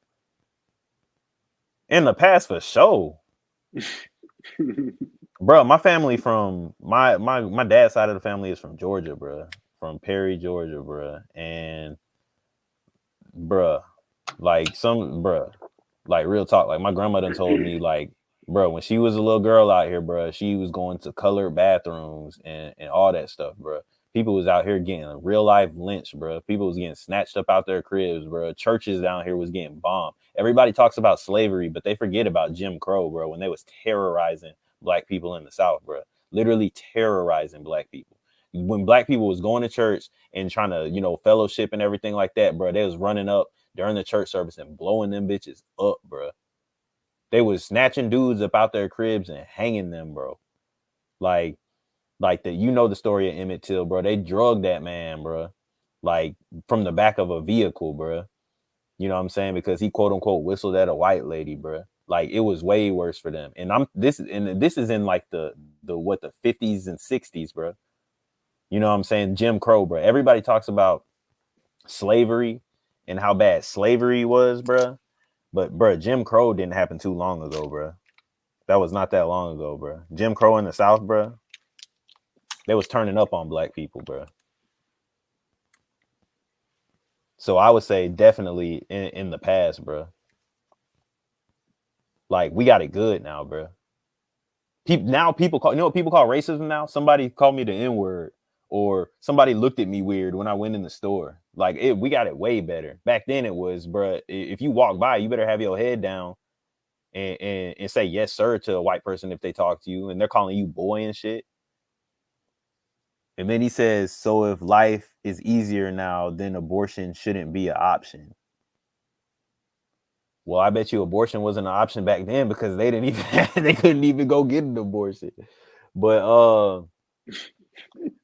In the past for sure. Bro, my family from my dad's side of the family is from Georgia, bro. From Perry, Georgia, bro. And bruh, like real talk. Like my grandma done told me, like, bro, when she was a little girl out here, bro, she was going to colored bathrooms and all that stuff, bro. People was out here getting real life lynched, bro. People was getting snatched up out their cribs, bro. Churches down here was getting bombed. Everybody talks about slavery, but they forget about Jim Crow, bro, when they was terrorizing black people in the South, bro. Literally terrorizing black people. When black people was going to church and trying to, fellowship and everything like that, bro, they was running up during the church service and blowing them bitches up, bro. They was snatching dudes up out their cribs and hanging them, bro. Like, the story of Emmett Till, bro. They drugged that man, bro. Like from the back of a vehicle, bro. You know what I'm saying? Because he quote unquote whistled at a white lady, bro. Like it was way worse for them. And this is in like the 50s and 60s, bro. You know what I'm saying? Jim Crow, bro. Everybody talks about slavery and how bad slavery was, bro. But bro, Jim Crow didn't happen too long ago, bro. That was not that long ago, bro. Jim Crow in the South, bro. They was turning up on black people, bro. So I would say definitely in the past, bro. Like we got it good now, bro. Now people call, what people call racism now? Somebody called me the N word, or somebody looked at me weird when I went in the store. Like we got it way better. Back then it was, bro. If you walk by, you better have your head down and say yes sir to a white person if they talk to you and they're calling you boy and shit. And then he says, so if life is easier now, then abortion shouldn't be an option. Well, I bet you abortion wasn't an option back then because they didn't even they couldn't even go get an abortion. But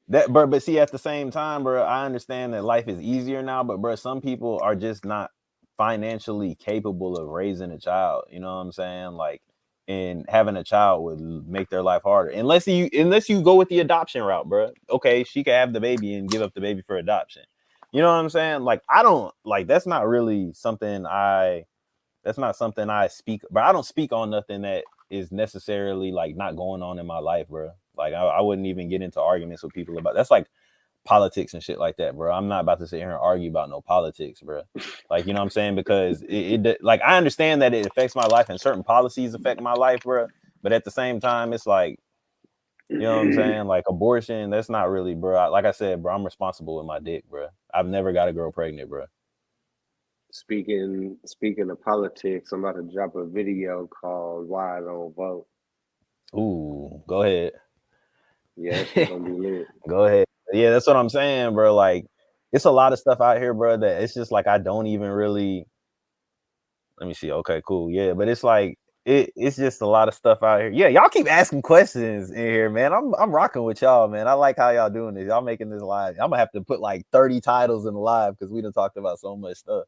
That, bro, but see, at the same time, bro, I understand that life is easier now, but bro, some people are just not financially capable of raising a child. You know what I'm saying? Like, and having a child would make their life harder. Unless you go with the adoption route, bro. Okay, she can have the baby and give up the baby for adoption. You know what I'm saying? Like, I don't like that's not really something that's not something I speak, but I don't speak on nothing that is necessarily like not going on in my life, bro. Like I wouldn't even get into arguments with people about that's like politics and shit like that, bro. I'm not about to sit here and argue about no politics, bro. Like, you know what I'm saying? Because like I understand that it affects my life and certain policies affect my life, bro. But at the same time, it's like, you know what I'm saying? Like abortion, that's not really, bro. Like I said, bro, I'm responsible with my dick, bro. I've never got a girl pregnant, bro. Speaking of politics, I'm about to drop a video called "Why I Don't Vote." Ooh, go ahead. Yeah, that shit gonna be lit. Go ahead. Yeah, that's what I'm saying, bro. Like, it's a lot of stuff out here, bro, that it's just like I don't even really. Let me see. Okay, cool. Yeah, but it's like it's just a lot of stuff out here. Yeah, y'all keep asking questions in here, man. I'm rocking with y'all, man. I like how y'all doing this. Y'all making this live. I'm gonna have to put like 30 titles in the live because we done talked about so much stuff.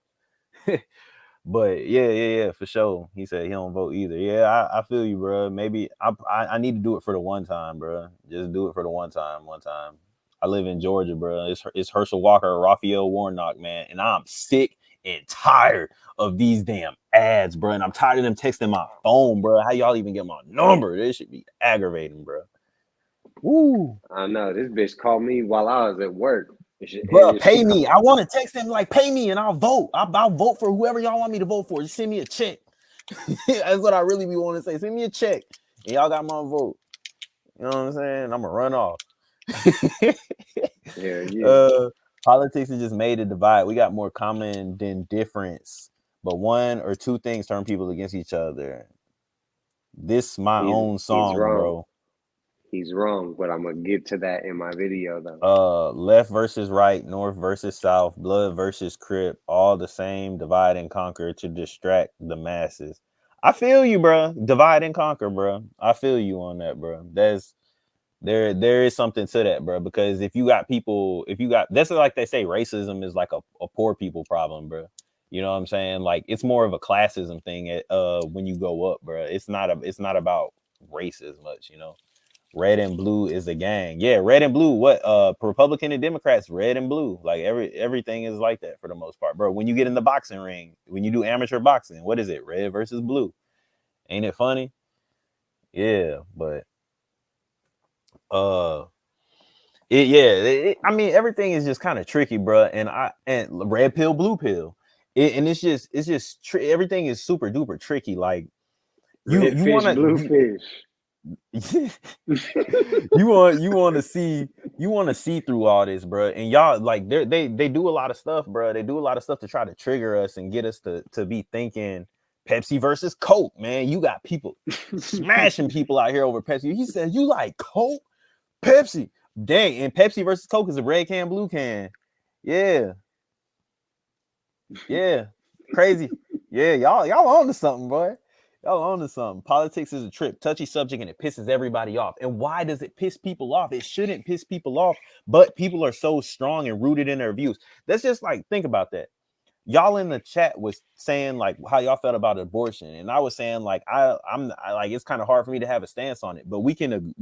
But yeah, for sure. He said he don't vote either. Yeah, I feel you, bro. Maybe I need to do it for the one time, bro. Just do it for the one time. One time. I live in Georgia, bro. It's Herschel Walker, Raphael Warnock, man, and I'm sick and tired of these damn ads, bro. And I'm tired of them texting my phone, bro. How y'all even get my number? This should be aggravating, bro. Woo. I know this bitch called me while I was at work, Bro, and she pay called. me. I want to text them like, pay me, and I'll vote. I'll vote for whoever y'all want me to vote for. Just send me a check. That's what I really be wanting to say. Send me a check, and y'all got my vote. You know what I'm saying? I'm gonna run off. Yeah, yeah. uh, Politics has just made a divide. We got more common than difference, but one or two things turn people against each other. This my own He's song, wrong. bro. He's wrong, but I'm gonna get to that in my video though. Left versus right, north versus south, blood versus crip, all the same, divide and conquer to distract the masses. I feel you, bro. Divide and conquer, bro. I feel you on that, bro. There is something to that, bro. Because if you got people, if you got that's like they say, racism is like a poor people problem, bro. You know what I'm saying? Like it's more of a classism thing when you go up, bro. It's not about race as much, you know. Red and blue is a gang. Yeah, red and blue. What Republican and Democrats, red and blue. Like everything is like that for the most part, bro. When you get in the boxing ring, when you do amateur boxing, what is it? Red versus blue. Ain't it funny? Yeah, but uh I mean everything is just kind of tricky, bro. And red pill, blue pill. And everything is super duper tricky. Like you Red you fish, want blue to fish. you want to see through all this, bro. And y'all like they do a lot of stuff, bro. They do a lot of stuff to try to trigger us and get us to be thinking Pepsi versus Coke, man. You got people smashing people out here over Pepsi. He said, "You like Coke, Pepsi, dang." And Pepsi versus Coke is a red can, blue can. Yeah, yeah, crazy. Yeah, y'all on to something, boy. Y'all on to something. Politics is a trip, touchy subject, and it pisses everybody off. And why does it piss people off? It shouldn't piss people off, but people are so strong and rooted in their views. That's just like think about that. Y'all in the chat was saying like how y'all felt about abortion, and I was saying like like it's kind of hard for me to have a stance on it, but we can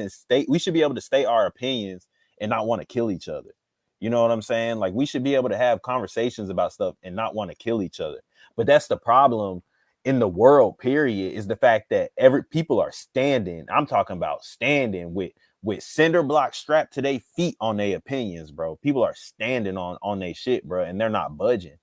state we should be able to state our opinions and not want to kill each other. You know what I'm saying? Like we should be able to have conversations about stuff and not want to kill each other. But that's the problem in the world. Period is the fact that every people are standing. I'm talking about standing with cinder blocks strapped to their feet on their opinions, bro. People are standing on their shit, bro, and they're not budging.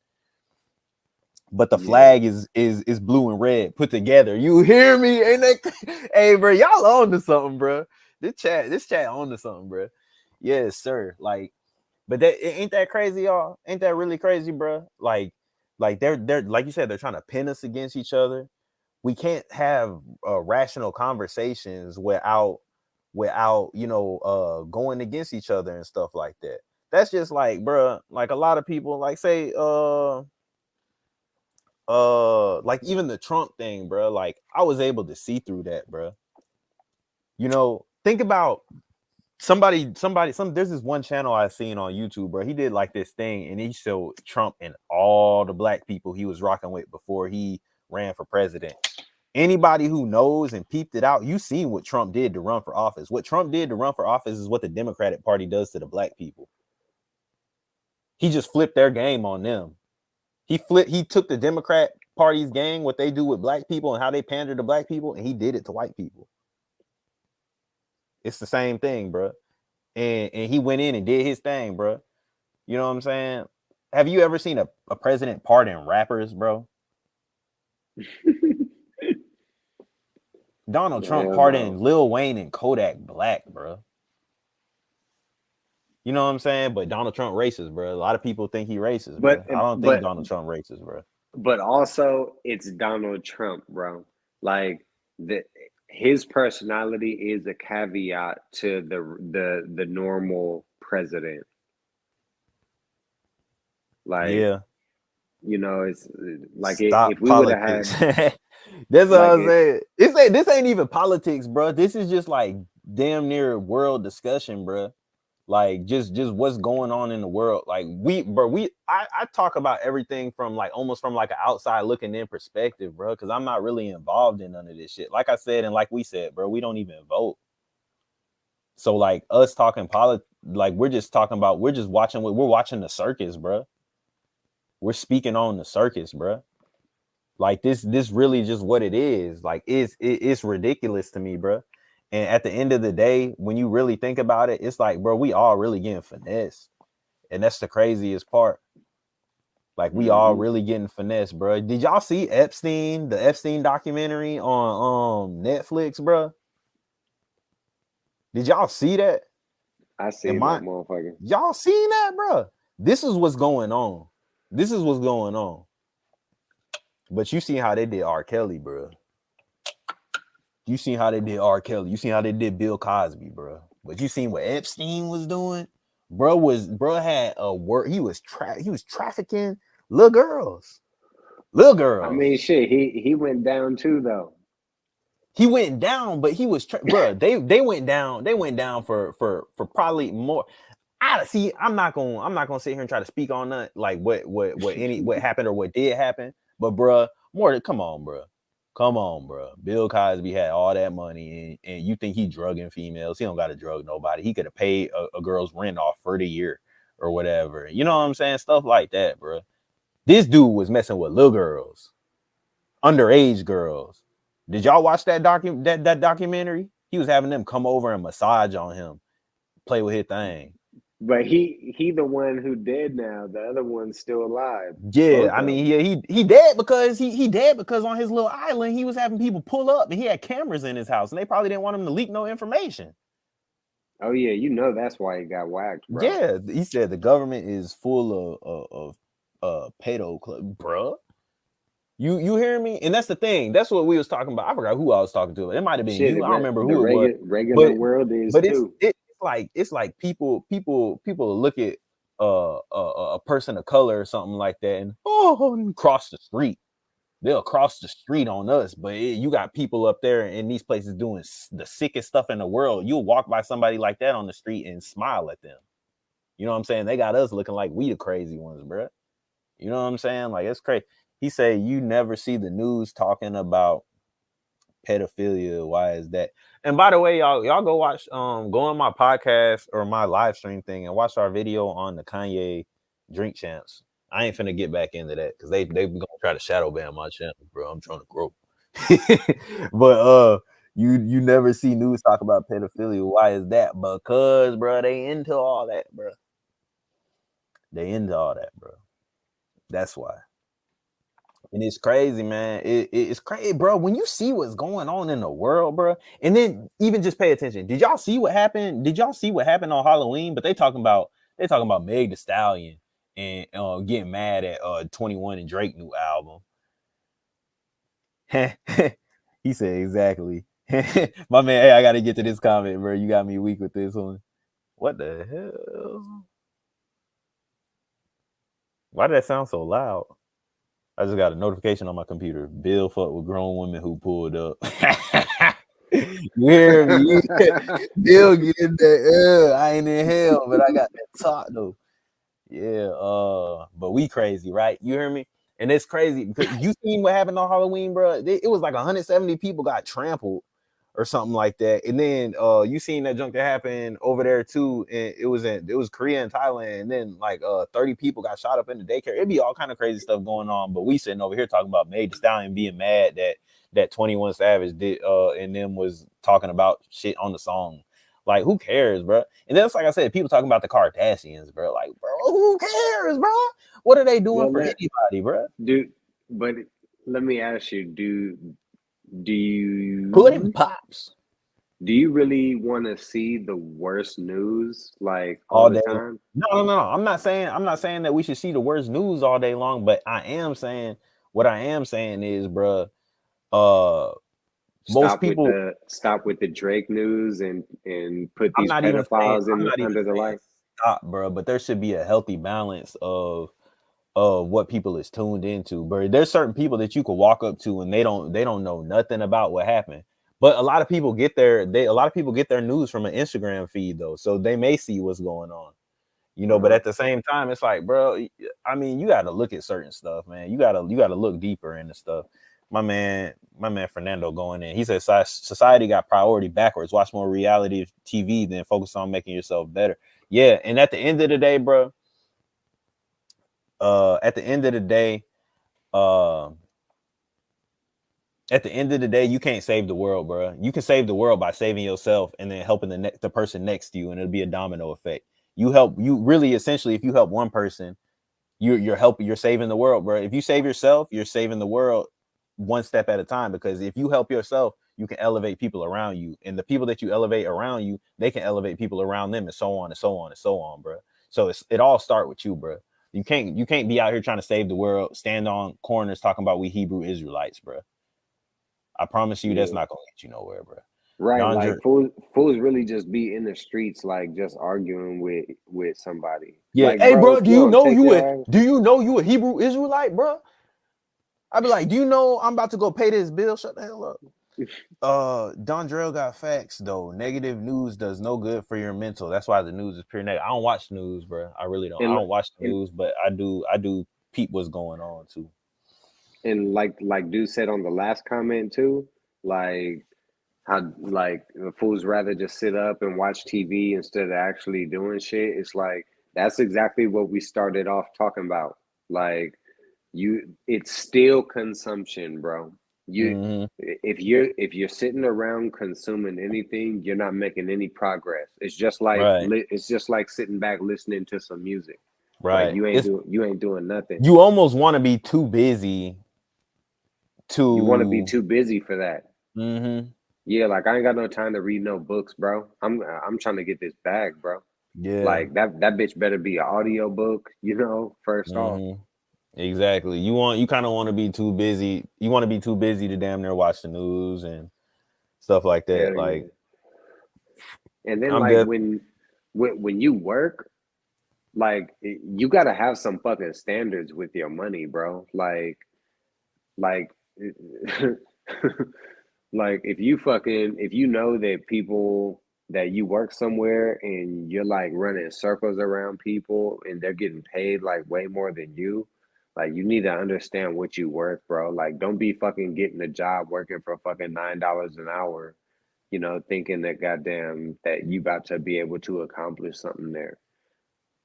But the Yeah, flag is blue and red put together. You hear me? Ain't that? Hey, bro, y'all on to something, bro. This chat on to something, bro. Yes, sir. Like, but that ain't that crazy, y'all? Ain't that really crazy, bro? Like they're like you said, they're trying to pin us against each other. We can't have rational conversations without going against each other and stuff like that. That's just like, bro, like a lot of people like say like even the Trump thing, bro. Like I was able to see through that, bro. You know, think about there's this one channel I seen on YouTube, bro. He did like this thing and he showed Trump and all the black people he was rocking with before he ran for president. Anybody who knows and peeped it out, you seen what Trump did to run for office. What Trump did to run for office is what the Democratic Party does to the black people. He just flipped their game on them. He took the Democrat Party's game, what they do with black people and how they pander to black people, and he did it to white people. It's the same thing, bro. And he went in and did his thing, bro. You know what I'm saying? Have you ever seen a president pardon rappers, bro? Donald Trump Hell pardoned no. Lil Wayne and Kodak Black, bro. You know what I'm saying? But Donald Trump racist, bro. A lot of people think he racist, But bro. I don't think but Donald Trump racist, bro. but also it's Donald Trump, bro. Like the his personality is a caveat to the normal president. Like, Yeah. you know, it's like if Stop we would have politics. had That's what like I'm saying. This ain't even politics, bro. This is just like damn near world discussion, bro. Like just what's going on in the world. Like I talk about everything from like almost from like an outside looking in perspective, bro, because I'm not really involved in none of this shit. Like I said, and like we said, bro, we don't even vote. So like us talking like we're just talking about, we're just watching, we're watching the circus, bro. We're speaking on the circus, bro. Like this really just what it is. Like it's ridiculous to me, bro. And at the end of the day, when you really think about it, it's like, bro, we all really getting finessed. And that's the craziest part. Like we all mhm. really getting finessed, bro. Did y'all see Epstein, the Epstein documentary on Netflix, bro? Did y'all see that? I Am seen that I motherfucker. y'all seen that, bro? This is what's going on. This is what's going on. But you see how they did R. Kelly, bro. You seen how they did R. Kelly. You seen how they did Bill Cosby, bro. But you seen what Epstein was doing? Bro had a work. He was trafficking little girls. Little I mean, girls. shit, he went down too though. He went down, but he was bro. They went down. They went down for probably more. I see. I'm not gonna sit here and try to speak on that, like what happened or what did happen. But bro, come on, bro. Come on, bro. Bill Cosby had all that money, and you think he drugging females? He don't got to drug nobody. He could have paid a girl's rent off for the year or whatever. You know what I'm saying? Stuff like that, bro. This dude was messing with little girls, underage girls. Did y'all watch that documentary? He was having them come over and massage on him, play with his thing. But he the one who dead now. The other one's still alive. Yeah, Both I of mean, them. yeah, he dead because he dead because on his little island he was having people pull up and he had cameras in his house and they probably didn't want him to leak no information. Oh yeah, you know that's why he got whacked, bro. Yeah, he said the government is full of pedo club, bro. You hear me? And that's the thing. That's what we was talking about. I forgot who I was talking to. It might have been Shit, you. I don't remember the who it was, regular but world is but too. it's like people look at a person of color or something like that and cross the street. They'll cross the street on us, but you got people up there in these places doing the sickest stuff in the world. You'll walk by somebody like that on the street and smile at them. You know what I'm saying? They got us looking like we the crazy ones, bro. You know what I'm saying? Like it's crazy. He said you never see the news talking about pedophilia. Why is that? And by the way, y'all go watch go on my podcast or my live stream thing and watch our video on the Kanye drink champs. I ain't finna get back into that because they gonna try to shadow ban my channel, bro. I'm trying to grow. But you never see news talk about pedophilia. Why is that? Because bro, they into all that, bro. They into all that, bro. That's why. And it's crazy, man. It's crazy, bro. When you see what's going on in the world, bro, and then even just pay attention. Did y'all see what happened? Did y'all see what happened on Halloween? But they talking about Meg The Stallion and getting mad at 21 and Drake new album. He said exactly. My man, hey, I gotta get to this comment, bro. You got me weak with this one. What the hell? Why did that sound so loud? I just got a notification on my computer. Bill fucked with grown women who pulled up. You hear me? Bill get in there. I ain't in hell, but I got that talk though. Yeah, but we crazy, right? You hear me? And it's crazy because you seen what happened on Halloween, bro. It was like 170 people got trampled or something like that. And then you seen that junk that happened over there too. And it was Korea and Thailand. And then like 30 people got shot up in the daycare. It'd be all kind of crazy stuff going on. But we sitting over here talking about Meg Thee Stallion being mad that 21 Savage did and them was talking about shit on the song. Like, who cares, bro? And that's like I said, people talking about the Kardashians, bro. Like, bro, who cares, bro? What are they doing Well, for anybody, bro? do but let me ask you, do Who are them you pops do you really want to see the worst news like all all the day long? time? No, no, no. I'm not saying that we should see the worst news all day long, but I am saying what I am saying is, bro. Uh, most people. Stop with the Drake news and put these pedophiles I'm in not even under the saying light. stop, bro. But there should be a healthy balance of what people is tuned into, bro. There's certain people that you could walk up to and they don't know nothing about what happened. But a lot of people get their news from an Instagram feed though, so they may see what's going on. But Uh-huh. at the same time, it's like, bro, I mean, you got to look at certain stuff, man. You got to look deeper into stuff. My man Fernando going in. He said society got priority backwards. Watch more reality TV than focus on making yourself better. Yeah, and at the end of the day, bro, at the end of the day, uh, you can't save the world, bro. You can save the world by saving yourself and then helping the person next to you, and it'll be a domino effect. You really essentially, if you help one person, you're saving the world, bro. If you save yourself, you're saving the world one step at a time. Because if you help yourself, you can elevate people around you, and the people that you elevate around you, they can elevate people around them, and so on and so on and so on, bro. So it all start with you, bro. You can't be out here trying to save the world, stand on corners talking about we Hebrew Israelites, bro. I promise you, that's Yeah. not gonna get you nowhere, bro. Right, Don like Jer- fools really just be in the streets like just arguing with somebody. yeah, Like, hey, bro, bro, if you don't take your ass, do you know you a Hebrew Israelite, bro? I'd be like, do you know I'm about to go pay this bill? Shut the hell up. Dondrell got facts though. Negative news does no good for your mental. That's why the news is pure negative. I don't watch news, bro. I really don't. I and don't watch the and news, but I do peep what's going on too. and like dude said on the last comment too, like how like the fools rather just sit up and watch TV instead of actually doing shit. It's like that's exactly what we started off talking about. Like it's still consumption, bro. You Mm-hmm. if you're sitting around consuming anything, you're not making any progress. Right, It's just like sitting back listening to some music. Like right. It's you ain't doing nothing. you almost want to be too busy You want to be to. too busy for that. Mm-hmm. Yeah, like I ain't got no time to read no books, bro. I'm trying to get this bag, bro. Yeah. Like that bitch better be an audio book, first off. Mm-hmm. Exactly. You kind of want to be too busy. You want to be too busy to damn near watch the news and stuff like that. Hell Like yeah. And then I'm like dead. when you work, like you got to have some fucking standards with your money, bro. Like like if you know that people that you work somewhere and you're like running circles around people and they're getting paid like way more than you, like you need to understand what you worth, bro. Like don't be fucking getting a job working for fucking $9 an hour, thinking that goddamn that you about to be able to accomplish something there.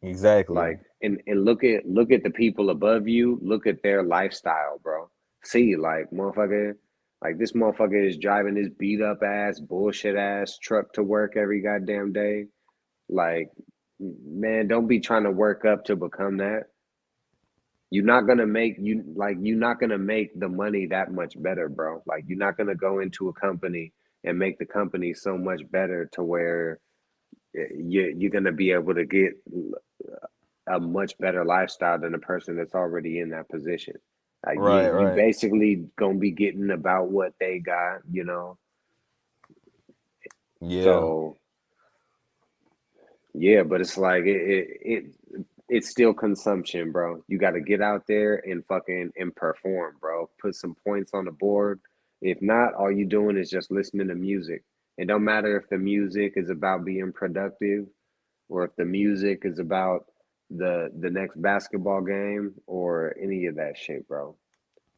Exactly. Like and look at the people above you, look at their lifestyle, bro. See, like motherfucker, like this motherfucker is driving his beat up ass, bullshit ass truck to work every goddamn day. Like, man, don't be trying to work up to become that. You're not gonna make the money that much better, bro. Like you're not gonna go into a company and make the company so much better to where you're gonna be able to get a much better lifestyle than a person that's already in that position. Like Right, you right. basically gonna be getting about what they got. Yeah. So yeah, but it's like it's still consumption, bro. You got to get out there and fucking and perform, bro. Put some points on the board. If not, all you doing is just listening to music It don't matter if the music is about being productive or if the music is about the next basketball game or any of that shit, bro.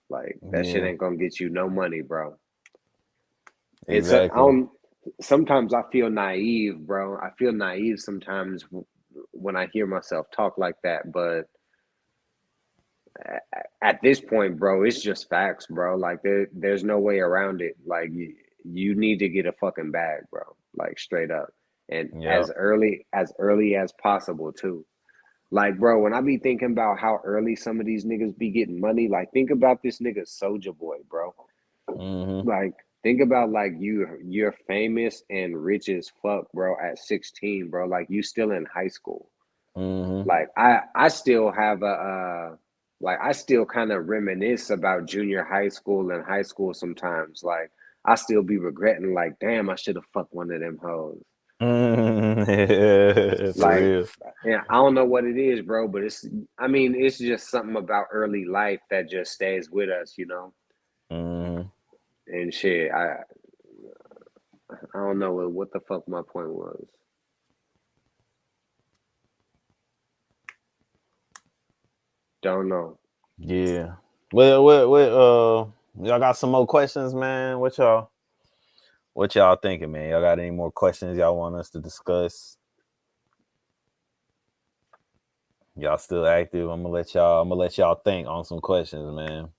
Like that shit Yeah, ain't gonna get you no money, bro. I exactly. don't. Sometimes I feel naive, bro. I feel naive sometimes when I hear myself talk like that. But at this point, bro, it's just facts, bro. Like there's no way around it. Like you need to get a fucking bag, bro. Like straight up, and Yep. as early as possible too. Like, bro, when I be thinking about how early some of these niggas be getting money, like think about this nigga Soldier Boy, bro. Mm-hmm. Like, think about like you're famous and rich as fuck, bro, at 16, bro. Like you still in high school. Mm-hmm. Like I still have a like I still kind of reminisce about junior high school and high school sometimes. Like I still be regretting like, damn, I should have fucked one of them hoes. Mm-hmm. Yeah, for Like, real. yeah, I don't know what it is, bro, but I mean, it's just something about early life that just stays with us, you know? Mm-hmm. And shit, I don't know what the fuck my point was. Don't know. Yeah. What y'all got some more questions, man? What y'all thinking, man? Y'all got any more questions y'all want us to discuss? Y'all still active? I'm gonna let y'all think on some questions, man.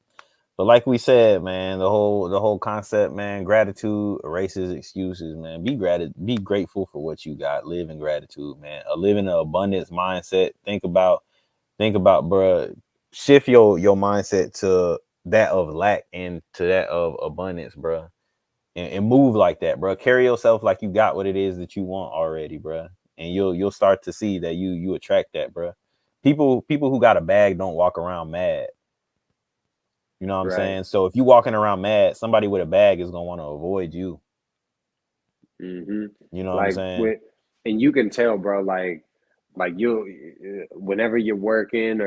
But like we said, man, the whole concept, man, gratitude erases excuses, man. Be grateful for what you got. Live in gratitude, man. Live in an abundance mindset. Think about, bruh. Shift your mindset to that of lack and to that of abundance, bruh. And move like that, bruh. Carry yourself like you got what it is that you want already, bruh. And you'll start to see that you attract that, bruh. People who got a bag don't walk around mad. You know what I'm Right. saying? So if you walking around mad, somebody with a bag is gonna want to avoid you. Mm-hmm. You know what I'm Like saying? and you can tell, bro. Like you, whenever you're working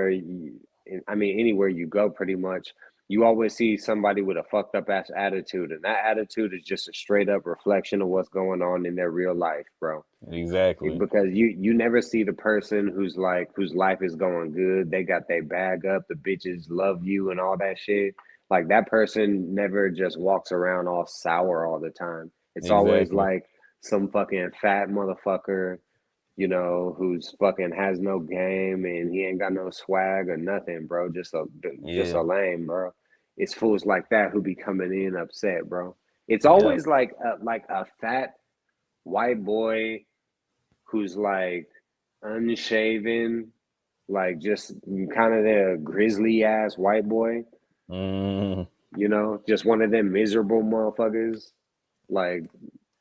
I mean, anywhere you go, pretty much, you always see somebody with a fucked up ass attitude, and that attitude is just a straight up reflection of what's going on in their real life, bro. Exactly. Because you never see the person whose life is going good. They got their bag up, the bitches love you and all that shit. Like that person never just walks around all sour all the time. It's always Exactly. like some fucking fat motherfucker, who's fucking has no game and he ain't got no swag or nothing, bro. Just Yeah. a lame, bro. It's fools like that who be coming in upset, bro. It's Yep. always like a fat white boy who's like unshaven, like just kind of the grizzly ass white boy, Mm, just one of them miserable motherfuckers. Like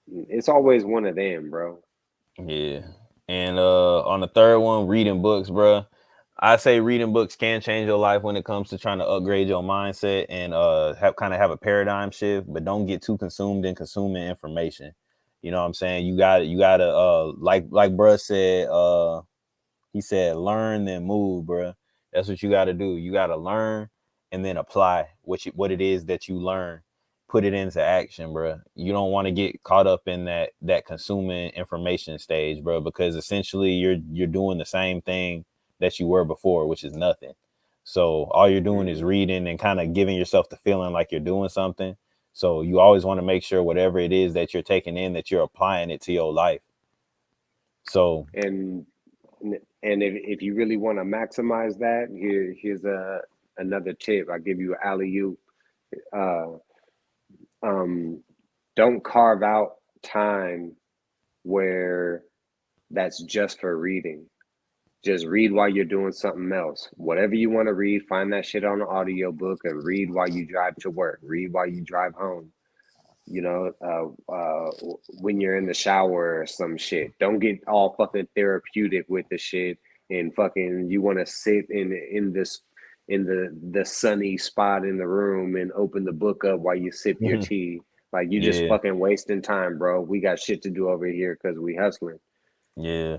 it's always one of them, bro. yeah. And on the third one, reading books, bruh. I say reading books can change your life when it comes to trying to upgrade your mindset and have a paradigm shift, but don't get too consumed in consuming information. You know what I'm saying? You gotta like bruh said, he said, learn then move, bro. That's what you got to do. You got to learn and then apply what it is that you learn. Put it into action, bro. You don't want to get caught up in that consuming information stage, bro, because essentially you're doing the same thing that you were before, which is nothing. So all you're doing is Hmm. reading and kind of giving yourself the feeling like you're doing something. So you always want to make sure whatever it is that you're taking in, that you're applying it to your life. So And and if you really want to maximize that, here's another tip. I give you an alley oop. Uh, um, don't carve out time where that's just for reading. Just read while you're doing something else. Whatever you want to read, find that shit on an audiobook and read while you drive to work. Read while you drive home. When you're in the shower or some shit. Don't get all fucking therapeutic with the shit and fucking you want to sit in the sunny spot in the room and open the book up while you sip your tea. Like you just yeah, fucking wasting time, bro. We got shit to do over here because we hustling. yeah.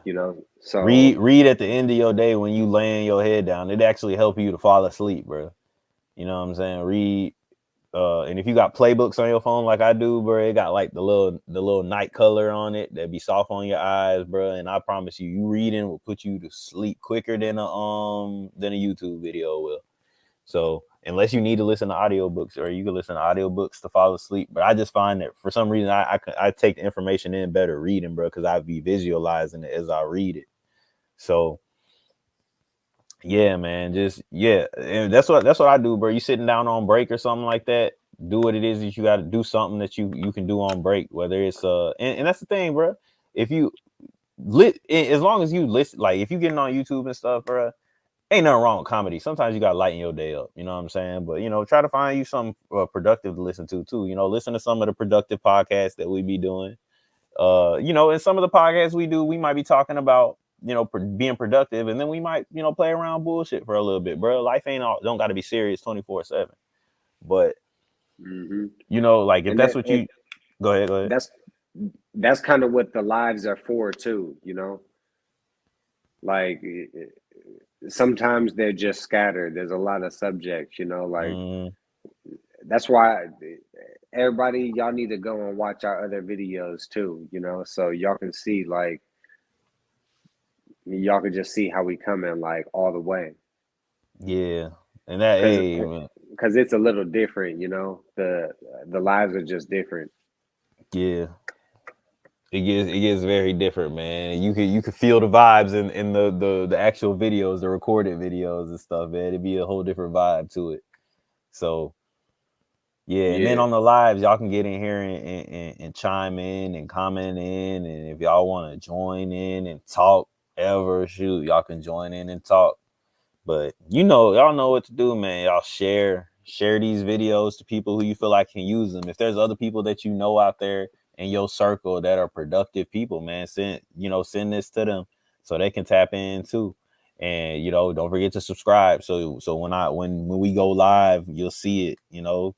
Read So read at the end of your day when you laying your head down. It actually help you to fall asleep, bro. You know what I'm saying? Read. And if you got playbooks on your phone like I do, bro, it got like the little night color on it that be soft on your eyes, bro. And I promise you, you reading will put you to sleep quicker than a YouTube video will. So unless you need to listen to audiobooks, or you can listen to audiobooks to fall asleep. But I just find that for some reason I take the information in better reading, bro, because I be visualizing it as I read it. So yeah, man, just yeah, and that's what I do, bro. You sitting down on break or something like that, do what it is that you got to do, something that you can do on break, whether it's and that's the thing, bro. If you as long as you listen, like if you getting on YouTube and stuff, bro, ain't nothing wrong with comedy. Sometimes you gotta lighten your day up, you know what I'm saying? But try to find you something productive to listen to too. Listen to some of the productive podcasts that we be doing. In some of the podcasts we do, we might be talking about being productive, and then we might play around bullshit for a little bit, bro. Life ain't all don't got to be serious 24/7. But Hmm. like if And that's what you go ahead. that's that's kind of what the lives are for too. Like sometimes they're just scattered. There's a lot of subjects. Like Mm, that's why everybody y'all need to go and watch our other videos too. So y'all can see like y'all can just see how we come in like all the way yeah, and that because hey man, it's a little different. The lives are just different. yeah. It gets very different, man. You could feel the vibes in the actual videos, the recorded videos and stuff, man. It'd be a whole different vibe to it. So yeah, and then Yeah, on the lives, y'all can get in here and chime in and comment in, and if y'all want to join in and talk, ever shoot, y'all can join in and talk. But y'all know what to do, man. Y'all share these videos to people who you feel like can use them. If there's other people that you know out there in your circle that are productive people, man, send this to them so they can tap in too. And don't forget to subscribe. So when we go live, you'll see it.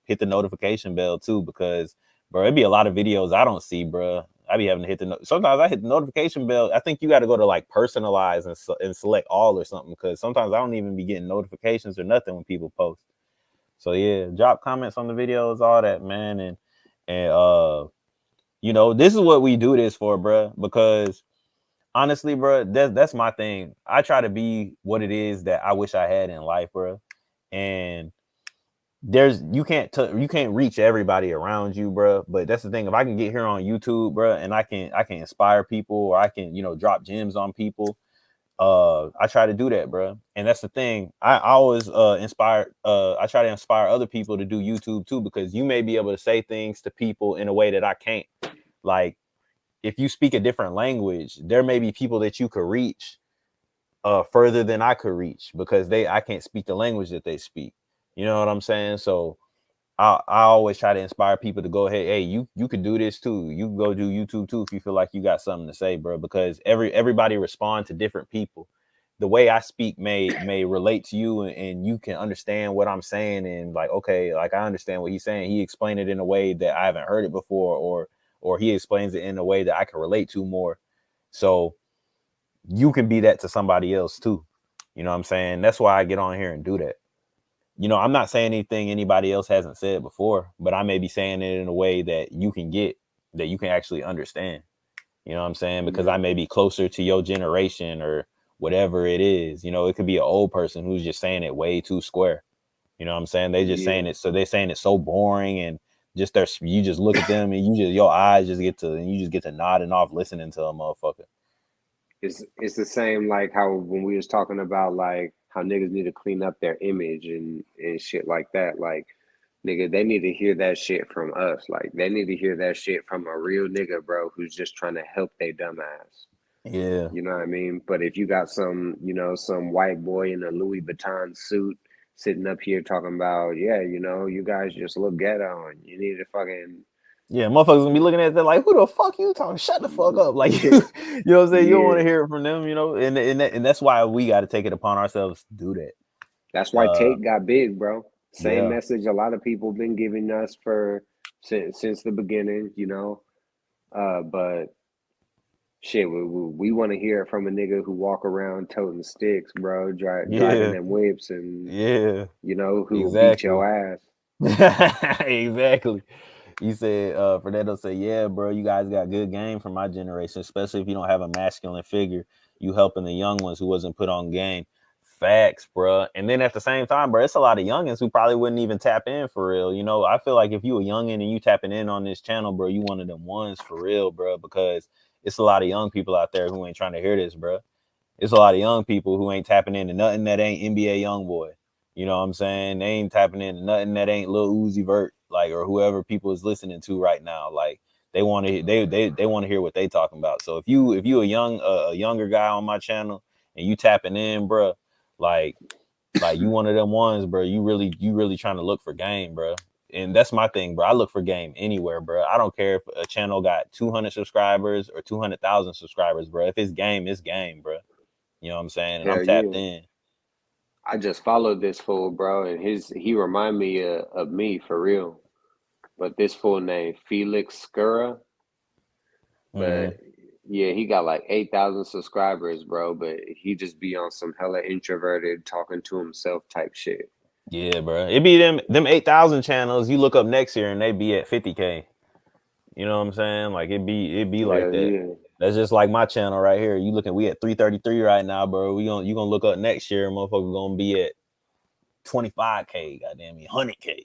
Hit the notification bell too, because bro, it'd be a lot of videos I don't see, bro. I be having to hit sometimes I hit the notification bell. I think you got to go to like personalize and select all or something, because sometimes I don't even be getting notifications or nothing when people post. So yeah, drop comments on the videos, all that, man. And this is what we do this for, bro, because honestly, bro, that's my thing. I try to be what it is that I wish I had in life, bro. And you can't reach everybody around you, bro. But that's the thing. If I can get here on YouTube, bro, and I can inspire people, or I can drop gems on people, I try to do that, bro. And that's the thing. I always I try to inspire other people to do YouTube too, because you may be able to say things to people in a way that I can't. Like if you speak a different language, there may be people that you could reach further than I could reach, because I can't speak the language that they speak. You know what I'm saying? So I always try to inspire people to go ahead. Hey, you could do this too. You can go do YouTube too if you feel like you got something to say, bro. Because everybody respond to different people. The way I speak may relate to you, and you can understand what I'm saying, and like, okay, like I understand what he's saying. He explained it in a way that I haven't heard it before, or he explains it in a way that I can relate to more. So you can be that to somebody else too. You know what I'm saying? That's why I get on here and do that. I'm not saying anything anybody else hasn't said before, but I may be saying it in a way that you can actually understand. You know what I'm saying? Because I yeah, may be closer to your generation or whatever it is. It could be an old person who's just saying it way too square. You know what I'm saying? They just saying yeah. it, so they're saying it so boring, and you just look at them and your eyes just get to nodding off listening to a motherfucker. It's the same like how when we was talking about like how niggas need to clean up their image and shit like that. Like nigga, they need to hear that shit from us. Like they need to hear that shit from a real nigga, bro, who's just trying to help their dumb ass. Yeah. You know what I mean? But if you got some white boy in a Louis Vuitton suit sitting up here talking about, yeah, you guys just look ghetto and you need to fucking Yeah, motherfuckers gonna be looking at that like, who the fuck you talking? Shut the fuck up. Like you know what I'm saying? You don't want yeah. to hear it from them, and that's why we gotta take it upon ourselves to do that. That's why Uh Tate got big, bro. Same yeah. message a lot of people been giving us for since the beginning, but shit, we want to hear it from a nigga who walk around toting sticks, bro, driving Yeah. them whips and Yeah. who will beat Exactly. your ass. Exactly. You said Fernando said, yeah, bro, you guys got good game from my generation, especially if you don't have a masculine figure. You helping the young ones who wasn't put on game. Facts, bro. And then at the same time, bro, it's a lot of youngins who probably wouldn't even tap in for real. You know, I feel like if you a youngin and you tapping in on this channel, bro, you one of them ones for real, bro, because it's a lot of young people out there who ain't trying to hear this, bro. It's a lot of young people who ain't tapping into nothing that ain't NBA young boy. You know what I'm saying? They ain't tapping into nothing that ain't Lil Uzi Vert, like, or whoever people is listening to right now. Like they want to they want to hear what they talking about. So if you a younger guy on my channel and you tapping in, bro, like you one of them ones, bro. You really trying to look for game, bro. And that's my thing, bro. I look for game anywhere, bro. I don't care if a channel got 200 subscribers or 200,000 subscribers, bro. If it's game, bro. You know what I'm saying? And I'm Hell tapped yeah. in. I just followed this fool, bro, and he remind me of me for real. But this fool named Felix Skura, Mm-hmm. but yeah, he got like 8,000 subscribers, bro. But he just be on some hella introverted, talking to himself type shit. Yeah, bro. It be them 8,000 channels. You look up next year and they be at 50K. You know what I'm saying? Like it be like Hell that. yeah. That's just like my channel right here. You looking? We at 333 right now, bro. You gonna look up next year, motherfucker gonna be at 25K. Goddamn me, 100K.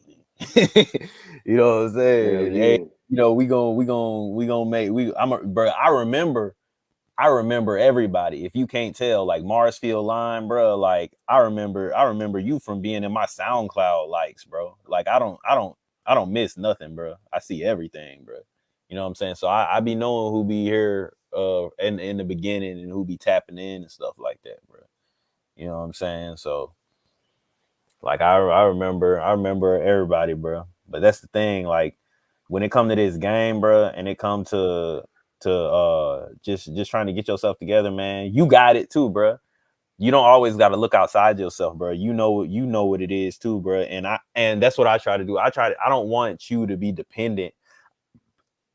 You know what I'm Hell saying? Hey, yeah. you know we gonna make we. Bro. I remember everybody. If you can't tell, like Marsfield Line, bro, like I remember you from being in my SoundCloud likes, bro. Like I don't miss nothing, bro. I see everything, bro. You know what I'm saying? So I be knowing who be here in the beginning and who be tapping in and stuff like that, bro. You know what I'm saying? So like I remember everybody, bro. But that's the thing, like when it come to this game, bro, and it come to just trying to get yourself together, man. You got it too, bro. You don't always got to look outside yourself, bro. You know what it is too, bro. And that's what I try to do. I don't want you to be dependent,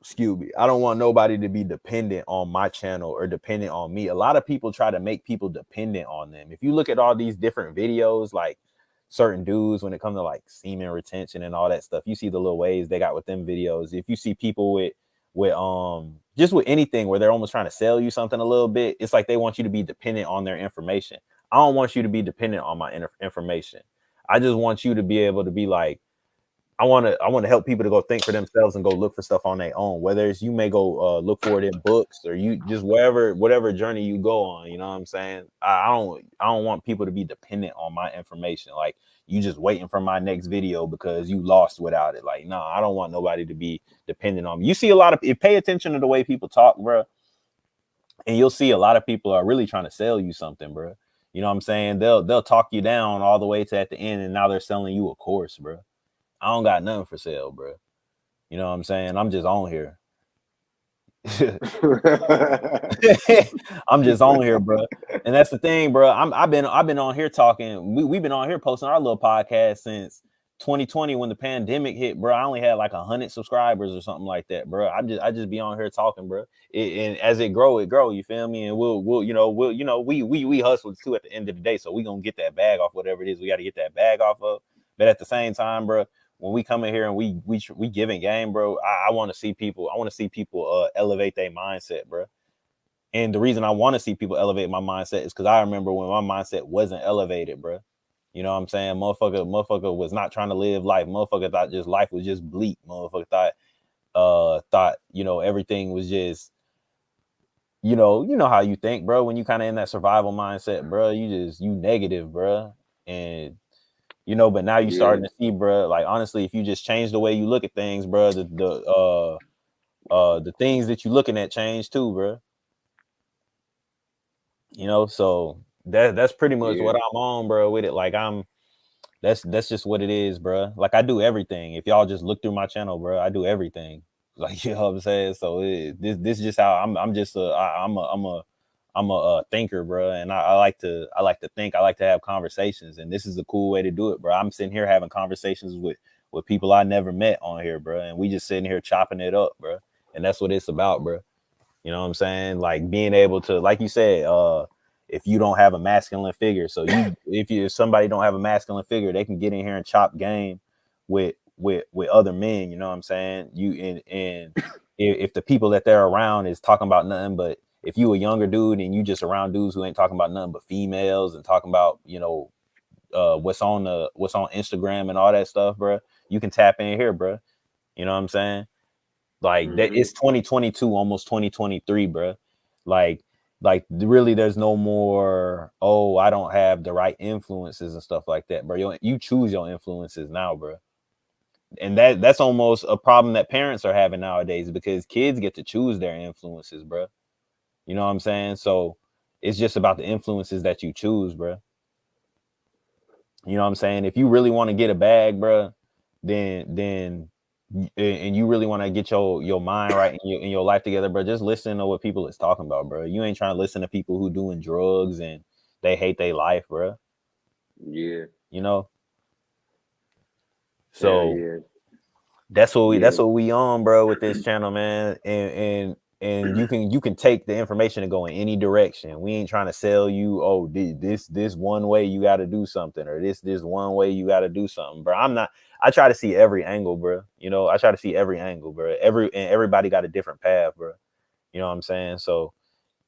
excuse me. I don't want nobody to be dependent on my channel or dependent on me. A lot of people try to make people dependent on them. If you look at all these different videos, like certain dudes, when it comes to like semen retention and all that stuff, you see the little ways they got with them videos. If you see people with just with anything where they're almost trying to sell you something a little bit, it's like they want you to be dependent on their information. I don't want you to be dependent on my information. I just want you to be able to be like, I want to help people to go think for themselves and go look for stuff on their own. Whether it's you may go look for it in books or you just whatever journey you go on. You know what I'm saying? I don't want people to be dependent on my information. Like you just waiting for my next video because you lost without it. Like no, I don't want nobody to be dependent on me. You see a lot of pay attention to the way people talk, bro, and you'll see a lot of people are really trying to sell you something, bro. You know what I'm saying? They'll talk you down all the way to at the end, and now they're selling you a course, bro. I don't got nothing for sale, bro. You know what I'm saying? I'm just on here. I'm just on here, bro. And that's the thing, bro. I've been on here talking. We've been on here posting our little podcast since 2020 when the pandemic hit, bro. I only had like 100 subscribers or something like that, bro. I just be on here talking, bro. And as it grow, it grow. You feel me? And we hustle too at the end of the day. So we gonna get that bag off whatever it is we got to get that bag off of. But at the same time, bro, when we come in here and we giving game, bro, I want to see people. I want to see people elevate their mindset, bro. And the reason I want to see people elevate my mindset is because I remember when my mindset wasn't elevated, bro. You know what I'm saying? Motherfucker was not trying to live life. Motherfucker thought just life was just bleak. Motherfucker thought everything was just you know how you think, bro. When you kind of in that survival mindset, bro, you negative, bro. And but now you Yeah. starting to see, bro. Like honestly, if you just change the way you look at things, bro, the things that you looking at change too, bro. So that's pretty much Yeah. what I'm on, bro. With it, like that's just what it is, bro. Like I do everything. If y'all just look through my channel, bro, I do everything. Like you know what I'm saying. So this is just how I'm just I'm a thinker, bro, and I like to think. I like to have conversations, and this is a cool way to do it, bro. I'm sitting here having conversations with people I never met on here, bro, and we just sitting here chopping it up, bro, and that's what it's about, bro. You know what I'm saying? Like being able to, like you said, if you don't have a masculine figure, so if somebody don't have a masculine figure, they can get in here and chop game with with other men. You know what I'm saying? And if the people that they're around is talking about nothing but, if you a younger dude and you just around dudes who ain't talking about nothing but females and talking about, what's on Instagram and all that stuff, bro, you can tap in here, bro. You know what I'm saying? Like that, Mm-hmm. it's 2022, almost 2023, bro. Like, really, there's no more. Oh, I don't have the right influences and stuff like that, bro. You choose your influences now, bro. And that's almost a problem that parents are having nowadays, because kids get to choose their influences, bro. You know what I'm saying? So it's just about the influences that you choose, bro. You know what I'm saying? If you really want to get a bag, bro, then and you really want to get your mind right and your life together, bro, just listen to what people is talking about, bro. You ain't trying to listen to people who doing drugs and they hate their life, bro. Yeah. You know? Hell So yeah. that's Yeah. what we on, bro, with this channel, man. And you can take the information and go in any direction. We ain't trying to sell you, oh, this one way you got to do something, or this one way you got to do something, bro. I try to see every angle, bro. I try to see every angle, bro. Everybody got a different path, bro. You know what I'm saying? So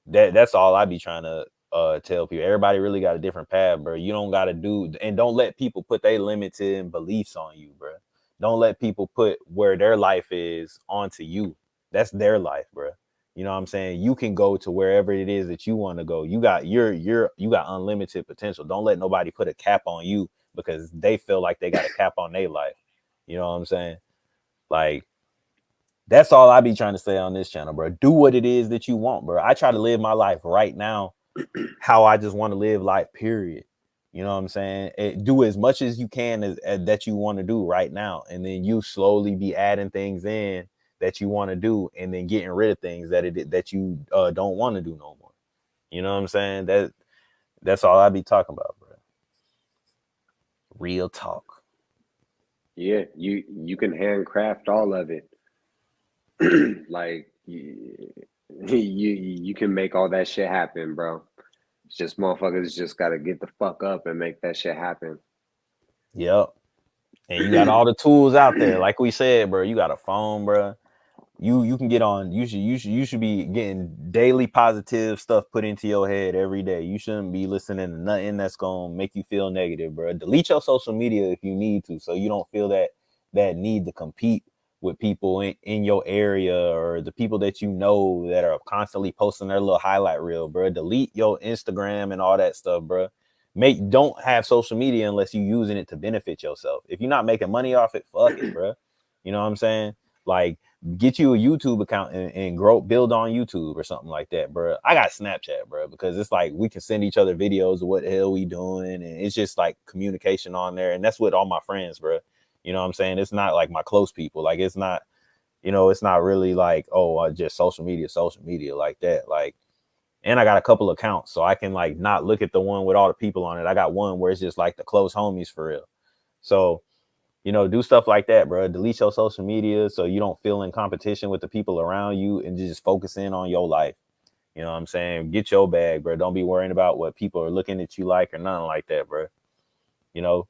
that's all I be trying to tell people. Everybody really got a different path, bro. You don't got to do, and don't let people put their limited beliefs on you, bro. Don't let people put where their life is onto you. That's their life, bro. You know what I'm saying? You can go to wherever it is that you want to go. You got unlimited potential. Don't let nobody put a cap on you because they feel like they got a cap on their life. You know what I'm saying? Like, that's all I be trying to say on this channel, bro. Do what it is that you want, bro. I try to live my life right now how I just want to live life, period. You know what I'm saying? Do as much as you can as that you want to do right now. And then you slowly be adding things in that you want to do, and then getting rid of things that you don't want to do no more. You know what I'm saying? That's all I be talking about, bro. Real talk. Yeah. You can handcraft all of it. Like you can make all that shit happen, bro. It's just motherfuckers just gotta get the fuck up and make that shit happen. Yep. And you got all the tools out there. Like we said, bro, you got a phone, bro. You can get on. You should be getting daily positive stuff put into your head every day. You shouldn't be listening to nothing that's gonna make you feel negative, bro. Delete your social media if you need to, so you don't feel that need to compete with people in your area, or the people that you know that are constantly posting their little highlight reel, bro. Delete your Instagram and all that stuff, bro. Don't have social media unless you using it to benefit yourself. If you're not making money off it, fuck it, bro. You know what I'm saying? Like, get you a YouTube account and build on YouTube or something like that, bro. I got Snapchat, bro, because it's like we can send each other videos of what the hell we doing, and it's just like communication on there, and that's with all my friends, bro. You know what I'm saying? It's not like my close people. Like, it's not, it's not really like, oh, just social media like that. Like, and I got a couple accounts, so I can like not look at the one with all the people on it. I got one where it's just like the close homies for real. So, do stuff like that, bro. Delete your social media so you don't feel in competition with the people around you, and just focus in on your life. You know what I'm saying? Get your bag, bro. Don't be worrying about what people are looking at you like or nothing like that, bro. You know,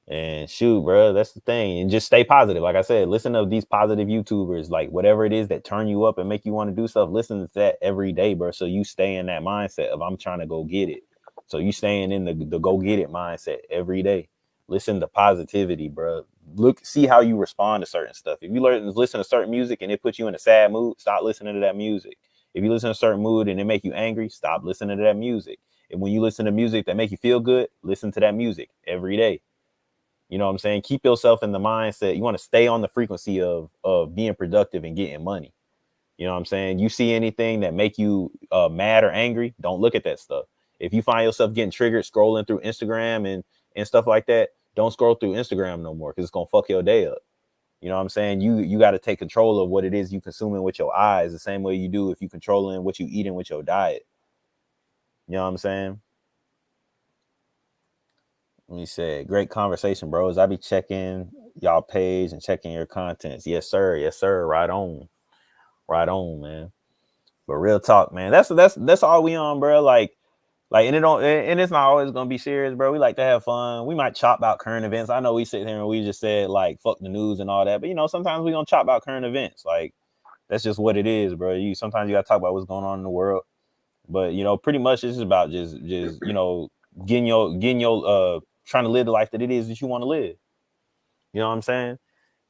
and shoot, bro, that's the thing. And just stay positive. Like I said, listen to these positive YouTubers, like whatever it is that turn you up and make you want to do stuff. Listen to that every day, bro. So you stay in that mindset of, I'm trying to go get it. So you staying in the go get it mindset every day. Listen to positivity, bro. See how you respond to certain stuff. If you listen to certain music and it puts you in a sad mood, stop listening to that music. If you listen to a certain mood and it make you angry, stop listening to that music. And when you listen to music that make you feel good, listen to that music every day. You know what I'm saying? Keep yourself in the mindset. You want to stay on the frequency of being productive and getting money. You know what I'm saying? You see anything that make you mad or angry, don't look at that stuff. If you find yourself getting triggered scrolling through Instagram and stuff like that, don't scroll through Instagram no more, because it's gonna fuck your day up. You know what I'm saying? You got to take control of what it is you consuming with your eyes, the same way you do if you controlling what you eating with your diet. You know what I'm saying? Let me say, great conversation, bros. I be checking y'all page and checking your contents. Yes, sir. Yes, sir. Right on, man. But real talk, man. That's all we on, bro. Like, Like, and it don't, and it's not always gonna be serious, bro. We like to have fun. We might chop out current events. I know we sit here and we just said like fuck the news and all that, but you know, sometimes we gonna chop out current events. Like, that's just what it is, bro. You sometimes you gotta talk about what's going on in the world. But you know, pretty much it's about just you know, getting your trying to live the life that it is that you want to live. You know what I'm saying?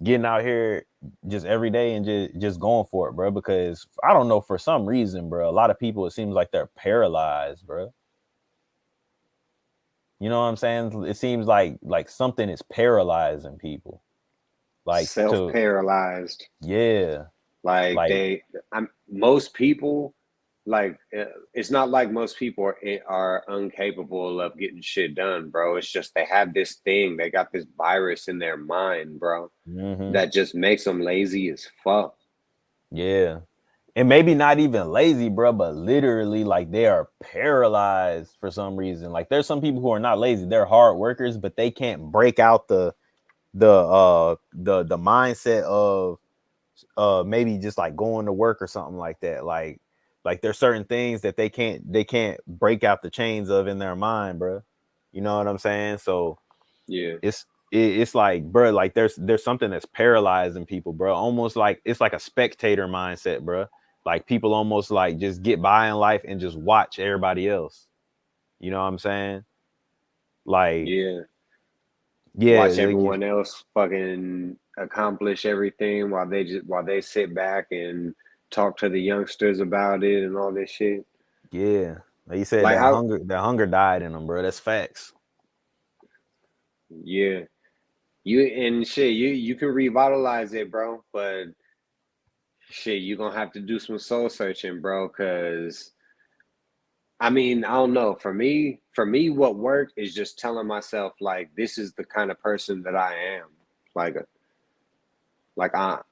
Getting out here just every day and just going for it, bro. Because I don't know, for some reason, bro, a lot of people, it seems like they're paralyzed, bro. You know what I'm saying? It seems like something is paralyzing people. Like Self to paralyzed. yeah, Like like most people, like it's not like most people are incapable of getting shit done, bro. It's just they have this thing, they got this virus in their mind, bro, hmm that just makes them lazy as fuck. yeah. And maybe not even lazy, bro, but literally like they are paralyzed for some reason. Like there's some people who are not lazy, they're hard workers, but they can't break out the mindset of maybe just like going to work or something like that. Like there's certain things that they can't break out the chains of in their mind, bro. You know what I'm saying? So Yeah, it's like, bro, like there's something that's paralyzing people, bro. Almost like it's like a spectator mindset, bro. Like people almost like just get by in life and just watch everybody else. You know what I'm saying? Like, yeah. yeah, Watch everyone else fucking accomplish everything while they sit back and talk to the youngsters about it and all this shit. yeah. Like you said, Like I that hunger died in them, bro. That's facts. yeah. You and shit, you can revitalize it, bro, but shit, you're gonna have to do some soul searching, bro, because I mean, I don't know. For me, what worked is just telling myself like this is the kind of person that I am. Like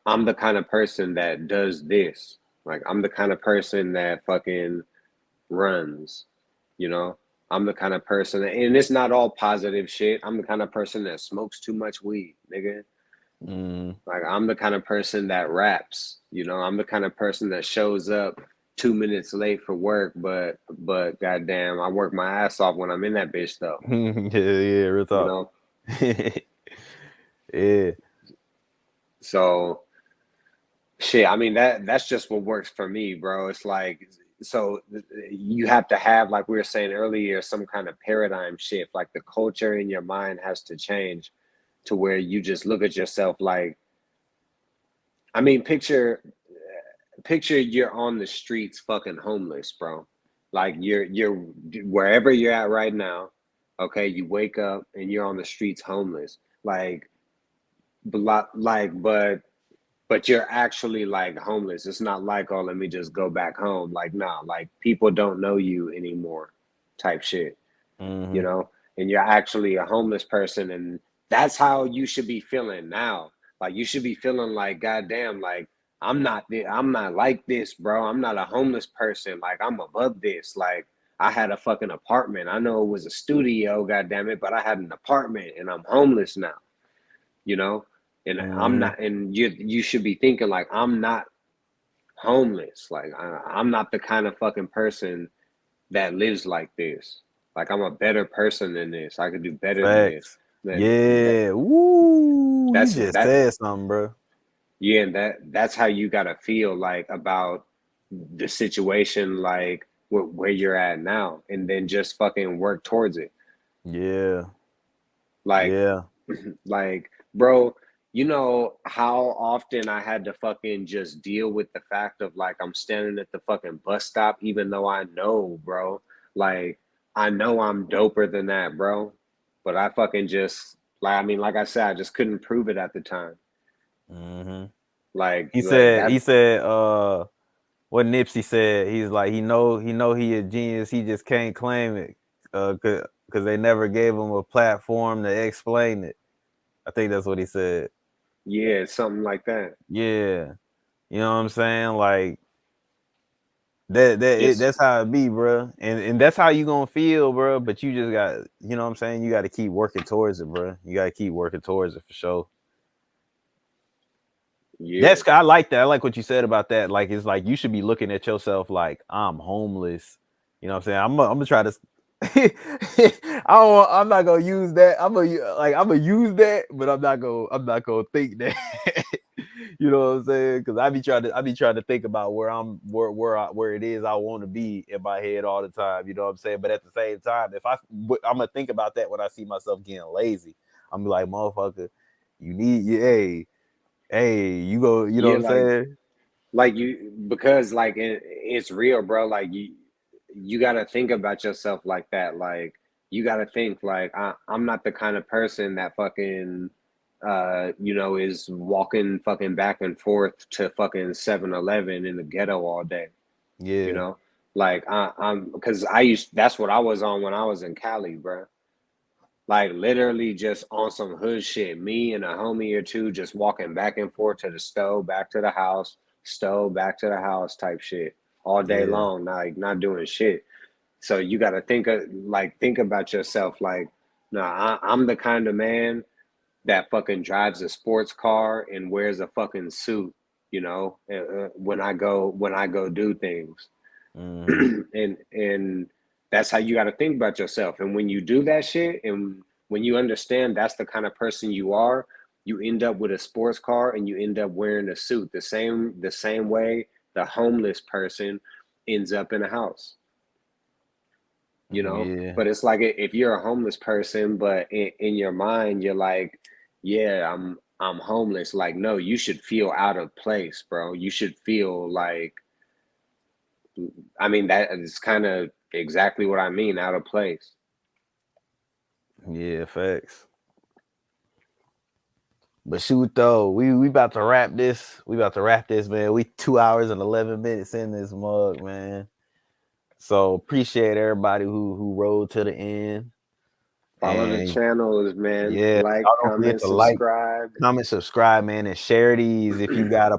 I'm the kind of person that does this. Like I'm the kind of person that fucking runs, you know? I'm the kind of person and it's not all positive shit. I'm the kind of person that smokes too much weed, nigga. Mm, Like I'm the kind of person that raps, you know. I'm the kind of person that shows up 2 minutes late for work, but goddamn, I work my ass off when I'm in that bitch though, yeah, yeah, real you talk. know. Yeah, So shit, I mean that's just what works for me, bro. It's like so you have to have, like we were saying earlier, some kind of paradigm shift. Like the culture in your mind has to change to where you just look at yourself like, I mean, picture you're on the streets fucking homeless, bro. Like you're wherever you're at right now, okay, you wake up and you're on the streets homeless. Like but you're actually like homeless. It's not like, oh, let me just go back home. Like, nah, like people don't know you anymore type shit, you hmm know? And you're actually a homeless person, and that's how you should be feeling now. Like you should be feeling like, goddamn, like I'm not like this, bro. I'm not a homeless person. Like I'm above this. Like I had a fucking apartment. I know it was a studio, goddamn it, but I had an apartment and I'm homeless now, you know? And I'm hmm not, and you should be thinking like I'm not homeless. Like I'm not the kind of fucking person that lives like this. Like I'm a better person than this. I could do better than this. Facts. Then Yeah. Woo. You just that said something, bro. yeah, and that's how you gotta feel like about the situation, like where you're at now, and then just fucking work towards it. Yeah. Like Yeah. like, bro, you know how often I had to fucking just deal with the fact of like I'm standing at the fucking bus stop, even though I know, bro, like I know I'm doper than that, bro. But I fucking just like, I mean, like I said, I just couldn't prove it at the time. hmm He Like said, that, what Nipsey said, he's like, he know he a genius, he just can't claim it. Cause they never gave him a platform to explain it. I think that's what he said. yeah, something like that. Yeah. You know what I'm saying? Like It's that's how it be, bro. And that's how you gonna feel, bro. But you just got, you know what I'm saying? You gotta keep working towards it, bro. You gotta keep working towards it for sure. yeah, I like that. I like what you said about that. Like it's like you should be looking at yourself like I'm homeless. You know what I'm saying? I'm gonna try to. I'm not gonna use that. I'm gonna use that, but I'm not gonna think that. You know what I'm saying? Because I be trying to think about where it is I want to be in my head all the time. You know what I'm saying? But at the same time, I'm gonna think about that when I see myself getting lazy. I'm be like, motherfucker, hey, you go. You know Yeah, what I'm saying? like you because like it's real, bro. Like you got to think about yourself like that. Like you got to think like I'm not the kind of person that fucking is walking fucking back and forth to fucking 7-Eleven in the ghetto all day, you Yeah, know? Like I'm because I used that's what I was on when I was in Cali, bro. Like literally just on some hood shit. Me and a homie or two just walking back and forth to the stove, back to the house, stove, back to the house type shit all day yeah, long, like not doing shit. So you got to think about yourself. Like, no, I'm the kind of man that fucking drives a sports car and wears a fucking suit, when I go do things. mm-hmm. And that's how you got to think about yourself. And when you do that shit, and when you understand that's the kind of person you are, you end up with a sports car and you end up wearing a suit the same way the homeless person ends up in a house, Yeah, but it's like if you're a homeless person but in your mind you're like, yeah, I'm homeless. Like, no, you should feel out of place, bro. You should feel like, I mean, that is kind of exactly what I mean, out of place. yeah, facts. But shoot though, we about to wrap this. We about to wrap this, man. We 2 hours and 11 minutes in this mug, man. So appreciate everybody who rode to the end. Follow the And channels, man. yeah, Like, y'all don't forget comment, to like, subscribe. comment, subscribe, man, and share these. If you got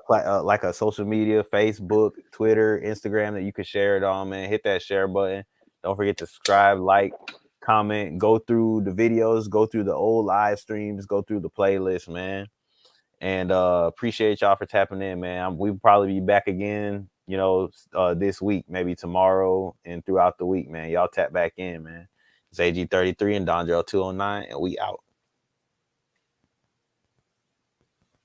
like a social media, Facebook, Twitter, Instagram that you can share it on, man, hit that share button. Don't forget to subscribe, like, comment, go through the videos, go through the old live streams, go through the playlist, man. And appreciate y'all for tapping in, man. We'll probably be back again, this week, maybe tomorrow and throughout the week, man. Y'all tap back in, man. It's AG33 and Dondrell 209, and we out.